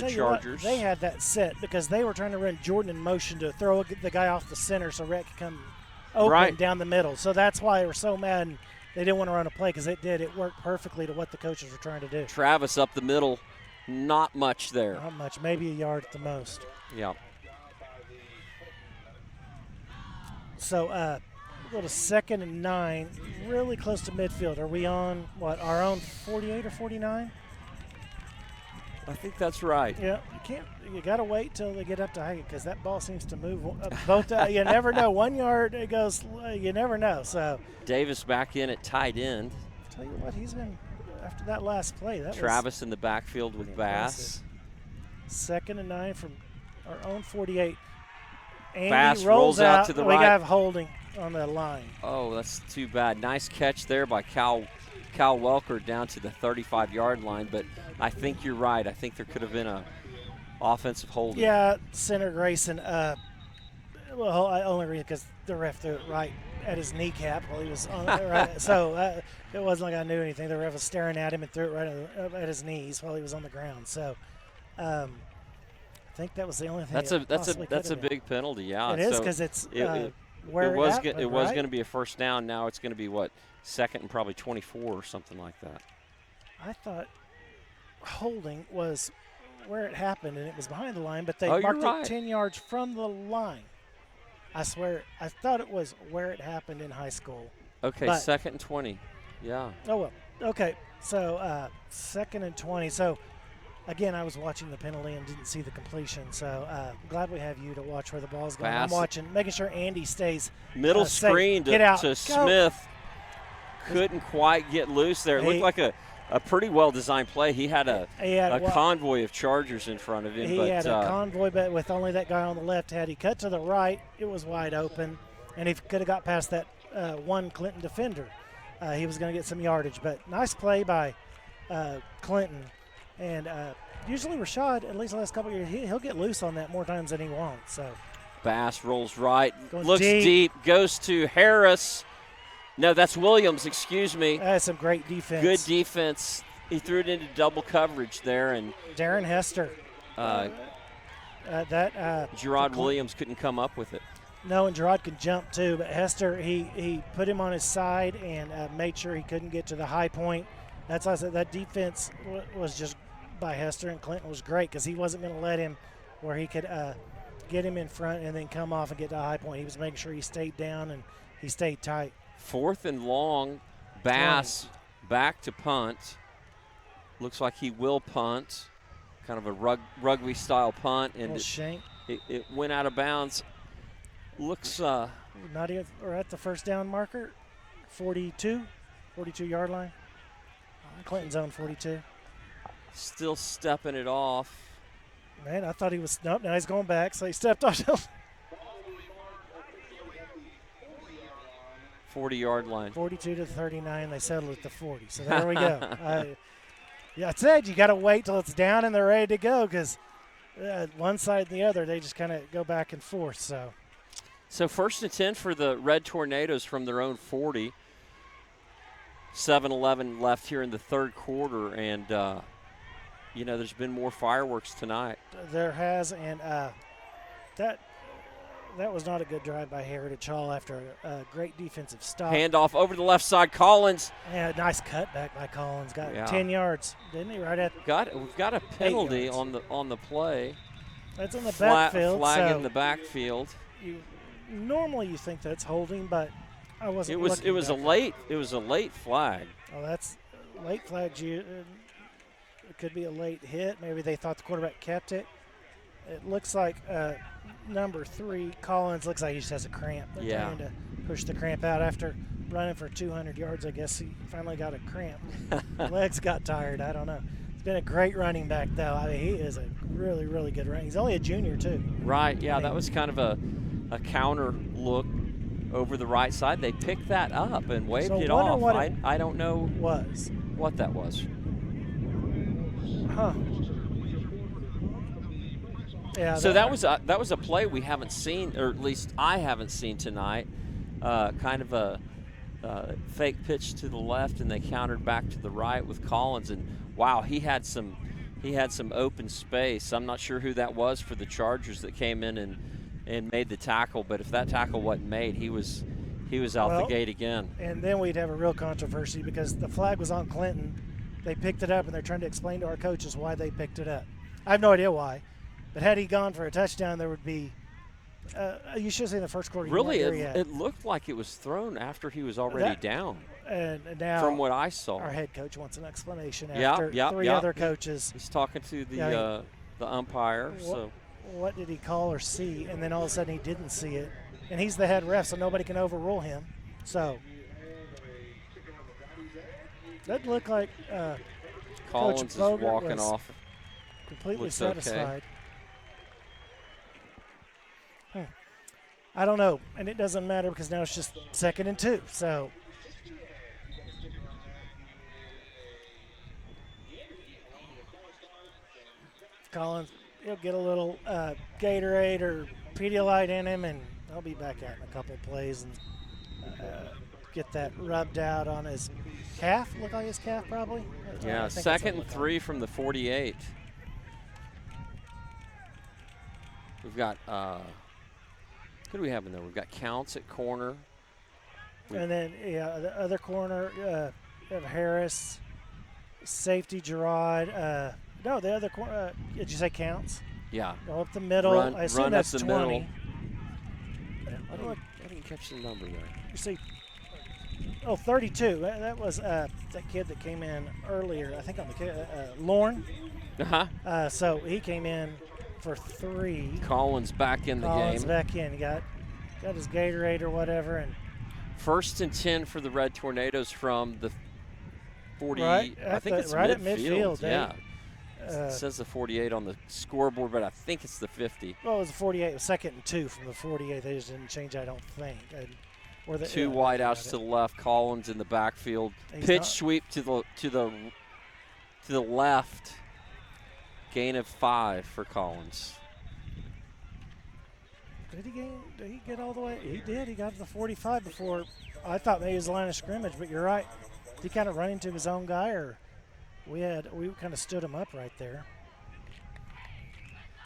Chargers. They had that set because they were trying to run Jordan in motion to throw the guy off the center so Rhett could come open down the middle. So that's why they were so mad and they didn't want to run a play because it did. It worked perfectly to what the coaches were trying to do. Travis up the middle. Not much there. Not much. Maybe a yard at the most. Yeah. So we'll go to 2nd and 9, really close to midfield. Are we on, our own 48 or 49? I think that's right. Yeah, you got to wait till they get up to height because that ball seems to move both. You never know. 1 yard, it goes, you never know. So Davis back in at tight end. I'll tell you what, he's been, after that last play. Travis in the backfield with Bass. 2nd and 9 from our own 48. Andy Bass rolls out to the right. We have holding on the line. Oh, that's too bad. Nice catch there by Cal Welker down to the 35-yard line, but I think you're right. I think there could have been a offensive holding. Yeah, Center Grayson. Well, only reason because the ref threw it right at his kneecap while he was on it. Right. So it wasn't like I knew anything. The ref was staring at him and threw it right at his knees while he was on the ground. So I think that was the only thing. That's a big penalty. Yeah, it is because it was going to be a first down. Now it's going to be 2nd and probably 24 or something like that. I thought holding was where it happened and it was behind the line, but they marked it 10 yards from the line. I swear, I thought it was where it happened in high school. Okay, 2nd and 20. Yeah. Oh well. Okay, so 2nd and 20. So. Again, I was watching the penalty and didn't see the completion, so glad we have you to watch where the ball's going. I'm watching, making sure Andy stays middle screen to Smith. Couldn't quite get loose there. It looked like a pretty well-designed play. He had a convoy of Chargers in front of him. He had a convoy, but with only that guy on the left. Had he cut to the right, it was wide open, and he could have got past that one Clinton defender. He was going to get some yardage, but nice play by Clinton. And usually Rashad, at least the last couple of years, he'll get loose on that more times than he wants. So Bass rolls right, looks deep, goes to Harris. No, that's Williams, excuse me. That's some great defense. Good defense. He threw it into double coverage there. And Darren Hester. Gerard Williams couldn't come up with it. No, and Gerard can jump too, but Hester, he put him on his side and made sure he couldn't get to the high point. That's why I said that defense was just by Hester, and Clinton was great because he wasn't going to let him where he could get him in front and then come off and get to a high point. He was making sure he stayed down and he stayed tight. 4th and long, Bass back to punt. Looks like he will punt, kind of a rugby-style punt. And it went out of bounds. Looks not even or at the first down marker, 42-yard line. Clinton's on 42. Still stepping it off. Man, I thought he was. Nope, now he's going back, so he stepped off. 40-yard line. 42 to 39. They settled at the 40. So there we go. I said you got to wait till it's down and they're ready to go because one side and the other, they just kind of go back and forth. So 1st and 10 for the Red Tornadoes from their own 40. 7-11 left here in the third quarter, and there's been more fireworks tonight. There has, and that was not a good drive by Heritage Hall after a great defensive stop. Handoff over the left side, Collins. Yeah, nice cutback by Collins. Got 10 yards, didn't he? Right at we've got a penalty on the play. That's on the backfield. Flag in the backfield. Normally you think that's holding, but I wasn't. It was a late flag. Oh, that's late flag. It could be a late hit. Maybe they thought the quarterback kept it. It looks like number 3, Collins, looks like he just has a cramp. They're trying to push the cramp out after running for 200 yards. I guess he finally got a cramp. Legs got tired. I don't know. He's been a great running back, though. I mean, he is a really, really good running. He's only a junior, too. Right, yeah, that was kind of a counter look over the right side. They picked that up and waved it off. I don't know what that was. Huh. Yeah. So that was a play we haven't seen, or at least I haven't seen tonight. Kind of a fake pitch to the left, and they countered back to the right with Collins. And wow, he had some open space. I'm not sure who that was for the Chargers that came in and made the tackle. But if that tackle wasn't made, he was out the gate again. And then we'd have a real controversy because the flag was on Clinton. They picked it up, and they're trying to explain to our coaches why they picked it up. I have no idea why. But had he gone for a touchdown, there would be you should have seen the first quarter. Really, it looked like it was thrown after he was already down. And now, from what I saw, our head coach wants an explanation after three other coaches. He's talking to the umpire. So what did he call or see? And then all of a sudden he didn't see it. And he's the head ref, so nobody can overrule him. So that looked like Collins is walking off. Completely Looks satisfied. Okay. I don't know, and it doesn't matter because now it's just 2nd and 2. So Collins, he'll get a little Gatorade or Pedialyte in him, and I'll be back out in a couple plays and get that rubbed out on his calf. Look like his calf, probably. Yeah, 2nd and 3 from the 48. We've got, who do we have in there? We've got Counts at corner. And then, the other corner, we have Harris, safety Gerard. No, the other corner, did you say Counts? Yeah. Go up the middle. I assume that's 20. Middle. I didn't catch the number there. You see, 32. That was that kid that came in earlier, I think on the Lorne. Uh-huh. So he came in for 3. Collins back in the game. Collins back in. He got his Gatorade or whatever. And 1st and 10 for the Red Tornadoes from the 40. Right I think it's right midfield. at midfield. Yeah. It says the 48 on the scoreboard, but I think it's the 50. Well, it was the 48. It was 2nd and 2 from the 48. They just didn't change, I don't think. Or the, 2 wideouts to the left. Collins in the backfield. Pitch sweep to the left. Gain of 5 for Collins. Did he get all the way? He did. He got to the 45 before. I thought maybe it was the line of scrimmage, but you're right. Did he kind of run into his own guy, or we kind of stood him up right there?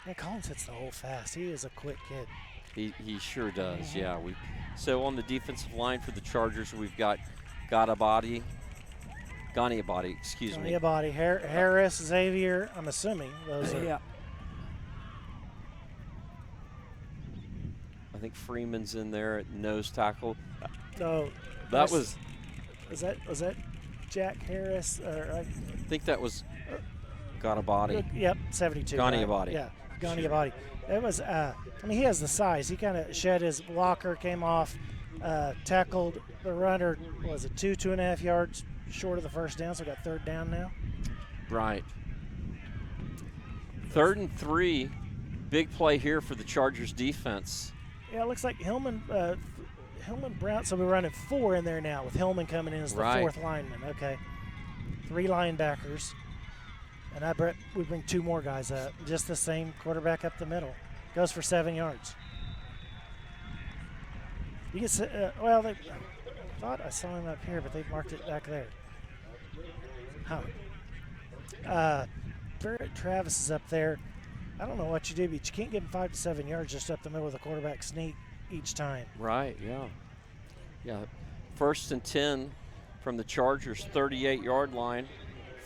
Yeah, Collins hits the hole fast. He is a quick kid. He sure does. Yeah. So on the defensive line for the Chargers, we've got Ganiabadi, excuse me. Ganiabadi, Harris, Xavier. I'm assuming those are. Yeah. I think Freeman's in there at nose tackle. No. Was that Jack Harris? I think that was Ganiabadi. Yep, 72. Ganiabadi. Right? Yeah, Ganiabadi. It was. He has the size. He kind of shed his blocker, came off, tackled the runner. Was it 2.5 yards short of the first down? So we got 3rd down now. Right. 3rd and 3. Big play here for the Chargers defense. Yeah, it looks like Hillman Brown. So we're running 4 in there now with Hillman coming in as the 4th lineman. Okay. 3 linebackers. And I bet we bring 2 more guys up. Just the same quarterback up the middle. Goes for 7 yards. You get I thought I saw him up here, but they've marked it back there. Barrett Travis is up there. I don't know what you do, but you can't give him 5 to 7 yards just up the middle of the quarterback sneak each time. Right, yeah. Yeah, 1st and 10 from the Chargers' 38-yard line.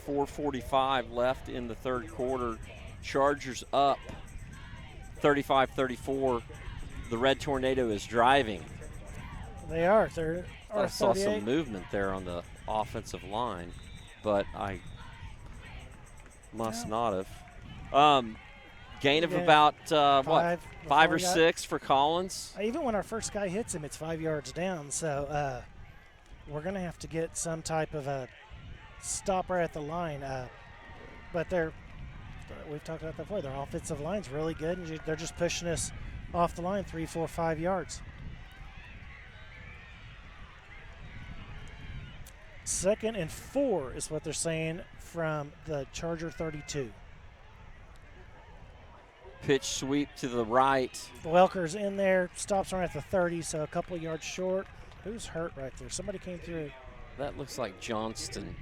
4:45 left in the 3rd quarter. Chargers up 35-34. The Red Tornado is driving. They are. They're I saw 38. some movement there on the offensive line, but I must not have. Gain of about, five or six for Collins? Even when our first guy hits him, it's 5 yards down. So we're going to have to get some type of a stop right at the line. But we've talked about that before. Their offensive line's really good, and they're just pushing us off the line 3, 4, 5 yards. 2nd and 4 is what they're saying from the Charger 32. Pitch sweep to the right. Welker's in there, stops right at the 30, so a couple yards short. Who's hurt right there? Somebody came through. That looks like Johnston.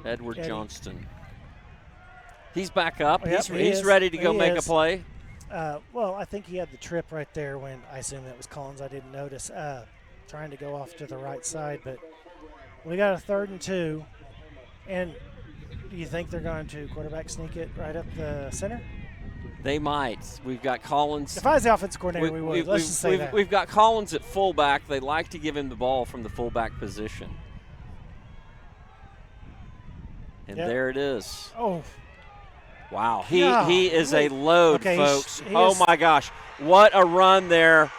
Edward Johnston. He's back up. Yep, he's ready to go make a play. Well, I think he had the trip right there when I assume that was Collins. I didn't notice. Trying to go off to the right side, but we got a 3rd and 2. And do you think they're going to quarterback sneak it right up the center? They might. We've got Collins. If I was the offensive coordinator, we would. Let's just say that. We've got Collins at fullback. They like to give him the ball from the fullback position. And there it is. Oh. Wow. He is a load, folks. Oh, my gosh. What a run there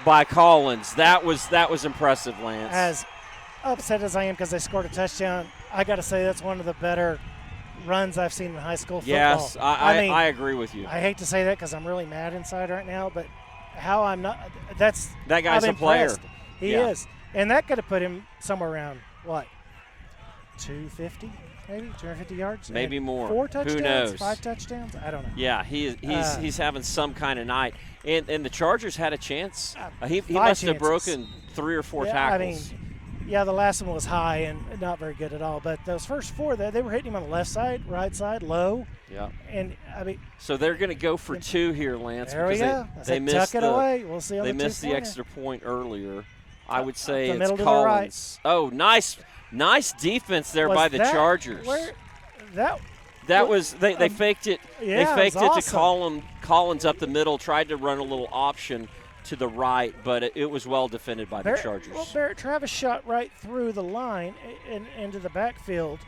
by Collins. That was impressive, Lance. As upset as I am because they scored a touchdown, I got to say that's one of the better runs I've seen in high school football. Yes, I agree with you. I hate to say that because I'm really mad inside right now, but how I'm not – that's – that guy's a player. He is. And that could have put him somewhere around, what, 250 maybe, 250 yards? Maybe more. 4 touchdowns? Who knows? 5 touchdowns? I don't know. Yeah, he's having some kind of night. And the Chargers had a chance. He must have broken 3 or 4 tackles. I mean, yeah, the last one was high and not very good at all. But those first 4, they were hitting him on the left side, right side, low. Yeah. And, I mean. So they're going to go for 2 here, Lance. There we go. They missed tuck it away. We'll see on They the missed the 2-pointer. extra point earlier. I would say the it's middle to Collins. the right. Oh, nice defense there by the Chargers. They faked it. Yeah, they faked it awesome. to Collins up the middle. Tried to run a little option to the right, but it was well defended by the Chargers. Well, Barrett Travis shot right through the line and into the backfield,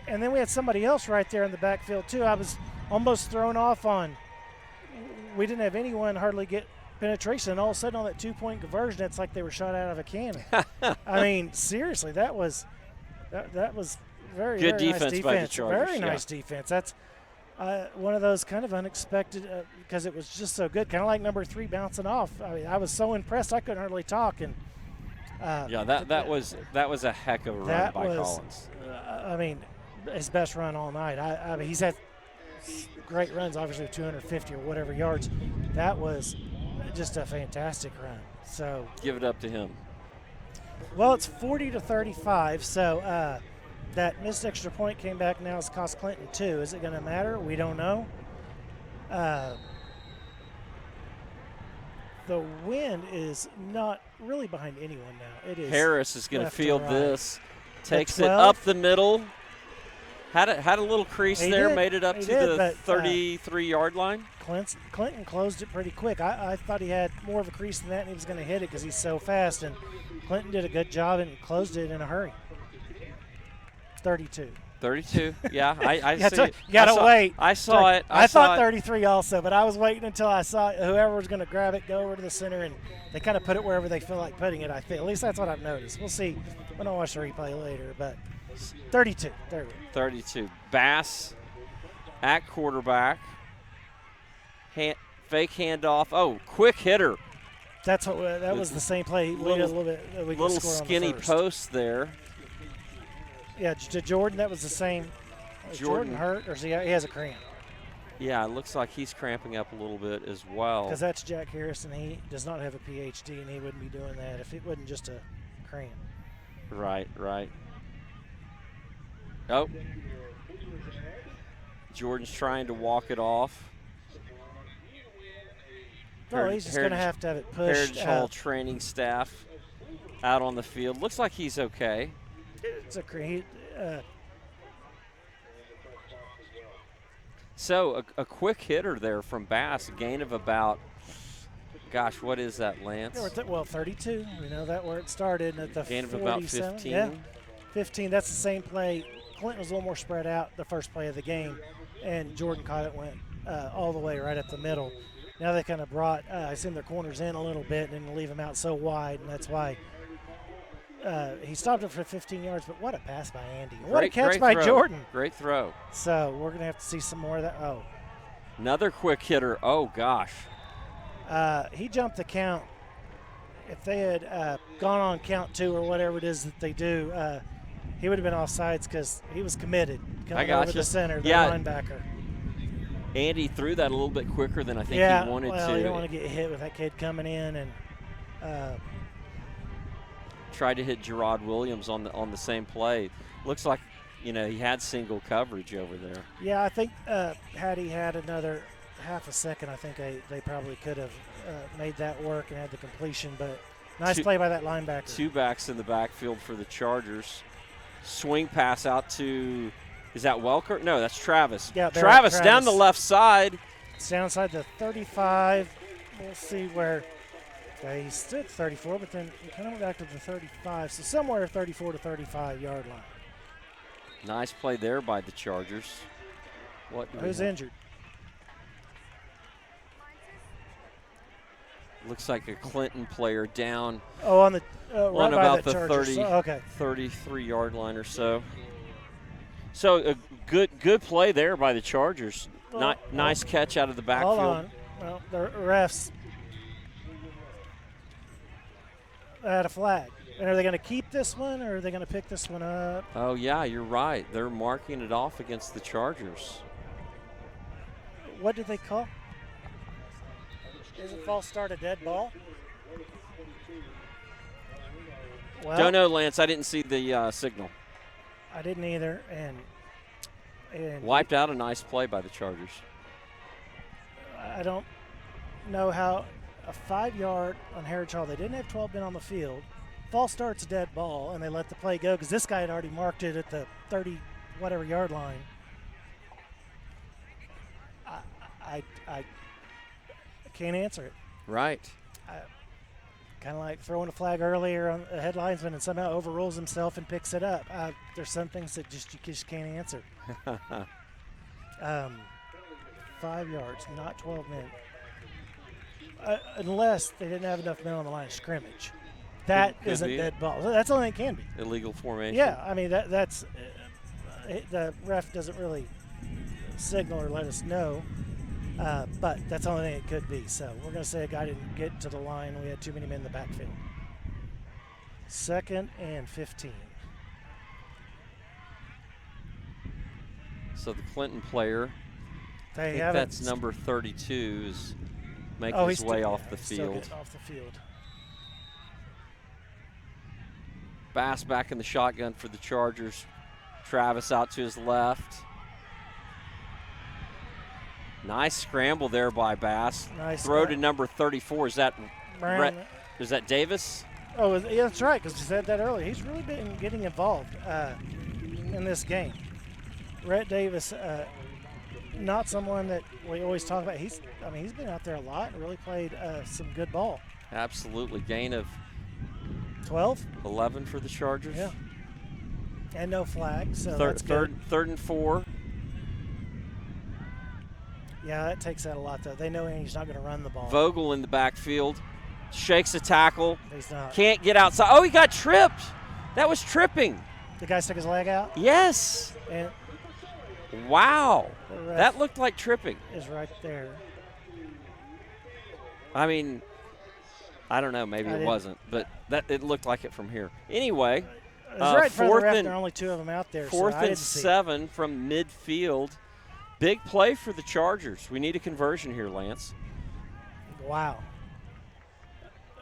and then we had somebody else right there in the backfield too. I was almost thrown off on. We didn't have anyone hardly get penetration, and all of a sudden on that 2-point conversion, it's like they were shot out of a cannon. I mean, seriously, that was very good very defense nice defense by the Chargers. Very nice defense. That's one of those kind of unexpected because it was just so good, kind of like number 3 bouncing off. I mean, I was so impressed I couldn't hardly talk. And that was a heck of a run by Collins. I mean, his best run all night. I mean, he's had great runs, obviously 250 or whatever yards. That was just a fantastic run. So give it up to him. Well, it's 40-35. So. That missed extra point came back now. It's cost Clinton 2. Is it going to matter? We don't know. The wind is not really behind anyone now. It is. Harris is going to field this. Takes it 12. up the middle. Had a little crease there. Made it up to the 33-yard line. Clinton closed it pretty quick. I thought he had more of a crease than that, and he was going to hit it because he's so fast. And Clinton did a good job and closed it in a hurry. 32. 32, yeah. I you see. gotta wait. I saw it. I thought 33 also, but I was waiting until I saw whoever was going to grab it, go over to the center, and they kind of put it wherever they feel like putting it. I think at least that's what I've noticed. We'll see when I watch the replay later. But 32. 32. Bass at quarterback. Fake handoff. Oh, quick hitter. That was the same play. Little skinny post there. Yeah, to Jordan, that was the same. Is Jordan hurt, or he has a cramp? Yeah, it looks like he's cramping up a little bit as well. Because that's Jack Harrison. He does not have a PhD, and he wouldn't be doing that if it wasn't just a cramp. Right. Oh. Jordan's trying to walk it off. No, he's just going to have it pushed. Heritage Hall training staff out on the field. Looks like he's okay. It's a great. So a quick hitter there from Bass, a gain of about, gosh, what is that, Lance? Well, 32. We know that where it started at the Gain of 47. about 15. Yeah, 15. That's the same play. Clinton was a little more spread out the first play of the game, and Jordan caught it, went all the way right up the middle. Now they kind of brought, I assume their corners in a little bit and didn't leave them out so wide, and that's why he stopped it for 15 yards. But what a pass by Andy. What a catch by Jordan. Great throw. So we're going to have to see some more of that. Oh. Another quick hitter. Oh, gosh. He jumped the count. If they had gone on count 2 or whatever it is that they do, he would have been offsides because he was committed coming over the center, the linebacker. Andy threw that a little bit quicker than I think he wanted to. You don't want to get hit with that kid coming in, and tried to hit Gerard Williams on the same play. Looks like, he had single coverage over there. Yeah, I think had he had another half a second, I think they probably could have made that work and had the completion. But nice play by that linebacker. 2 backs in the backfield for the Chargers. Swing pass out to, is that Welker? No, that's Travis. Yeah, Travis down the left side. It's downside the 35. We'll see where he stood 34, but then he kind of went back to the 35. So somewhere 34 to 35 yard line. Nice play there by the Chargers. Who's injured? Looks like a Clinton player down. Oh, on the on right about by the 30, 33-yard line or so. So a good play there by the Chargers. Nice catch out of the backfield. Hold on. Well, the refs had a flag. And are they going to keep this one, or are they going to pick this one up? Oh, yeah, you're right. They're marking it off against the Chargers. What did they call? Is it false start a dead ball? Well, don't know, Lance. I didn't see the signal. I didn't either. And wiped out a nice play by the Chargers. I don't know how a 5-yard on Heritage Hall. They didn't have 12 men on the field. False start's a dead ball, and they let the play go because this guy had already marked it at the 30-whatever yard line. I can't answer it. Right. Kind of like throwing a flag earlier on a headlinesman and somehow overrules himself and picks it up. There's some things that you just can't answer. 5 yards, not 12 men. Unless they didn't have enough men on the line of scrimmage. That isn't dead ball. That's the only thing it can be. Illegal formation. Yeah, I mean, that's the ref doesn't really signal or let us know. But that's the only thing it could be. So we're going to say a guy didn't get to the line. We had too many men in the backfield. 2nd and 15. So the Clinton player, I think that's number 32, is making his way off the field. Still off the field. Bass back in the shotgun for the Chargers. Travis out to his left. Nice scramble there by Bass. Nice throw to number 34. Is that Brown? Is that Davis? Oh, yeah, that's right, because you said that earlier. He's really been getting involved in this game. Rhett Davis, not someone that we always talk about. He's been out there a lot and really played some good ball. Absolutely. Gain of 12? 11 for the Chargers. Yeah. And no flag, so that's good. Third and 4. Yeah, that takes out a lot, though. They know Andy's not going to run the ball. Vogel in the backfield. Shakes a tackle. He's not. Can't get outside. Oh, he got tripped. That was tripping. The guy stuck his leg out? Yes. And wow. That looked like tripping. Is right there. I mean, I don't know. Maybe it wasn't, but it looked like it from here. Anyway, it was right in front of the ref. There are only 2 of them out there. 4th and 7 from midfield. Big play for the Chargers. We need a conversion here, Lance. Wow.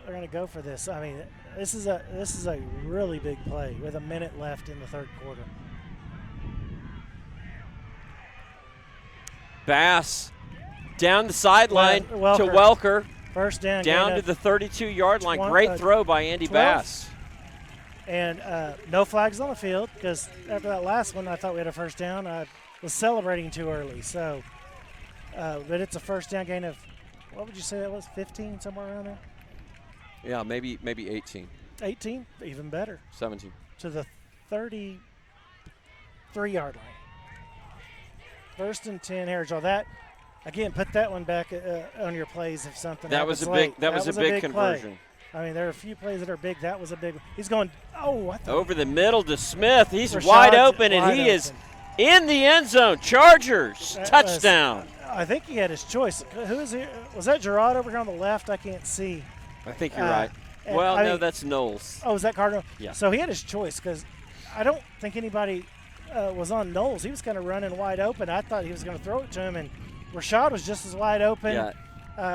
They're going to go for this. I mean, this is a really big play with a minute left in the 3rd quarter. Bass down the sideline to Welker. First down. Down to the 32-yard line. Great throw by Andy 12. Bass. And no flags on the field because after that last one, I thought we had a first down. I was celebrating too early. So, but it's a first down gain of what would you say that was, 15, somewhere around there? Yeah, maybe 18. 18, even better. 17. To the 33-yard line. 1st and 10, Heritage Hall. That, again, put that one back on your plays if something That was happens a late. big. That was a big conversion. Play. I mean, there are a few plays that are big. That was a big one. He's going, over the middle to Smith. He's wide open, and he is in the end zone. Chargers, touchdown. I think he had his choice. Who is he? Was that Gerard over here on the left? I can't see. I think you're right. Well, no, that's Knowles. Oh, is that Cardinal? Yeah. So he had his choice because I don't think anybody was on Knowles. He was kind of running wide open. I thought he was going to throw it to him, and Rashad was just as wide open. Yeah.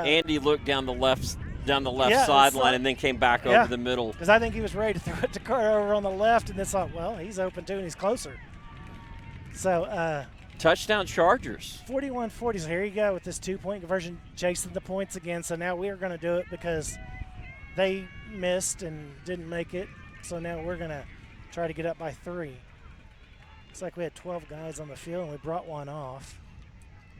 Andy looked down the left sideline and then came back over the middle. Because I think he was ready to throw it to Carter over on the left, and then thought, well, he's open too, and he's closer. So touchdown Chargers. 41-40. So here you go with this 2-point conversion, chasing the points again. So now we are going to do it because they missed and didn't make it. So now we're going to try to get up by 3. Looks like we had 12 guys on the field, and we brought one off.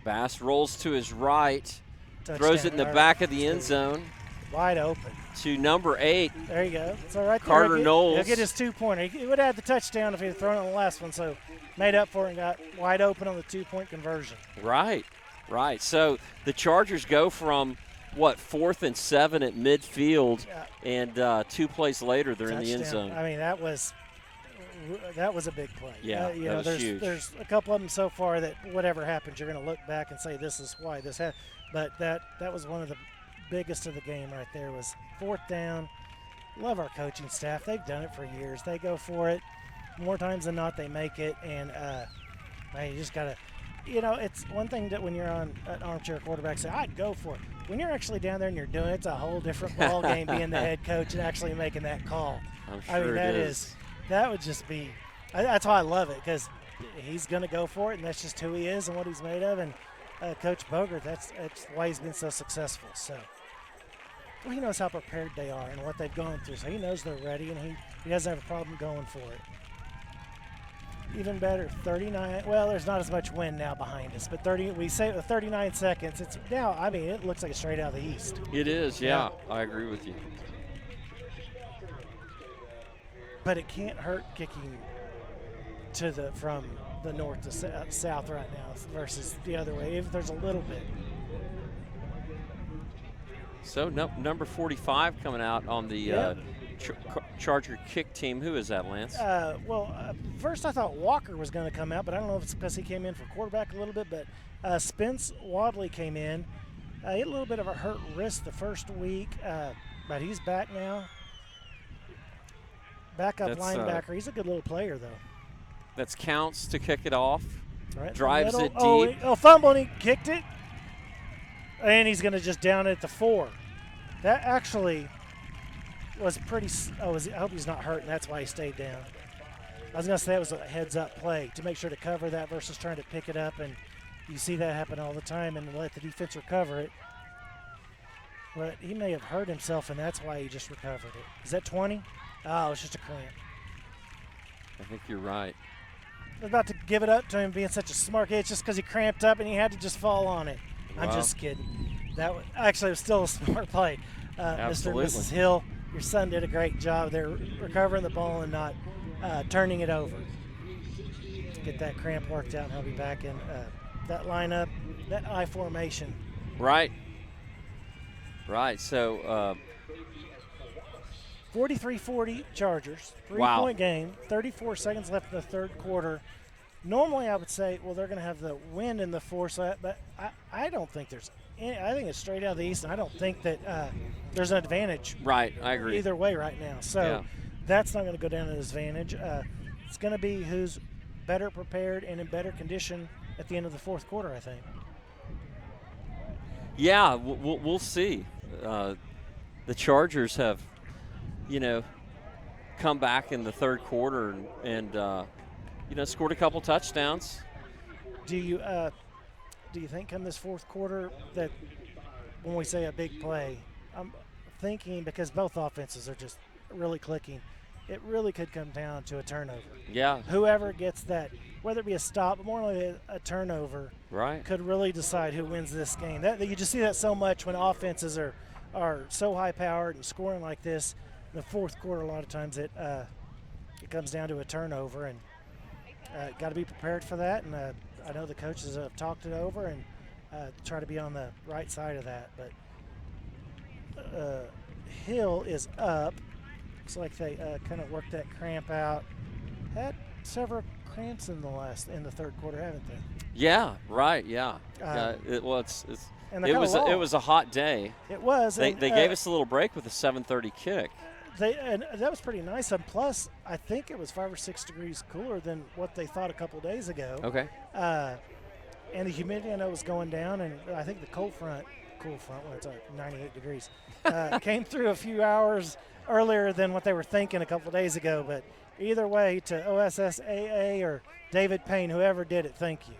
Bass rolls to his right, Touchdown. throws it in the back of the end zone. Wide open. To number 8. There you go. So right there, Carter Knowles. He'll get his 2-pointer. He would have had the touchdown if he had thrown it on the last one, so made up for it and got wide open on the 2-point conversion. Right. So the Chargers go from, 4th and 7 at midfield, and 2 plays later they're touchdown. In the end zone. I mean, that was a big play. Yeah, that was huge. There's a couple of them so far that whatever happens, you're going to look back and say this is why this happened. But that was one of the biggest of the game right there. Was 4th down. Love our coaching staff. They've done it for years. They go for it. More times than not, they make it. And man, you just got to, it's one thing that when you're on an armchair quarterback, say, I'd go for it. When you're actually down there and you're doing it, it's a whole different ball game being the head coach and actually making that call. I'm sure that would just be, that's why I love it, because he's going to go for it, and that's just who he is and what he's made of. And Coach Bogert, that's why he's been so successful. So he knows how prepared they are and what they've gone through. So he knows they're ready, and he doesn't have a problem going for it. Even better, 39. Well, there's not as much wind now behind us, but 39 seconds. It's now, I mean, it looks like it's straight out of the east. It is, yeah. I agree with you. But it can't hurt kicking from the north to south right now versus the other way, if there's a little bit. So number 45 coming out on the Charger kick team. Who is that, Lance? First I thought Walker was going to come out, but I don't know if it's because he came in for quarterback a little bit. But Spence Wadley came in. He had a little bit of a hurt wrist the first week, but he's back now. Backup linebacker. He's a good little player, though. That's Counts to kick it off. Right, drives it deep. Fumble, and he kicked it. And he's going to just down it at the 4. That actually was pretty – I hope he's not hurt, and that's why he stayed down. I was going to say it was a heads-up play to make sure to cover that versus trying to pick it up, and you see that happen all the time and let the defense recover it. But he may have hurt himself, and that's why he just recovered it. Is that 20? Oh, it's just a cramp. I think you're right. I was about to give it up to him being such a smart kid. It's just because he cramped up and he had to just fall on it. Wow. I'm just kidding. It was still a smart play. Mr. and Mrs. Hill, your son did a great job there recovering the ball and not turning it over. Get that cramp worked out, and he'll be back in that lineup, that I formation. Right. So 43-40 Chargers, 3-point game, 34 seconds left in the third quarter. Normally I would say, well, they're going to have the wind in the force, but I don't think there's any. I think it's straight out of the east, and I don't think that there's an advantage. Right, I agree. Either way right now. So that's not going to go down to his advantage. It's going to be who's better prepared and in better condition at the end of the fourth quarter, I think. Yeah, we'll see. The Chargers have, come back in the third quarter and scored a couple touchdowns. Do you think come this fourth quarter that when we say a big play, I'm thinking because both offenses are just really clicking, it really could come down to a turnover. Yeah. Whoever gets that, whether it be a stop, but more like a turnover, right, could really decide who wins this game. That you just see that so much when offenses are so high-powered and scoring like this. In the fourth quarter, a lot of times it comes down to a turnover, and got to be prepared for that. And I know the coaches have talked it over and try to be on the right side of that. But Hill is up. Looks like they kind of worked that cramp out. Had several cramps in the third quarter, haven't they? Yeah, right. Yeah. It was a hot day. It was. They gave us a little break with a 7:30 kick. And that was pretty nice. And plus, I think it was 5 or 6 degrees cooler than what they thought a couple of days ago. Okay. And the humidity, I know, was going down, and I think the cool front when it's like 98 degrees, came through a few hours earlier than what they were thinking a couple of days ago. But either way, to OSSAA or David Payne, whoever did it, thank you.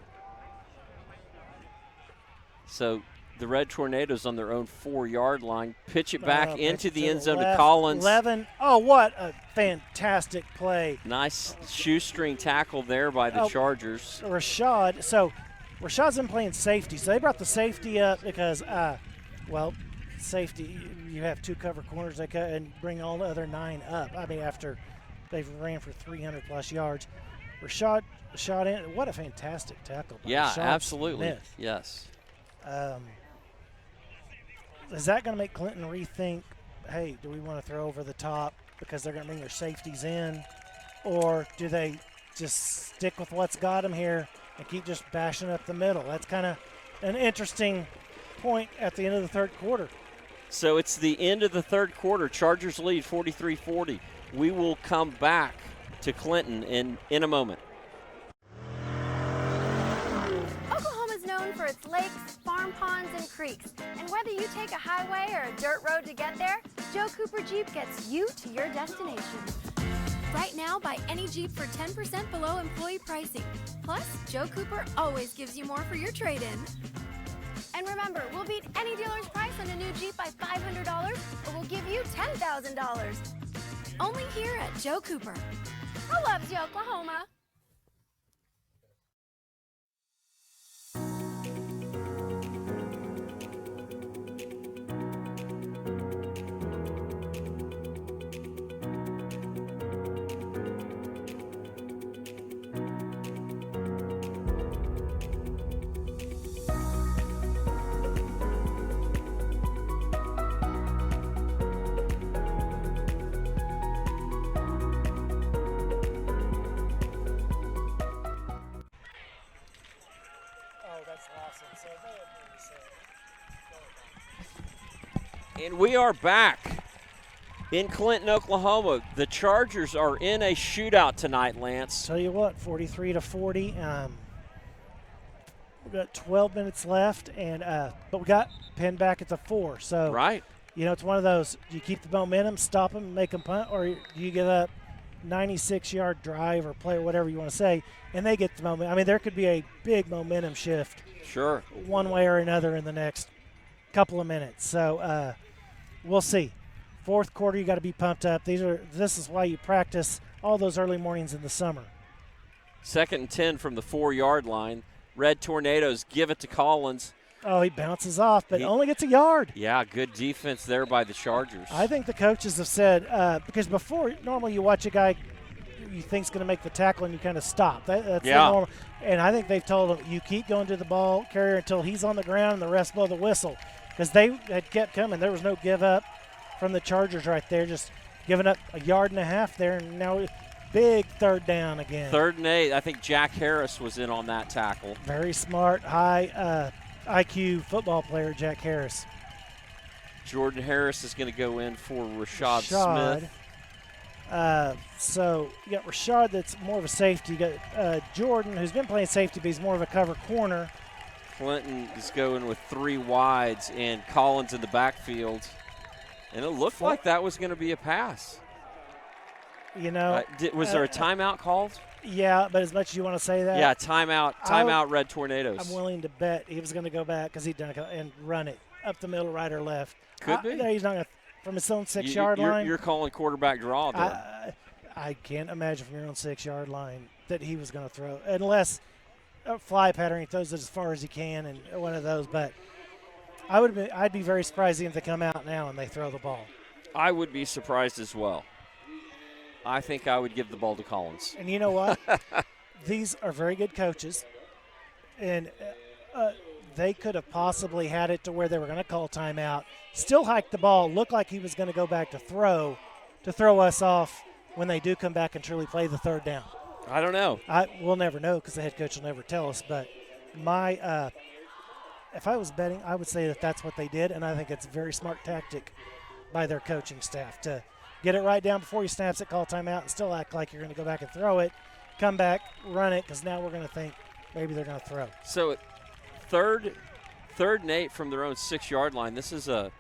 So the Red Tornadoes on their own 4-yard line pitch it back into the end zone left, to Collins. 11. Oh, what a fantastic play. Nice shoestring tackle there by the Chargers. Rashad. So Rashad's been playing safety. So they brought the safety up because, safety, you have 2 cover corners they cut and bring all the other 9 up. I mean, after they've ran for 300-plus yards. Rashad shot in. What a fantastic tackle by Yeah, Rashad absolutely. Smith. Yes. Is that going to make Clinton rethink, hey, do we want to throw over the top because they're going to bring their safeties in? Or do they just stick with what's got them here and keep just bashing up the middle? That's kind of an interesting point at the end of the third quarter. So it's the end of the third quarter. Chargers lead 43-40. We will come back to Clinton in a moment. Oklahoma's known for its lakes, farm ponds, and creeks. And whether you take a highway or a dirt road to get there, Joe Cooper Jeep gets you to your destination. Right now, buy any Jeep for 10% below employee pricing. Plus, Joe Cooper always gives you more for your trade-in. And remember, we'll beat any dealer's price on a new Jeep by $500, or we'll give you $10,000. Only here at Joe Cooper. Who loves you, Oklahoma? And we are back in Clinton, Oklahoma. The Chargers are in a shootout tonight, Lance. Tell you what, 43-40. We've got 12 minutes left, and but we got pinned back at the 4. So, right. You know, it's one of those, do you keep the momentum, stop them, make them punt, or do you give up 96-yard drive or play or whatever you want to say, and they get the momentum? I mean, there could be a big momentum shift. Sure. One way or another in the next couple of minutes. So we'll see. Fourth quarter, you got to be pumped up. This is why you practice all those early mornings in the summer. 2nd and 10 from the 4-yard line. Red Tornadoes give it to Collins. Oh, he bounces off, but only gets a yard. Yeah, good defense there by the Chargers. I think the coaches have said, because before, normally you watch a guy you think's going to make the tackle and you kind of stop. That's the normal. And I think they've told him, you keep going to the ball carrier until he's on the ground and the rest blow the whistle. Because they had kept coming. There was no give up from the Chargers right there, just giving up a yard and a half there, and now big 3rd down again. 3rd and 8. I think Jack Harris was in on that tackle. Very smart, high IQ football player, Jack Harris. Jordan Harris is going to go in for Rashad Smith. So you got Rashad, that's more of a safety. You got Jordan, who's been playing safety, but he's more of a cover corner. Clinton is going with 3 wides and Collins in the backfield. And it looked like that was going to be a pass. You know. Was there a timeout called? Yeah, but as much as you want to say that. Yeah, timeout, Red Tornadoes. I'm willing to bet he was going to go back because he'd done it and run it up the middle, right or left. Could be. He's not going to, from his own 6-yard line. You're calling quarterback draw, though. I can't imagine from your own 6-yard line that he was going to throw, unless a fly pattern, he throws it as far as he can and one of those. But I'd be very surprised if they come out now and they throw the ball. I would be surprised as well. I think I would give the ball to Collins. And you know what? These are very good coaches, and they could have possibly had it to where they were going to call timeout, still hike the ball, look like he was going to go back to throw us off when they do come back and truly play the third down. I don't know. We'll never know because the head coach will never tell us. But if I was betting, I would say that that's what they did, and I think it's a very smart tactic by their coaching staff to get it right down before he snaps it, call timeout, and still act like you're going to go back and throw it, come back, run it, because now we're going to think maybe they're going to throw. So third and 8 from their own 6-yard line. This is a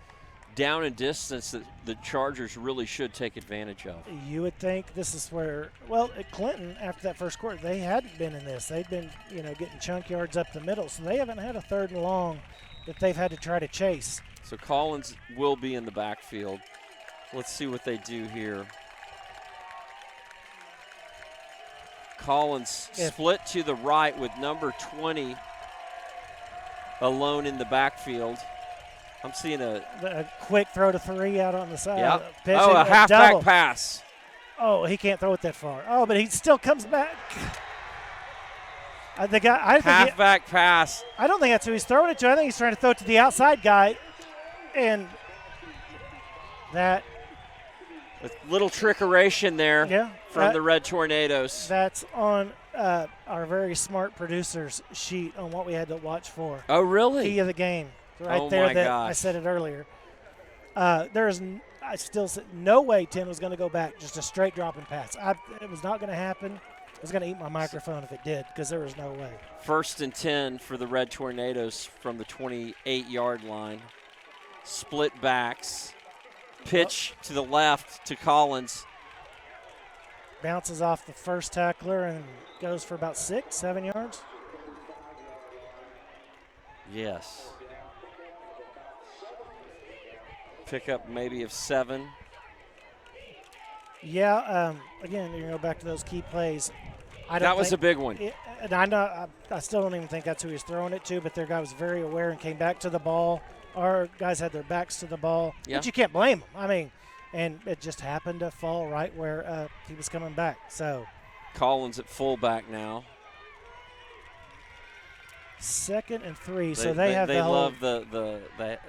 down and distance that the Chargers really should take advantage of. You would think this is where, well, at Clinton, after that first quarter, they hadn't been in this. They'd been, getting chunk yards up the middle, so they haven't had a 3rd and long that they've had to try to chase. So Collins will be in the backfield. Let's see what they do here. Collins split to the right with number 20 alone in the backfield. I'm seeing a quick throw to 3 out on the side. Yeah. A halfback pass. Oh, he can't throw it that far. Oh, but he still comes back. Halfback pass. I don't think that's who he's throwing it to. I think he's trying to throw it to the outside guy. And that. With little trickeration there from the Red Tornadoes. That's on our very smart producer's sheet on what we had to watch for. Oh, really? Key of the game. Right there that I said it earlier. I still said no way 10 was going to go back, just a straight dropping pass. It was not going to happen. I was going to eat my microphone if it did because there was no way. 1st and 10 for the Red Tornadoes from the 28-yard line. Split backs. Pitch to the left to Collins. Bounces off the first tackler and goes for about 6-7 yards. Yes. Pickup maybe of 7. Yeah, again, you go back to those key plays. That was a big one. And I still don't even think that's who he's throwing it to, but their guy was very aware and came back to the ball. Our guys had their backs to the ball, but you can't blame them. I mean, and it just happened to fall right where he was coming back. So Collins at fullback now. 2nd and 3, so they have they love the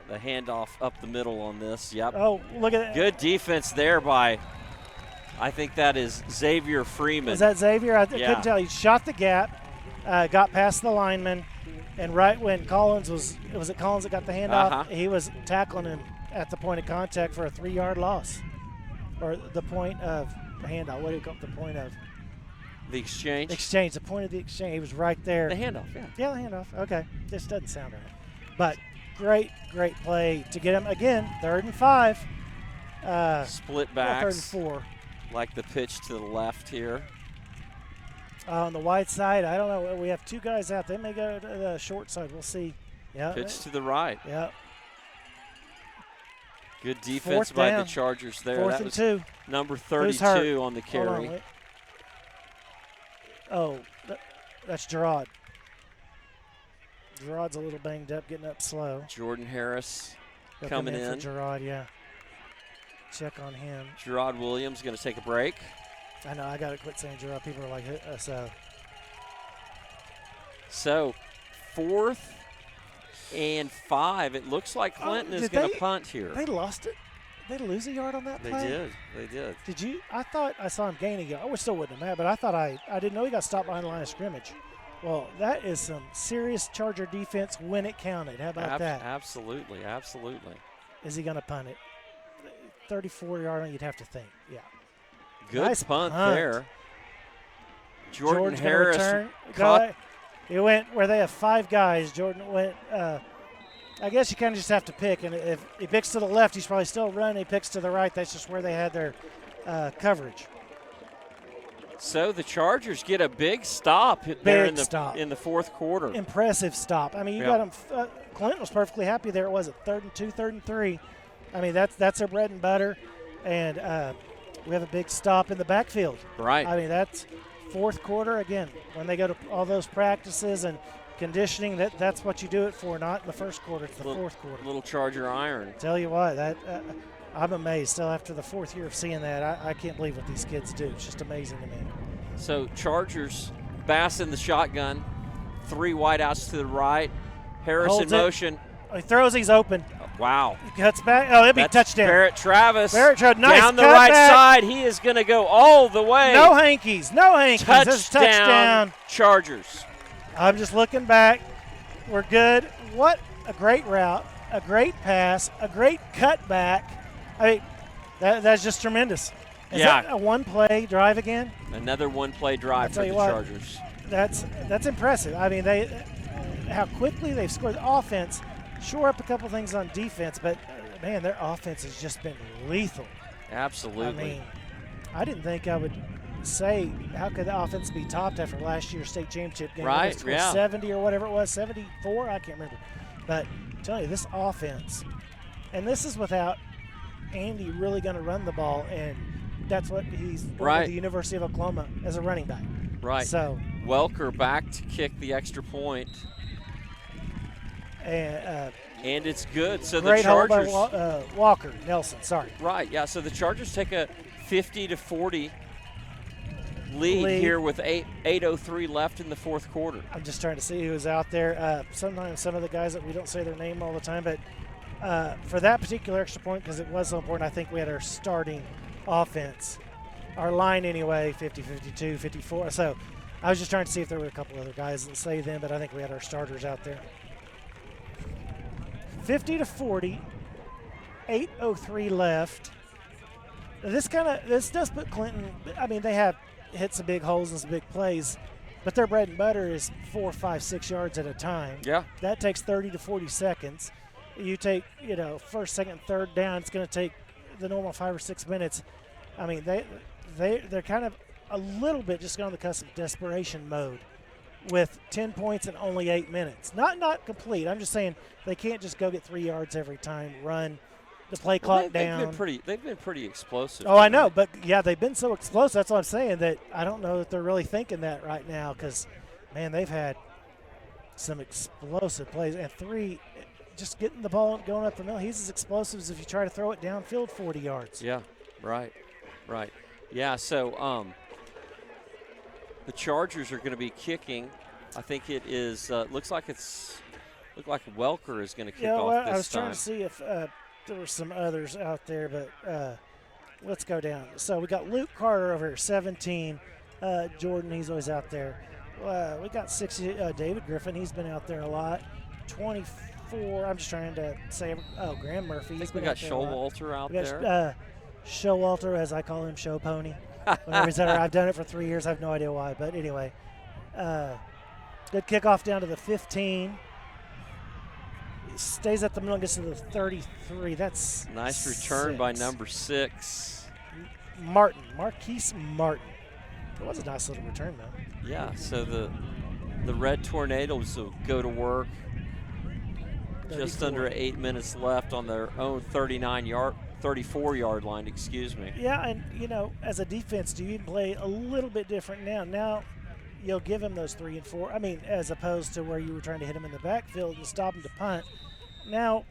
handoff up the middle on this. Yep. Oh, look at that. Good defense there by, I think that is Xavier Freeman. Is that Xavier? I couldn't tell. He shot the gap, got past the lineman, and right when Collins was it Collins that got the handoff? He was tackling him at the point of contact for a 3-yard loss, or the point of the handoff. What do you call it? The point of? The exchange? The point of the exchange. He was right there. The handoff, yeah. Yeah, the handoff. Okay. This doesn't sound right. But great play to get him, again, 3rd and 5. Split backs. 3rd and 4. Like the pitch to the left here. On the wide side, I don't know. We have 2 guys out. They may go to the short side. We'll see. Yeah. Pitch to the right. Yeah. Good defense by the Chargers there. 4th and 2. Number 32 on the carry. That's Gerard. Gerard's a little banged up, getting up slow. Jordan Harris coming in. For Gerard, yeah. Check on him. Gerard Williams going to take a break. I know, I got to quit saying Gerard. People are like, So, 4th and 5. It looks like Clinton is going to punt here. They lost it? They lose a yard on that play? They did. Did you? I thought I saw him gain a yard. I still wouldn't have had, but I thought I didn't know he got stopped behind the line of scrimmage. Well, that is some serious Charger defense when it counted. How about that? Absolutely. Is he going to punt it? 34-yard line, you'd have to think. Yeah. Good nice punt there. Jordan George Harris caught. He went where they have 5 guys. Jordan went. I guess you kind of just have to pick, and if he picks to the left, he's probably still running. He picks to the right. That's just where they had their coverage. So the Chargers get a big stop there in the 4th quarter. Impressive stop. I mean, you got them. Clinton was perfectly happy there. It was 3rd and 2, 3rd and 3. I mean, that's their bread and butter. And we have a big stop in the backfield. Right. I mean, that's fourth quarter. Again, when they go to all those practices and conditioning, that's what you do it for, not in the first quarter. It's the fourth quarter. Little Charger iron. Tell you what, that I'm amazed. Still, after the fourth year of seeing that, I can't believe what these kids do. It's just amazing to me. So Chargers, Bass in the shotgun, 3 wideouts to the right. Harris in motion. He throws, he's open. Wow. He cuts back. Oh, it'll be touchdown. Barrett Travis. Nice down the right side. He is going to go all the way. No hankies. Touchdown. Chargers. I'm just looking back. We're good. What a great route, a great pass, a great cutback. I mean, that's just tremendous. Is that a one-play drive again? Another one-play drive for the Chargers. That's impressive. I mean, how quickly they've scored. The offense, shore up a couple things on defense, but, man, their offense has just been lethal. Absolutely. I mean, I didn't think I would say how could the offense be topped after last year's state championship game. Right, 70 or whatever it was, 74, I can't remember. But I'm telling you, this offense, and this is without Andy really going to run the ball, and that's what he's at the University of Oklahoma as a running back. Right. So Welker back to kick the extra point. And it's good. So great the Chargers. Hold by Walker Nelson. Sorry. Right. Yeah. So the Chargers take a 50-40 lead here with 8:03 left in the fourth quarter. I'm just trying to see who's out there. Sometimes some of the guys that we don't say their name all the time, but for that particular extra point, because it was so important, I think we had our starting offense, our line anyway, 50, 52, 54. So I was just trying to see if there were a couple other guys that say them, but I think we had our starters out there. 50-40, 8:03 left. This does put Clinton. I mean, they have hit some big holes and some big plays, but their bread and butter is 4, 5, 6 yards at a time. Yeah. That takes 30 to 40 seconds. You take, first, second, third down. It's going to take the normal 5 or 6 minutes. I mean, they're kind of a little bit just on the cusp of desperation mode with 10 points in only 8 minutes. Not complete. I'm just saying they can't just go get 3 yards every time, run the play clock down. They've been pretty explosive. Oh, I know, but yeah, they've been so explosive. That's what I'm saying, that I don't know that they're really thinking that right now, because, man, they've had some explosive plays. And 3, just getting the ball going up the middle, he's as explosive as if you try to throw it downfield 40 yards. Yeah, right. Yeah, so the Chargers are going to be kicking. I think it is. Looks like Welker is going to kick off this time. I was trying to see if there were some others out there, but let's go down. So we got Luke Carter over here, 17. Jordan, he's always out there. We got 60. David Griffin, he's been out there a lot. 24. I'm just trying to say. Graham Murphy. I think we got Showalter out there. Showalter, as I call him, Show Pony. Whenever he's there, I've done it for 3 years. I have no idea why, but anyway, good kickoff down to the 15. Stays at the middle and gets to the 33. That's nice return by number 6. Marquise Martin. It was a nice little return, though. Yeah, so the Red Tornadoes will go to work. 34. Just under 8 minutes left on their own 34-yard line, excuse me. Yeah, and, as a defense, do you play a little bit different now? Now you'll give him those 3 and 4. I mean, as opposed to where you were trying to hit him in the backfield and stop him to punt. Now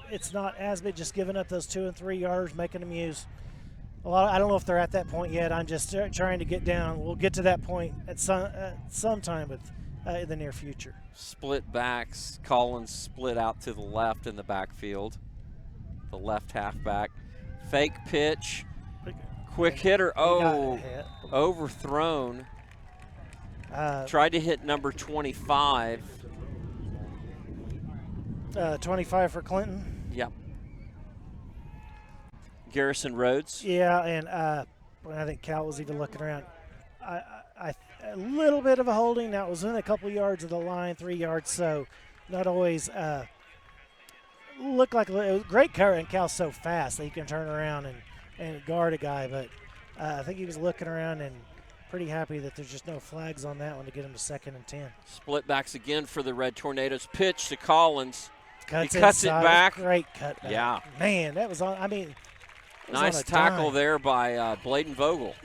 it's not as big, just giving up those 2 and 3 yards, making them use a lot. I don't know if they're at that point yet. I'm just trying to get down. We'll get to that point at some time in the near future. Split backs. Collins split out to the left in the backfield. The left halfback. Fake pitch. Quick hitter. Oh, overthrown. Tried to hit number 25. 25 for Clinton. Yep. Garrison Rhodes. Yeah, and I think Cal was even looking around. A little bit of a holding. That was in a couple yards of the line, 3 yards, so not always looked like it was great cover, and Cal's so fast that he can turn around and guard a guy, but I think he was looking around and pretty happy that there's just no flags on that one to get him to 2nd and 10. Split backs again for the Red Tornadoes. Pitch to Collins. He cuts it back. Great cut back. Yeah. Man, that was on. I mean, Nice tackle there by Bladen Vogel.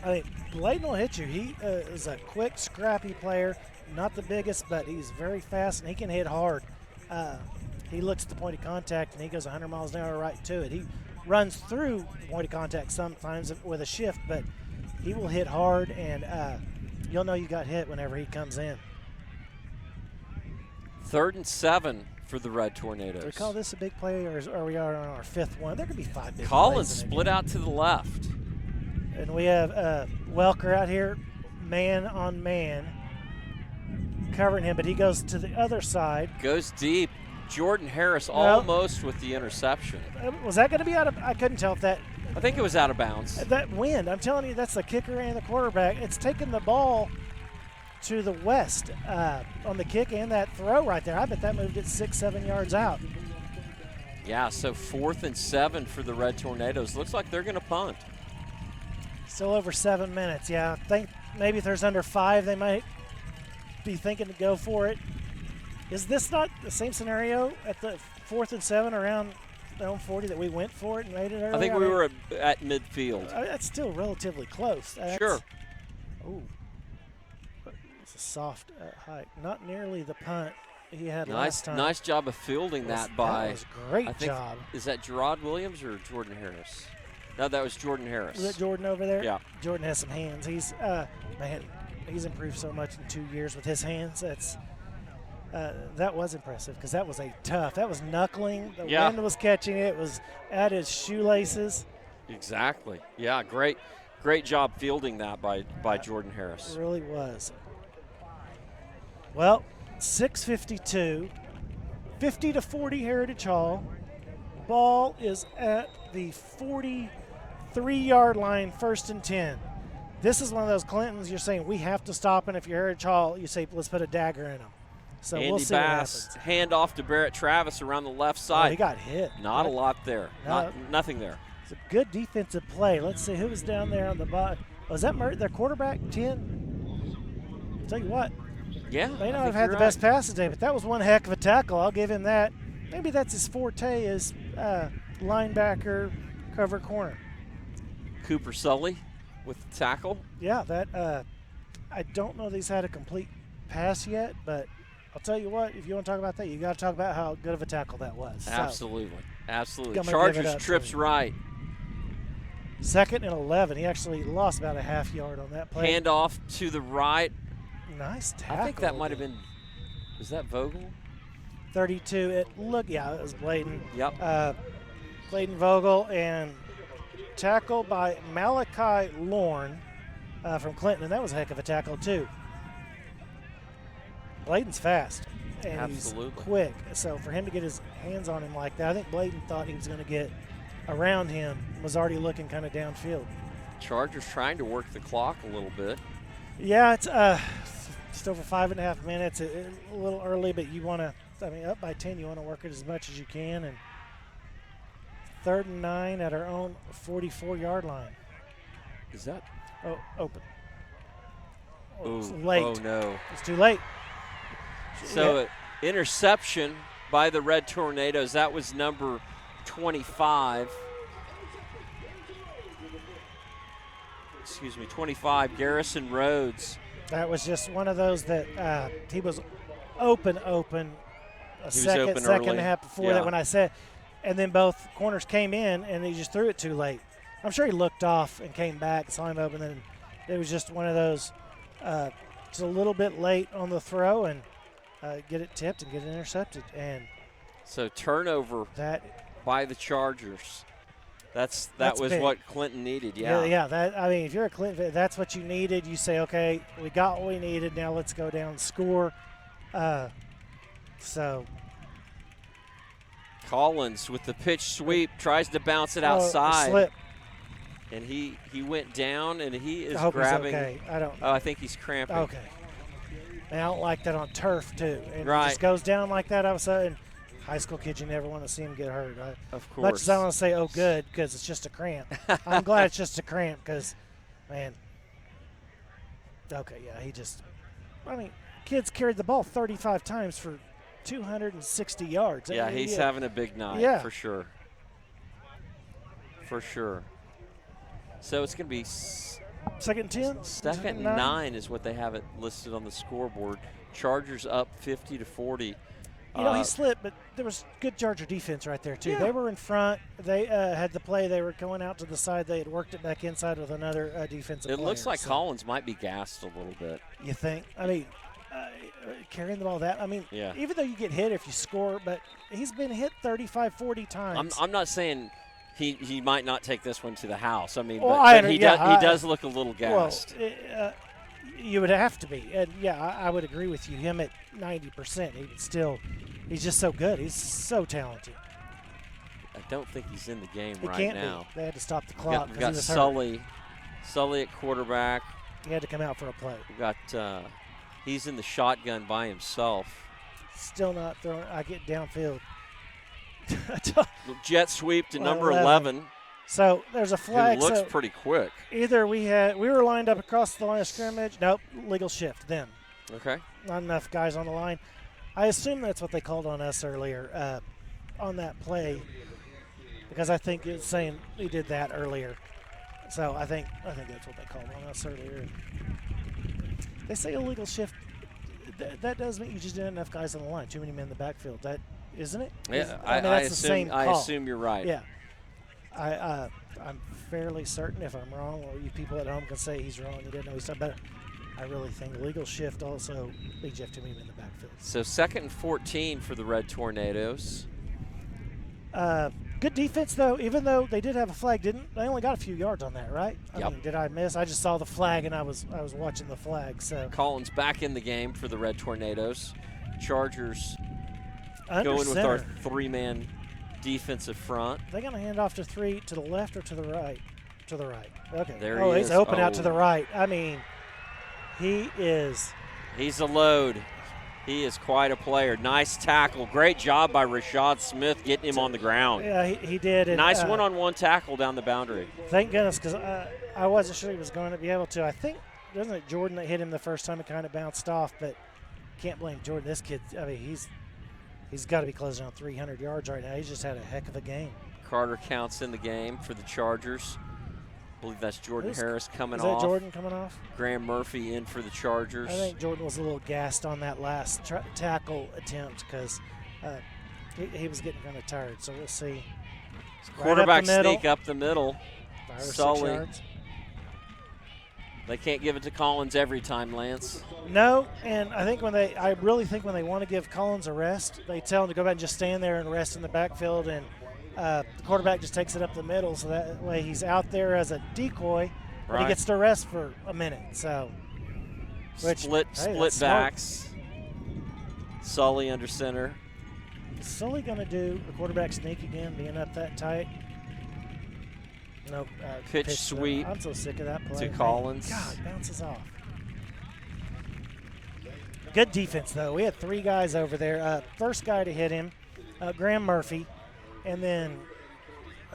I mean, Bladen will hit you. He is a quick, scrappy player. Not the biggest, but he's very fast, and he can hit hard. He looks at the point of contact, and he goes 100 miles an hour right to it. He runs through the point of contact sometimes with a shift, but he will hit hard, and you'll know you got hit whenever he comes in. 3rd and 7 for the Red Tornadoes. Do we call this a big play, or are we on our 5th one? There could be 5 big Collins plays in split out to the left. And we have Welker out here, man on man, covering him, but he goes to the other side. Goes deep. Jordan Harris almost with the interception. Was that going to be out of – I couldn't tell if that – I think it was out of bounds. That wind, I'm telling you, that's the kicker and the quarterback. It's taking the ball to the west on the kick and that throw right there. I bet that moved it 6-7 yards out. Yeah, so 4th and 7 for the Red Tornadoes. Looks like they're going to punt. Still over 7 minutes, yeah. I think maybe if there's under 5, they might be thinking to go for it. Is this not the same scenario at the 4th and 7 around the home 40 that we went for it and made it earlier? I think we were at midfield. That's still relatively close. Sure. Oh, it's a soft hike. Not nearly the punt he had last time. Nice job of fielding that by. That was a great job. Is that Gerard Williams or Jordan Harris? No, that was Jordan Harris. Was that Jordan over there? Yeah. Jordan has some hands. He's man, he's improved so much in 2 years with his hands. That was impressive because that was that was knuckling. The wind was catching it. It was at his shoelaces. Exactly. Yeah, great job fielding that by Jordan Harris. It really was. Well, 6:52, 50-40 Heritage Hall. Ball is at the 43-yard line, 1st and 10. This is one of those Clintons you're saying we have to stop, and if you're Heritage Hall, you say let's put a dagger in them. So Andy we'll see Bass, what happens. hand off to Barrett Travis around the left side. Oh, he got hit. Not a lot there. Nothing there. It's a good defensive play. Let's see who was down there on the bottom. Was that their quarterback, 10? I'll tell you what. Yeah. May not have had the best pass today, but that was one heck of a tackle. I'll give him that. Maybe that's his forte is linebacker, cover corner. Cooper Sully with the tackle. Yeah, that I don't know that he's had a complete pass yet, but I'll tell you what, if you want to talk about that, you got to talk about how good of a tackle that was. Absolutely. Absolutely. I'm gonna Chargers trips right. 2nd and 11. He actually lost about a half yard on that play. Hand off to the right. Nice tackle. I think that might have been, was that Vogel? 32. It was Bladen. Yep. Bladen Vogel, and tackle by Malachi Lorne from Clinton, and that was a heck of a tackle too. Bladen's fast, and he's quick. So for him to get his hands on him like that, I think Bladen thought he was going to get around him, was already looking kind of downfield. Chargers trying to work the clock a little bit. Yeah, it's just over 5.5 minutes. A little early, but you want to, up by 10, you want to work it as much as you can. And 3rd and 9 at our own 44-yard line. Is that? Oh, open. Oh, it's late. Oh, no. It's too late. So, interception by the Red Tornadoes. That was number 25. 25, Garrison Rhodes. That was just one of those that he was open a second and a half before that when I said, and then both corners came in and he just threw it too late. I'm sure he looked off and came back, saw him open, and it was just one of those just a little bit late on the throw and get it tipped and get it intercepted. And so turnover by the Chargers. That was big. What Clinton needed, Yeah, if you're a Clinton, that's what you needed. You say, okay, we got what we needed. Now let's go down and score. So Collins with the pitch sweep tries to bounce it outside. Slip. And he went down, and he is I hope grabbing. He's okay. I think he's cramping. Okay. And I don't like that on turf too. And right. It just goes down like that all of a sudden. High school kids, you never want to see them get hurt. Of course. Much as I want to say, oh, good, because it's just a cramp. I'm glad it's just a cramp because, man. Okay, yeah, kids carried the ball 35 times for 260 yards. Yeah, he's having a big night for sure. For sure. So it's going to be second 10? Second and 9 is what they have it listed on the scoreboard. Chargers up 50-40. You know, he slipped, but there was good Charger defense right there, too. Yeah. They were in front. They had the play. They were going out to the side. They had worked it back inside with another defensive player. It looks like Collins might be gassed a little bit. You think? I mean, carrying the ball that, I mean, yeah. Even though you get hit if you score, but he's been hit 35, 40 times. I'm not saying he might not take this one to the house. I mean, well, but he does look a little gassed. Well, you would have to be. And, yeah, I would agree with you. Him at 90%, he's just so good. He's so talented. I don't think he's in the game he right can't now. Be. They had to stop the clock. We've got Sully at quarterback. He had to come out for a play. We've got he's in the shotgun by himself. Still not throwing. I get downfield. Jet sweep to number 11. So there's a flag. It looks pretty quick. Either we were lined up across the line of scrimmage. Nope, legal shift then. Okay. Not enough guys on the line. I assume that's what they called on us earlier on that play, because I think it's saying he did that earlier. So I think that's what they called on us earlier. They say illegal shift. That does mean you just didn't have enough guys on the line. Too many men in the backfield. That isn't it? Yeah, that's the same call. I assume you're right. Yeah. I'm fairly certain. If I'm wrong, or you people at home can say he's wrong, he didn't know he's done better. I really think legal shift also leads you to him in the backfield. So 2nd and 14 for the Red Tornadoes. Good defense, though. Even though they did have a flag, they only got a few yards on that, right? I mean, did I miss? I just saw the flag, and I was watching the flag. So Collins back in the game for the Red Tornadoes. Chargers under going center. with our 3-man defensive front. They're going to hand off to 3 to the left or to the right? To the right. Okay. There he he's is. open out to the right. I mean, He's a load. He is quite a player. Nice tackle. Great job by Rashad Smith getting him on the ground. Yeah, he did. And, nice one-on-one tackle down the boundary. Thank goodness, because I wasn't sure he was going to be able to. I think, wasn't it Jordan that hit him the first time? It kind of bounced off, but can't blame Jordan. This kid, I mean, he's got to be closing on 300 yards right now. He's just had a heck of a game. Carter Counts in the game for the Chargers. I believe that's Jordan Harris coming off. Is that Jordan coming off? Graham Murphy in for the Chargers. I think Jordan was a little gassed on that last tackle attempt because he was getting kind of tired. So we'll see. Quarterback sneak up the middle. 5 or 6 Sully. yards. They can't give it to Collins every time, Lance. No, and I really think when they want to give Collins a rest, they tell him to go back and just stand there and rest in the backfield, and the quarterback just takes it up the middle, so that way he's out there as a decoy, but he gets to rest for a minute. So, split backs. Sully under center. Is Sully going to do the quarterback sneak again, being up that tight? Nope. Pitch sweep. I'm so sick of that play. To Collins. God, bounces off. Good defense, though. We had 3 guys over there. First guy to hit him, Graham Murphy. And then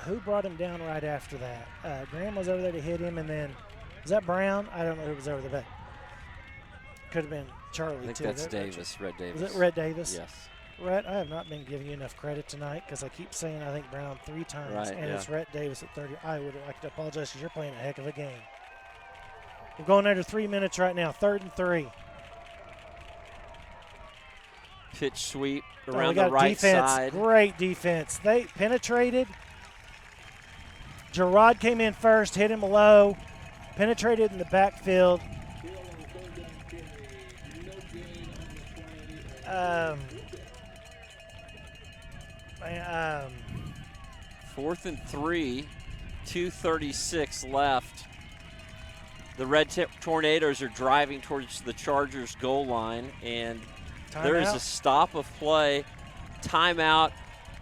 who brought him down right after that? Graham was over there to hit him, and then was that Brown? I don't know who was over there, but could have been Charlie, I think too. that's Davis, Red Davis. Was it Red Davis? Yes. Rhett, I have not been giving you enough credit tonight because I keep saying I think Brown 3 times, and it's Rhett Davis at 30. I would like to apologize because you're playing a heck of a game. We're going under 3 minutes right now, 3rd and 3. Pitch sweep around the right defense. side. Great defense. They penetrated. Gerard came in first, hit him low, penetrated in the backfield. 4th and 3, 2:36 left. The Red Tornadoes are driving towards the Chargers goal line, and there is a stop of play. Timeout,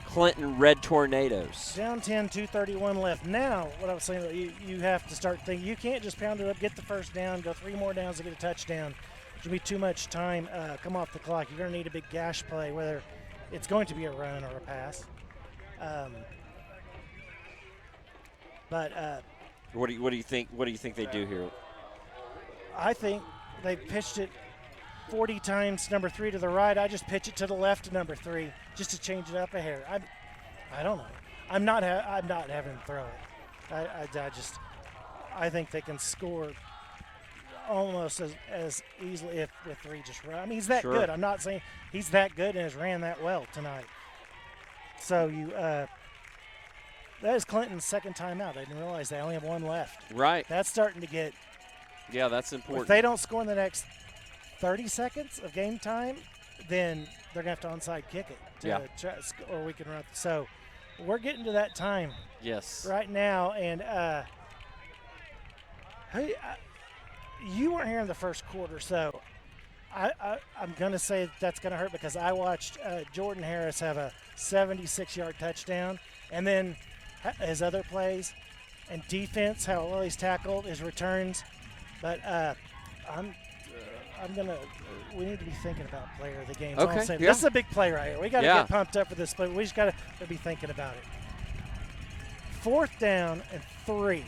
Clinton Red Tornadoes. Down 10, 2:31 left. Now, what I was saying, you have to start thinking. You can't just pound it up, get the first down, go 3 more downs to get a touchdown. There'll be too much time come off the clock. You're going to need a big gash play, whether it's going to be a run or a pass. What do you think? What do you think they do here? I think they pitched it 40 times, number 3 to the right. I just pitch it to the left to number 3 just to change it up a hair. I don't know. I'm not having him throw it. I think they can score almost as easily if with 3 just run. I mean, he's that good. I'm not saying he's that good and has ran that well tonight. So that is Clinton's second timeout. I didn't realize they only have 1 left. Right. That's starting to get. Yeah, that's important. If they don't score in the next 30 seconds of game time, then they're going to have to onside kick it. Or we can run. So we're getting to that time. Yes. Right now, and you weren't here in the first quarter, so I'm going to say that's going to hurt because I watched Jordan Harris have a 76-yard touchdown, and then his other plays and defense, how well he's tackled, his returns. But we need to be thinking about player of the game. Okay. Yeah. This is a big play right here. We got to get pumped up for this play. We just got to be thinking about it. 4th down and 3.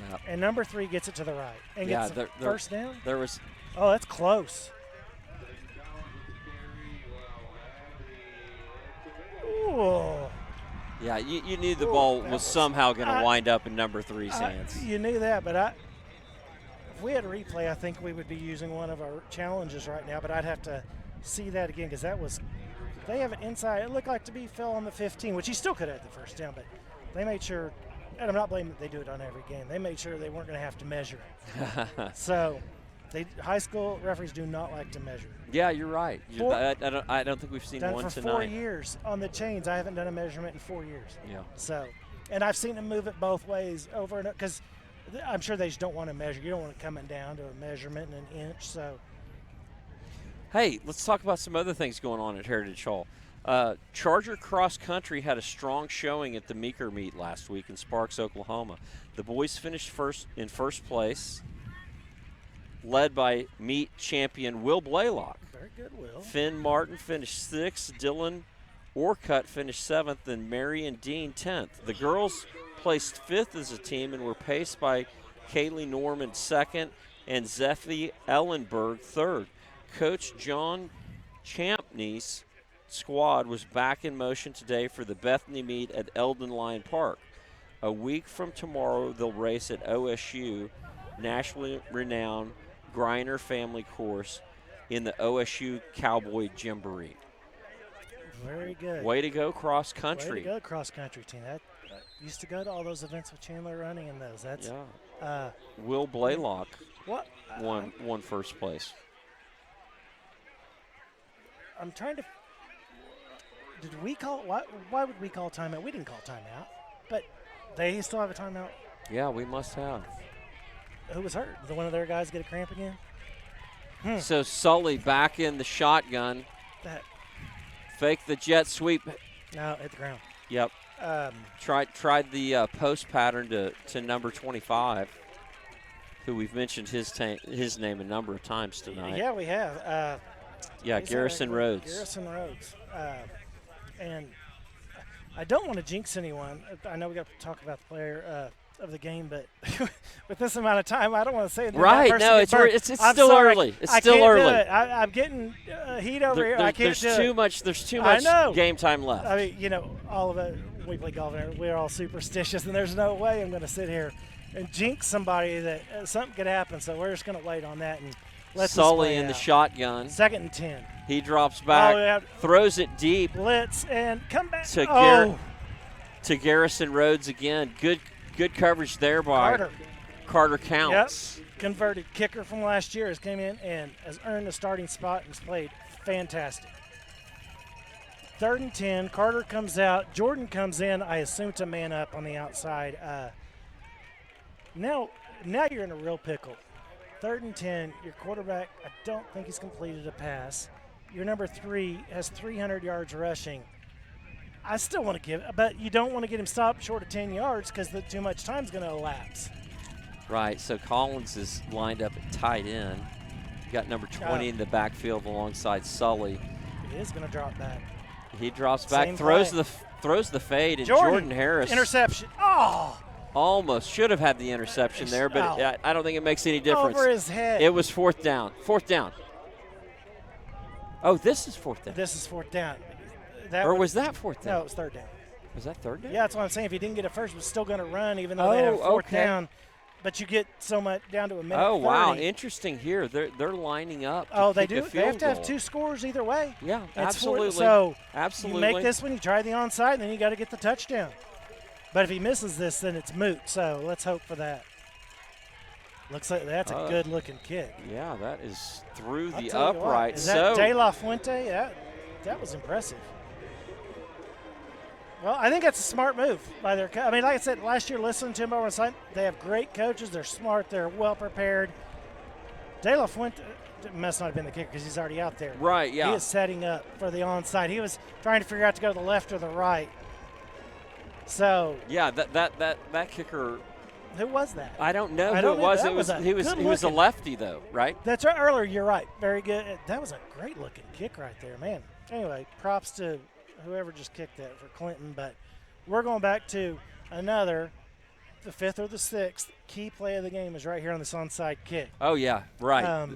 Yep. And number 3 gets it to the right and gets the first down. There was. Oh, that's close. Ooh. Yeah, you knew the ball was somehow going to wind up in number 3's hands. You knew that, but if we had a replay, I think we would be using one of our challenges right now, but I'd have to see that again because they have it inside. It looked like to be fell on the 15, which he still could have had the first down, but they made sure, and I'm not blaming that they do it on every game. They made sure they weren't going to have to measure it. So high school referees do not like to measure. Yeah, you're right. I don't think we've seen one for tonight. 4 years on the chains. I haven't done a measurement in 4 years. Yeah. So, and I've seen them move it both ways over and over because I'm sure they just don't want to measure. You don't want it coming down to a measurement in an inch. So, hey, let's talk about some other things going on at Heritage Hall. Charger Cross Country had a strong showing at the Meeker meet last week in Sparks, Oklahoma. The boys finished in first place, led by meet champion Will Blaylock. Very good, Will. Finn Martin finished 6th, Dylan Orcutt finished 7th, and Mary and Dean 10th. The girls placed 5th as a team and were paced by Kaylee Norman 2nd and Zeffie Ellenberg 3rd. Coach John Champney's squad was back in motion today for the Bethany meet at Eldon Lyon Park. A week from tomorrow, they'll race at OSU, nationally renowned Griner family course in the OSU Cowboy Jamboree. Very good. Way to go, cross country. Way to go, cross country team. That used to go to all those events with Chandler running in those. That's Will Blaylock won first place. I'm trying to. Did we call? Why would we call timeout? We didn't call timeout, but they still have a timeout. Yeah, we must have. Who was hurt? Did one of their guys get a cramp again? So Sully back in the shotgun. Fake the jet sweep. No, hit the ground. Yep. Tried the post pattern to number 25, who we've mentioned his name a number of times tonight. Yeah, we have. Garrison Rhodes. Garrison Rhodes. And I don't want to jinx anyone. I know we got to talk about the player of the game, but with this amount of time, I don't want to say that. Right? No, it's still early. It's still early. I'm getting heat over here. I can't do it. There's too much game time left. I mean, all of it. We play golf, and we're all superstitious, and there's no way I'm going to sit here and jinx somebody that something could happen. So we're just going to wait on that and let Sully in the shotgun. 2nd and 10. He drops back, throws it deep. Blitz and come back. To Garrison Rhodes again. Good coverage there by Carter Counts. Yep. Converted kicker from last year has came in and has earned a starting spot and has played fantastic. 3rd and 10. Carter comes out. Jordan comes in. I assume to man up on the outside. Now you're in a real pickle. 3rd and 10. Your quarterback, I don't think he's completed a pass. Your number 3 has 300 yards rushing. I still want to give it, but you don't want to get him stopped short of 10 yards because too much time's going to elapse. Right, so Collins is lined up at tight end. You got number 20 in the backfield alongside Sully. He is going to drop back. He drops back, throws the fade, and Jordan Harris. Interception. Oh! Almost should have had the interception there, but I don't think it makes any difference. Over his head. It was 4th down. 4th down. Oh, this is 4th down. This is 4th down. Was that 4th down? No, it was 3rd down. Is that third down? Yeah, that's what I'm saying. If he didn't get it first, he was still going to run, even though they had a fourth down. But you get so much down to a minute. Oh, 30. wow. Interesting here. They're lining up. They do. They have to have 2 scores either way. Yeah, absolutely. So absolutely. You make this one, you try the onside, and then you got to get the touchdown. But if he misses this, then it's moot. So let's hope for that. Looks like that's a good-looking kick. Yeah, that is through the upright. upright. Is that De La Fuente? That was impressive. Well, I think that's a smart move by their I mean, like I said, last year listening to them over on site, they have great coaches. They're smart. They're well prepared. De La Fuente must not have been the kicker because he's already out there. Right, yeah. He is setting up for the onside. He was trying to figure out to go to the left or the right. So yeah, that kicker. Who was that? I don't know who it was. He was a lefty though, right? That's right. Earlier, you're right. Very good. That was a great looking kick right there, man. Anyway, props to whoever just kicked that for Clinton. But we're going back to the 5th or the 6th key play of the game is right here on this onside kick. Oh yeah, right.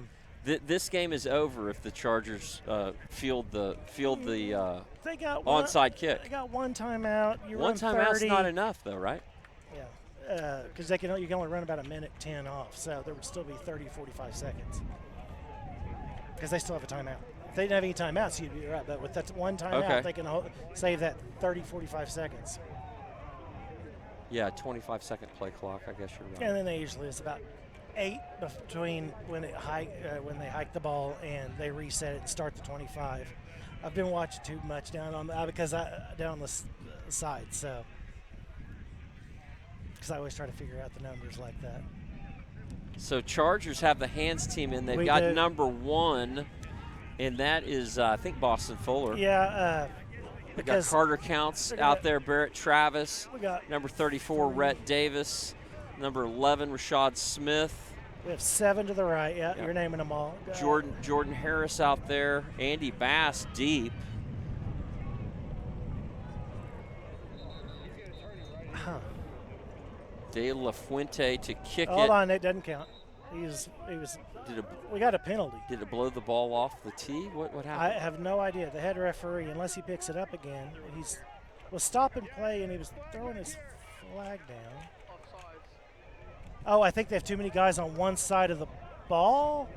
This game is over if the Chargers field the they got onside kick. They got one timeout. One timeout's not enough though, right? Yeah, because you can only run about a minute 10 off, so there would still be 30, 45 seconds. Because they still have a timeout. If they didn't have any timeouts, you'd be right. But with that one timeout, they can save that 30, 45 seconds. Yeah, 25-second play clock. I guess you're right. And then they usually it's about 8 between when they hike the ball and they reset it and start the 25. I've been watching too much down on the side, so because I always try to figure out the numbers like that. So Chargers have the hands team in. They've got number 1, and that is I think Boston Fuller. Yeah. We got Carter Counts out there, Barrett Travis. We got number 34, Rhett Davis. Number 11, Rashad Smith. We have 7 to the right. Yeah, you're naming them all. Jordan Harris out there. Andy Bass deep. De La Fuente to kick it. Hold on, it doesn't count. We got a penalty. Did it blow the ball off the tee? What happened? I have no idea. The head referee, unless he picks it up again, was stop and play, and he was throwing his flag down. Oh, I think they have too many guys on one side of the ball.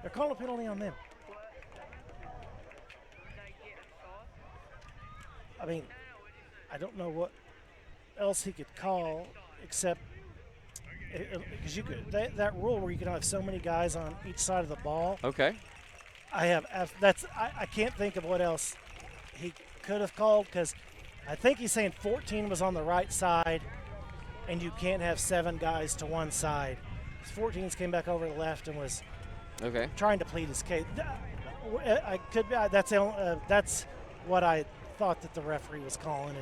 They're calling a penalty on them. I mean, I don't know what else he could call except because that rule where you can have so many guys on each side of the ball. Okay. I can't think of what else he could have called because I think he's saying 14 was on the right side and you can't have 7 guys to one side. 14's came back over to the left and was trying to plead his case. That's what I thought that the referee was calling,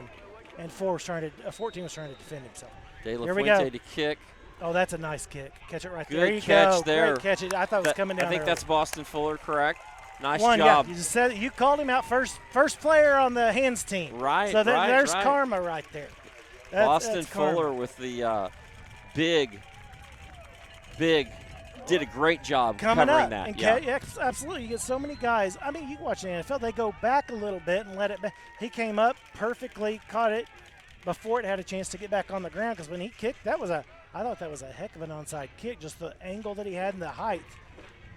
and 14 was trying to defend himself. De La Fuente to kick. Oh, that's a nice kick. Catch it right there. Good catch there. Great catch. I thought it was coming down. I think that's Boston Fuller, correct? Nice job. Yeah, you just said you called him out first player on the hands team. Right. So there's karma right there. Boston Fuller with the big did a great job covering that. And yeah, absolutely. You get so many guys. I mean, you watch the NFL, they go back a little bit and let it back. He came up perfectly, caught it before it had a chance to get back on the ground because when he kicked, I thought that was a heck of an onside kick, just the angle that he had and the height.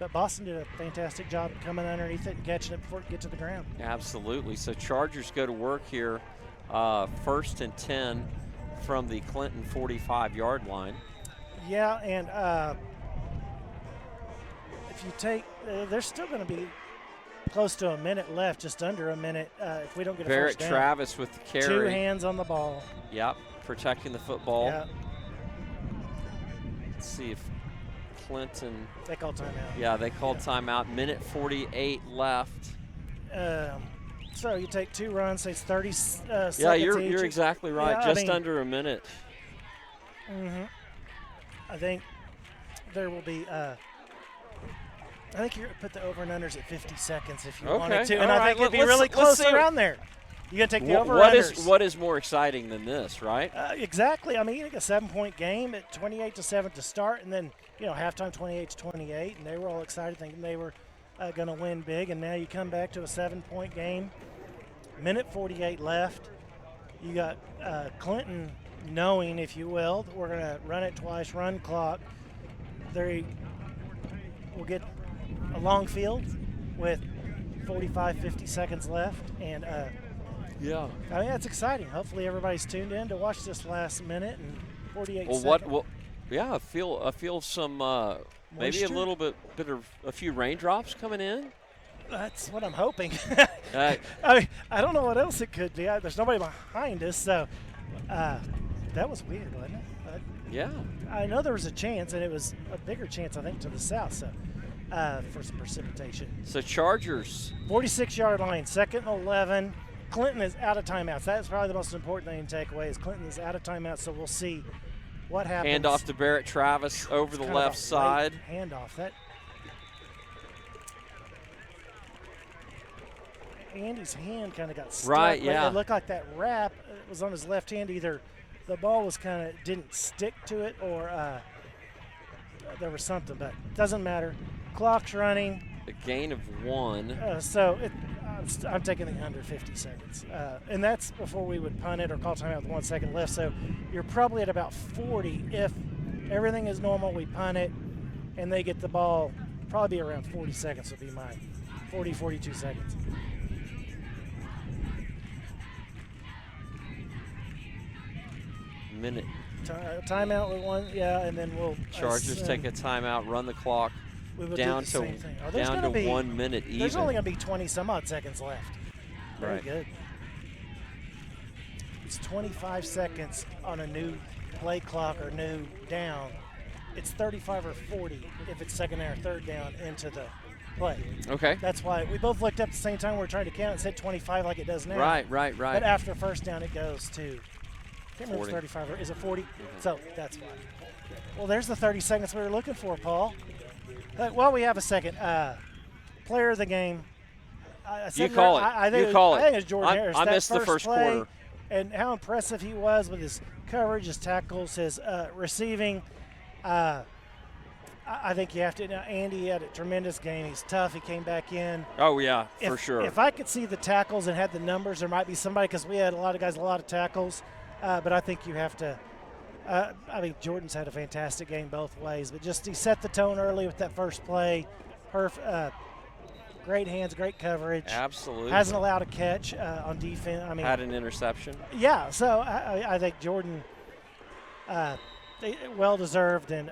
But Boston did a fantastic job coming underneath it and catching it before it get to the ground. Absolutely. So Chargers go to work here, 1st and 10 from the Clinton 45-yard line. Yeah, and if you take, there's still going to be close to a minute left, just under a minute, if we don't get a first down. Barrett Travis with the carry. 2 hands on the ball. Yep, protecting the football. Yep. Let's see if Clinton. They called timeout. Yeah, they called timeout. Minute 48 left. So you take 2 runs, say it's 30 seconds. Yeah, you're exactly right. Yeah, just under a minute. Mm-hmm. I think there will be. I think you're put the over and unders at 50 seconds if you wanted to, and I think it'd be really close around there. You got to take the over and unders. What is more exciting than this, right? Exactly. I mean, you take a 7-point game at 28-7 to start, and then halftime 28-28, and they were all excited thinking they were going to win big, and now you come back to a 7-point game. Minute 48 left. You got Clinton knowing, if you will, that we're going to run it twice, run clock. We'll get a long field with 45, 50 seconds left. And yeah, I mean, that's exciting. Hopefully everybody's tuned in to watch this last minute and 48 well, seconds. Yeah, I feel some maybe a Moisture? little bit of a few raindrops coming in. That's what I'm hoping. Uh, I mean, I don't know what else it could be. There's nobody behind us, so that was weird, wasn't it? Yeah. I know there was a chance, and it was a bigger chance, I think, to the south, so for some precipitation. So Chargers. 46-yard line, 2nd and 11. Clinton is out of timeouts. That's probably the most important thing to take away is Clinton is out of timeouts, so we'll see what happens. Handoff to Barrett Travis over the Kind of left a side. late handoff. That Andy's hand kind of got stuck. Right, yeah. It looked like that wrap was on his left hand. Either the ball was kind of didn't stick to it or there was something, but it doesn't matter. Clock's running. A gain of 1. So I'm taking the under 50 seconds. And that's before we would punt it or call timeout with 1 second left. So you're probably at about 40. If everything is normal, we punt it, and they get the ball, probably be around 40 seconds would be mine. 40, 42 seconds. Minute. Timeout with 1, yeah, and then we'll. Chargers take a timeout, run the clock down to 1 minute even. There's only going to be 20 some odd seconds left. Very Right. good. It's 25 seconds on a new play clock or new down. It's 35 or 40 if it's second or third down into the play. Okay. That's why we both looked up at the same time. We were trying to count and said 25 like it does now. Right. But after first down, it goes to. I can't remember if 40. it's 35 or is it 40? So that's why. Well, there's the 30 seconds we were looking for, Paul. Well, we have a second. Player of the game. You call it. I You call it. think it's Jordan Harris. I That missed the first play quarter. And how impressive he was with his coverage, his tackles, his receiving. I think you have to. Andy had a tremendous game. He's tough. He came back in. Oh, yeah, for sure. If I could see the tackles and had the numbers, there might be somebody because we had a lot of guys, a lot of tackles. But I think you have to. I mean, Jordan's had a fantastic game both ways, but just he set the tone early with that first play. Great hands, great coverage. Absolutely. Hasn't allowed a catch on defense. I mean, had an interception. Yeah, so I think Jordan, well deserved, and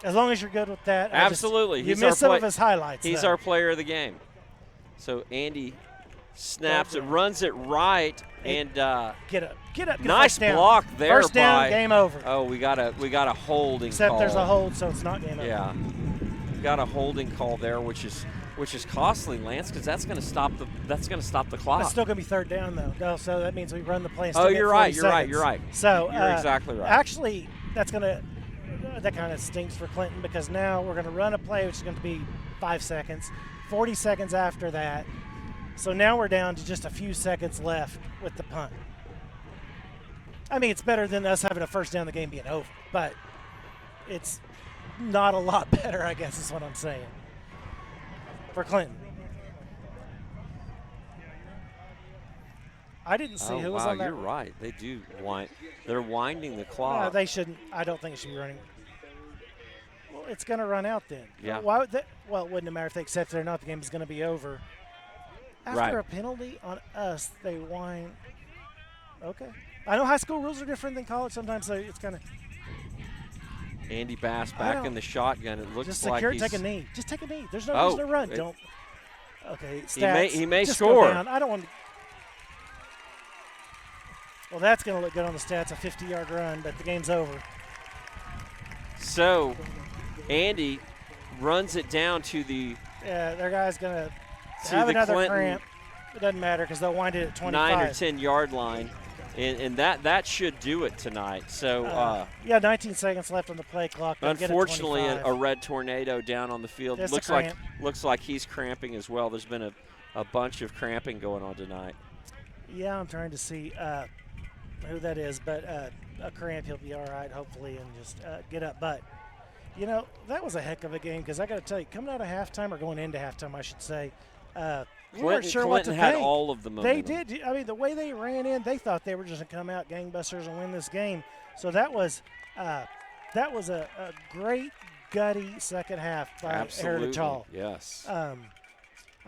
as long as you're good with that. Absolutely. You missed some of his highlights. He's though. our player of the game. So Andy snaps it, runs it right, and get up. Nice block there. First down, game over. Oh, we got a holding Except call. there's a hold, so it's not game over. Yeah, we got a holding call there, which is costly, Lance, because that's going to stop the clock. It's still going to be third down though. No, so that means we run the play. And Oh, still you're get 40 right. You're right. seconds. You're right. So you're exactly right. Actually, that kind of stinks for Clinton because now we're going to run a play, which is going to be 5 seconds. 40 seconds after that. So now we're down to just a few seconds left with the punt. I mean, it's better than us having a first down, the game being over, but it's not a lot better, I guess is what I'm saying, for Clinton. I didn't see who was on that. You're right. They do wind. They're winding the clock. They shouldn't. I don't think it should be running. Well, it's going to run out then. Yeah. Why would well, it wouldn't matter if they accepted it or not. The game is going to be over. After a penalty on us, they wind. Okay. I know high school rules are different than college. Sometimes it's kind of. Andy Bass back in the shotgun. It looks just like secure, he's. Take a knee. Just take a knee. There's no reason to run. Don't. Okay. Stats. He may just score. Go down. I don't want to. Well, that's going to look good on the stats, a 50-yard run, but the game's over. So, Andy runs it down to the. Yeah, their guy's going to have another Clinton cramp. It doesn't matter because they'll wind it at 25. 9 or 10-yard line, and that should do it tonight. So, 19 seconds left on the play clock. Unfortunately, a red tornado down on the field. There's Looks like he's cramping as well. There's been a bunch of cramping going on tonight. Yeah, I'm trying to see who that is, but a cramp, he'll be all right, hopefully, and just get up. But, that was a heck of a game because I got to tell you, coming out of halftime or going into halftime, I should say, We weren't sure what to Clinton had think. all of the momentum. They did. I mean, the way they ran in, they thought they were just going to come out gangbusters and win this game. So that was a great, gutty second half by Heritage Hall. Yes. I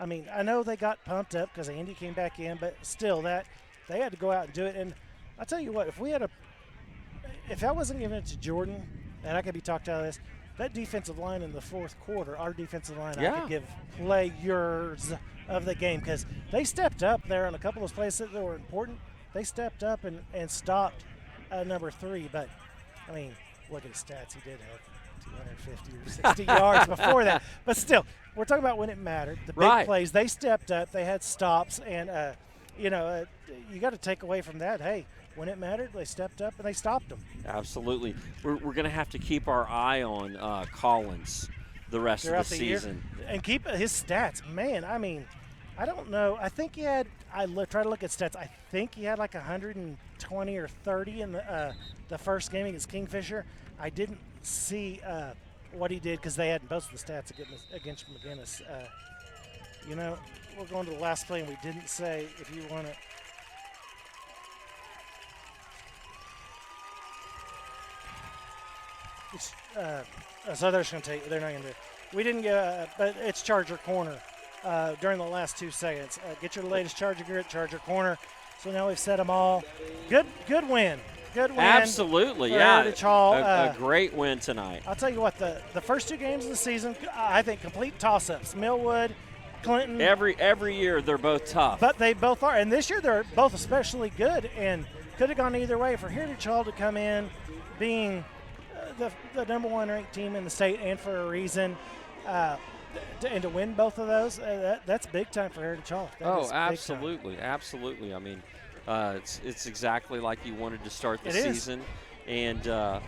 mean, I know they got pumped up because Andy came back in, but still, that they had to go out and do it. And I'll tell you what, if I wasn't giving it to Jordan, and I could be talked out of this, that defensive line in the fourth quarter, our defensive line, I could give players of the game because they stepped up there on a couple of places that were important. They stepped up and stopped number 3. But, I mean, look at his stats. He did have 250 or 60 yards before that. But still, we're talking about when it mattered. The big plays, they stepped up. They had stops. And, you got to take away from that, hey, when it mattered, they stepped up and they stopped them. Absolutely. We're going to have to keep our eye on Collins the rest of the season. And keep his stats. Man, I mean, I don't know. I think he had – try to look at stats. I think he had like 120 or 30 in the first game against Kingfisher. I didn't see what he did because they had both of the stats against McGinnis. We're going to the last play, and we didn't say if you want to – so they're just going to take. They're not going to do it. We didn't get, but it's Charger Corner during the last 2 seconds. Get your latest Charger gear at Charger Corner. So now we've set them all. Good win. Good win. Absolutely, Heritage Hall. A great win tonight. I'll tell you what, the first 2 games of the season, I think complete toss-ups. Millwood, Clinton. Every year they're both tough. But they both are, and this year they're both especially good, and could have gone either way. For Heritage Hall to come in being the number 1 ranked team in the state, and for a reason, and to win both of those, that's big time for Heritage Hall. Absolutely. I mean, it's exactly like you wanted to start the season, and our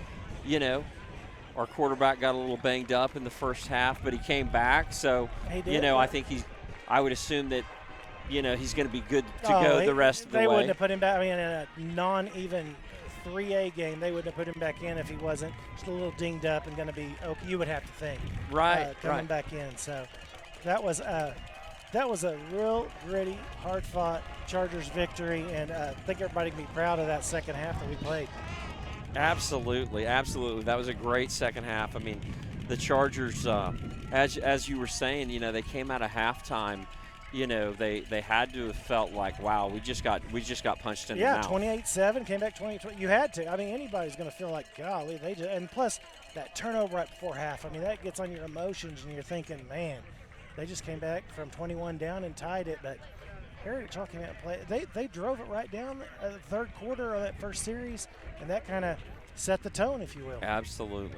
quarterback got a little banged up in the first half, but he came back. So I think I would assume that he's going to be good to go the rest of the way. They wouldn't have put him back. I mean, in a non-even 3A game, they wouldn't have put him back in if he wasn't just a little dinged up and going to be okay. You would have to think coming back in. So that was a real gritty, hard-fought Chargers victory, and I think everybody can be proud of that second half that we played. Absolutely. That was a great second half. I mean, the Chargers, as you were saying, they came out of halftime. They had to have felt like, wow, we just got punched in the mouth. 28-7, came back 20-20. You had to. I mean, anybody's going to feel like, golly, and plus that turnover right before half. I mean, that gets on your emotions, and you're thinking, man, they just came back from 21 down and tied it. But Heritage Hall came out and played. They drove it right down the third quarter of that first series, and that kind of set the tone, if you will. Absolutely.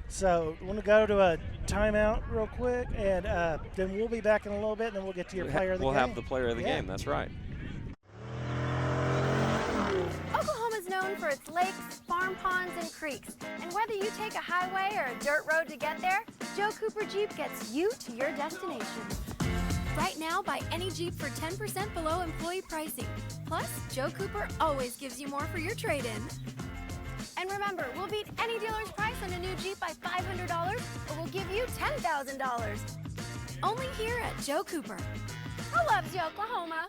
So we're going to go to a timeout real quick, and then we'll be back in a little bit, and then we'll get to your player of the game. We'll have the player of the game. That's right. Oklahoma's known for its lakes, farm ponds, and creeks. And whether you take a highway or a dirt road to get there, Joe Cooper Jeep gets you to your destination. Right now, buy any Jeep for 10% below employee pricing. Plus, Joe Cooper always gives you more for your trade-in. And remember, we'll beat any dealer's price on a new Jeep by $500, or we'll give you $10,000. Only here at Joe Cooper. Who loves you, Oklahoma?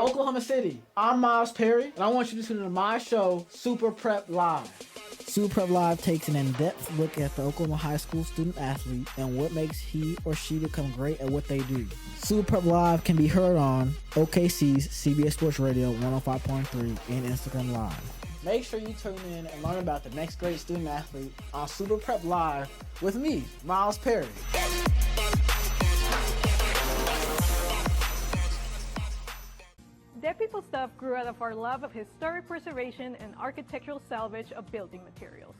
Oklahoma City, I'm Miles Perry, and I want you to tune in to my show, Super Prep Live. Super Prep Live takes an in-depth look at the Oklahoma high school student athlete and what makes he or she become great at what they do. Super Prep Live can be heard on OKC's CBS Sports Radio 105.3 and Instagram Live. Make sure you tune in and learn about the next great student athlete on Super Prep Live with me, Miles Perry. Dead People Stuff grew out of our love of historic preservation and architectural salvage of building materials.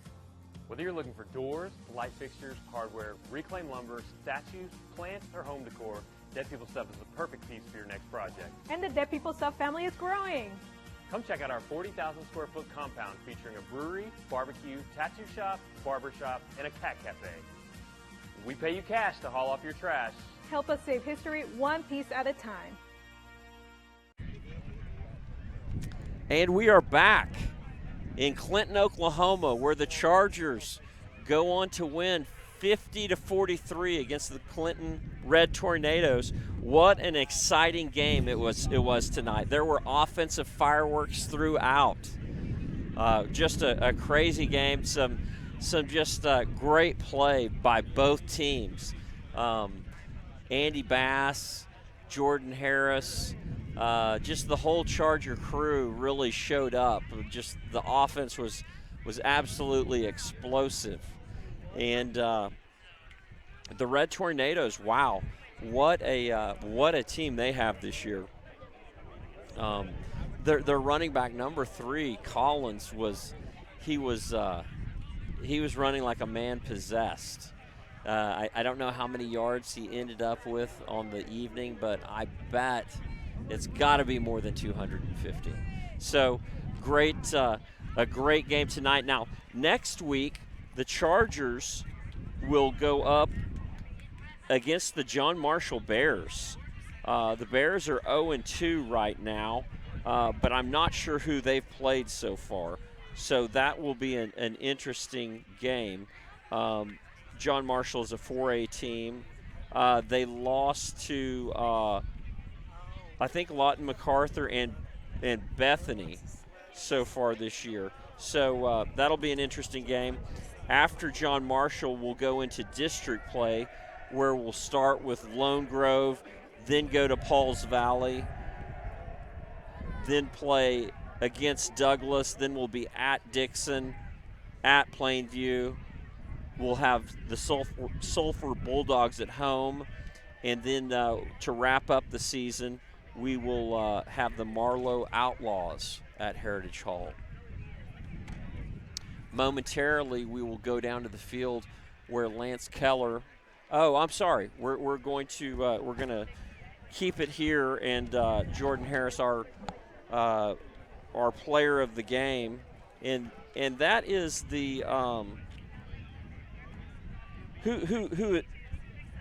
Whether you're looking for doors, light fixtures, hardware, reclaimed lumber, statues, plants, or home decor, Dead People Stuff is the perfect piece for your next project. And the Dead People Stuff family is growing. Come check out our 40,000 square foot compound featuring a brewery, barbecue, tattoo shop, barber shop, and a cat cafe. We pay you cash to haul off your trash. Help us save history one piece at a time. And we are back in Clinton, Oklahoma, where the Chargers go on to win 50-43 against the Clinton Red Tornadoes. What an exciting game it was tonight. There were offensive fireworks throughout. Just a crazy game. Some just great play by both teams. Andy Bass, Jordan Harris, just the whole Charger crew really showed up. Just the offense was absolutely explosive. And the Red Tornadoes, wow, what a team they have this year. Their running back number 3, Collins, was running like a man possessed. I don't know how many yards he ended up with on the evening, but I bet it's got to be more than 250. So a great game tonight. Now, next week, the Chargers will go up against the John Marshall Bears. The Bears are 0-2 right now, but I'm not sure who they've played so far. So that will be an interesting game. John Marshall is a 4A team. They lost to, I think, Lawton MacArthur and Bethany so far this year. So that'll be an interesting game. After John Marshall, we'll go into district play, where we'll start with Lone Grove, then go to Pauls Valley, then play against Douglas, then we'll be at Dixon, at Plainview. We'll have the Sulphur Bulldogs at home, and then to wrap up the season, we will have the Marlowe Outlaws at Heritage Hall. Momentarily, we will go down to the field where Lance Keller. Oh, I'm sorry. We're going to keep it here, and Jordan Harris, our player of the game, and that is the who.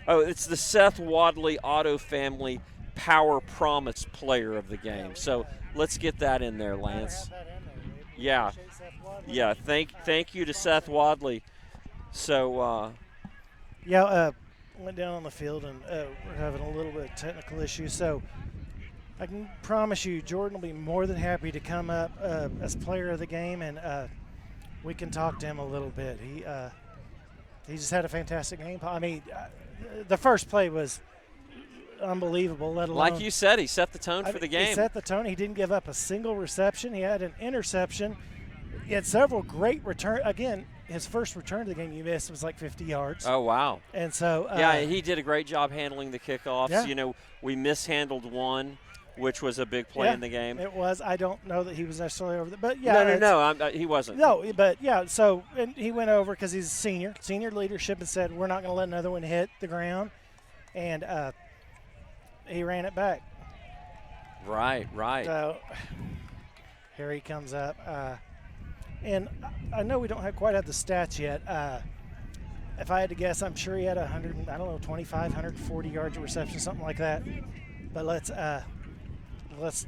Oh, it's the Seth Wadley Auto Family Power Promise player of the game. So let's get that in there, Lance. Yeah. Thank you to Seth Wadley. So went down on the field, and we're having a little bit of technical issues. So I can promise you, Jordan will be more than happy to come up as player of the game, and we can talk to him a little bit. He just had a fantastic game. I mean, the first play was unbelievable, let alone. Like you said, he set the tone for the game. He set the tone. He didn't give up a single reception. He had an interception. He had several great returns. Again, his first return to the game you missed was like 50 yards. Oh, wow. And so. He did a great job handling the kickoffs. Yeah. You know, we mishandled one, which was a big play in the game. It was. I don't know that he was necessarily over there. But, yeah. No, he wasn't. No, but, yeah, so and he went over because he's a senior leadership, and said, we're not going to let another one hit the ground. And he ran it back. Right. So here he comes up. And I know we don't quite have the stats yet. If I had to guess, I'm sure he had 25, 140 yards of reception, something like that. But let's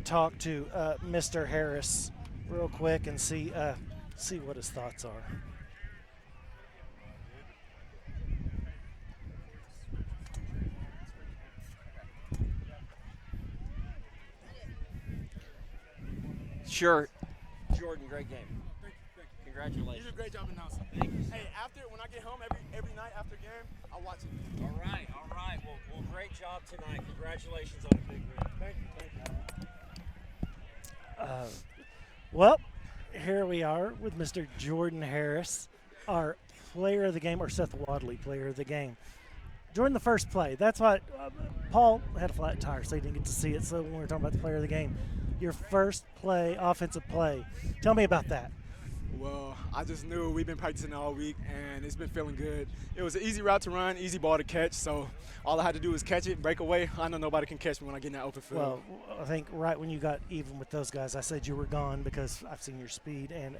talk to Mr. Harris real quick and see what his thoughts are. Sure. Jordan, great game. Congratulations. You did a great job announcing. Thank you. Hey, when I get home every night after game, I'll watch it. All right. Well, great job tonight. Congratulations on a big win. Thank you. Well, here we are with Mr. Jordan Harris, our player of the game, or Seth Wadley player of the game. During the first play, that's what Paul had a flat tire, so he didn't get to see it. So when we were talking about the player of the game, your first play, offensive play. Tell me about that. Well, I just knew we've been practicing all week, and it's been feeling good. It was an easy route to run, easy ball to catch, so all I had to do was catch it, break away. I know nobody can catch me when I get in that open field. Well, I think right when you got even with those guys, I said you were gone because I've seen your speed. And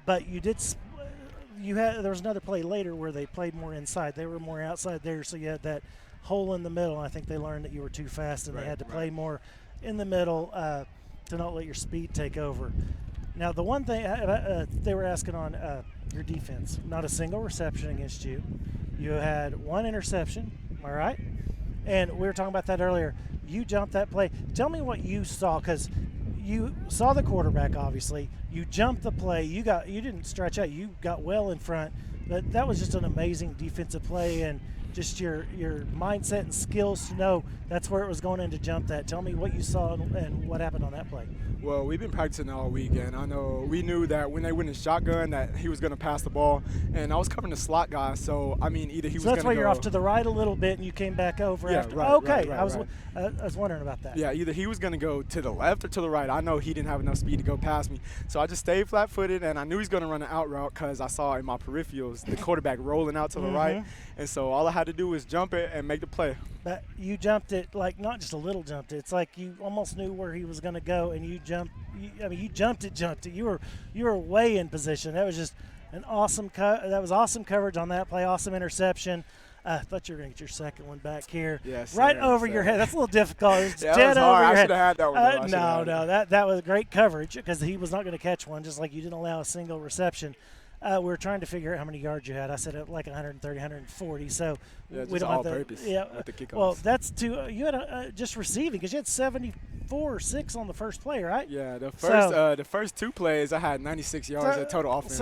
but you did there was another play later where they played more inside. They were more outside there, so you had that hole in the middle. And I think they learned that you were too fast, and they had to play more in the middle to not let your speed take over. Now, the one thing they were asking on your defense, not a single reception against you. You had one interception, am I right? And we were talking about that earlier. You jumped that play. Tell me what you saw, because you saw the quarterback, obviously. You jumped the play. You didn't stretch out. You got well in front. But that was just an amazing defensive play, and just your mindset and skills to know that's where it was going in to jump that. Tell me what you saw and what happened on that play. Well, we've been practicing all week, and I know we knew that when they went in shotgun that he was going to pass the ball, and I was covering the slot guy, so, I mean, either he was going to that's why you're off to the right a little bit, and you came back over after. Right, okay, right, I was wondering about that. Yeah, either he was going to go to the left or to the right. I know he didn't have enough speed to go past me, so I just stayed flat-footed, and I knew he was going to run an out route because I saw in my peripherals the quarterback rolling out to the right, and so all I had to do was jump it and make the play. But you jumped it, like, not just a little jumped it. It's like you almost knew where he was going to go, and you jumped. You jumped it. You were way in position. That was just an awesome that was awesome coverage on that play. Awesome interception. I thought you were going to get your second one back here. Yes, right over your head. That's a little difficult. It's yeah, dead that was over hard. your I head. should have had that one. No, that was great coverage because he was not going to catch one, just like you didn't allow a single reception. We were trying to figure out how many yards you had. I said like 130, 140. So we don't have purpose. Yeah. At the kickoffs. Well, that's you had just receiving because you had 74 or 6 on the first play, right? Yeah. The first 2 plays I had 96 yards at total offense.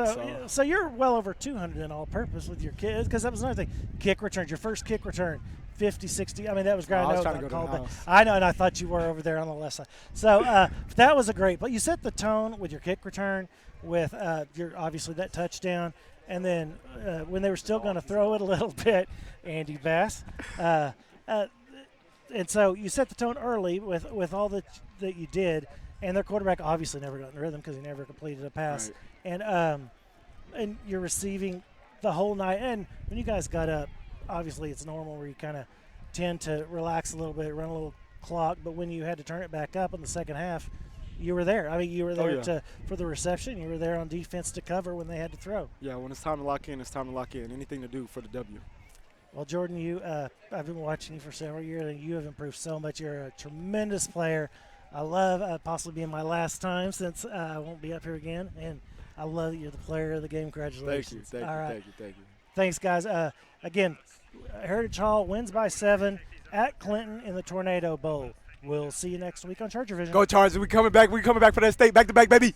So you're well over 200 in all purpose with your kids, because that was another thing. Kick returns, your first kick return. 50, 60. I mean, that was great. I was trying to go to the house. I know, and I thought you were over there on the left side. So that was a great play. You set the tone with your kick return, with your obviously that touchdown, and then when they were still going to throw it a little bit, Andy Bass. And so you set the tone early with all that you did, and their quarterback obviously never got in rhythm because he never completed a pass. Right. And you're receiving the whole night. And when you guys got up, obviously it's normal where you kind of tend to relax a little bit, run a little clock. But when you had to turn it back up in the second half, you were there. I mean, you were there for the reception. You were there on defense to cover when they had to throw. Yeah, when it's time to lock in, it's time to lock in. Anything to do for the W. Well, Jordan, I've been watching you for several years, and you have improved so much. You're a tremendous player. I love possibly being my last time since I won't be up here again, and I love that you're the player of the game. Congratulations. Thank you. Thanks, guys. Again, Heritage Hall wins by 7 at Clinton in the Tornado Bowl. We'll see you next week on ChargerVision. Go Chargers. We coming back for that state. Back to back, baby.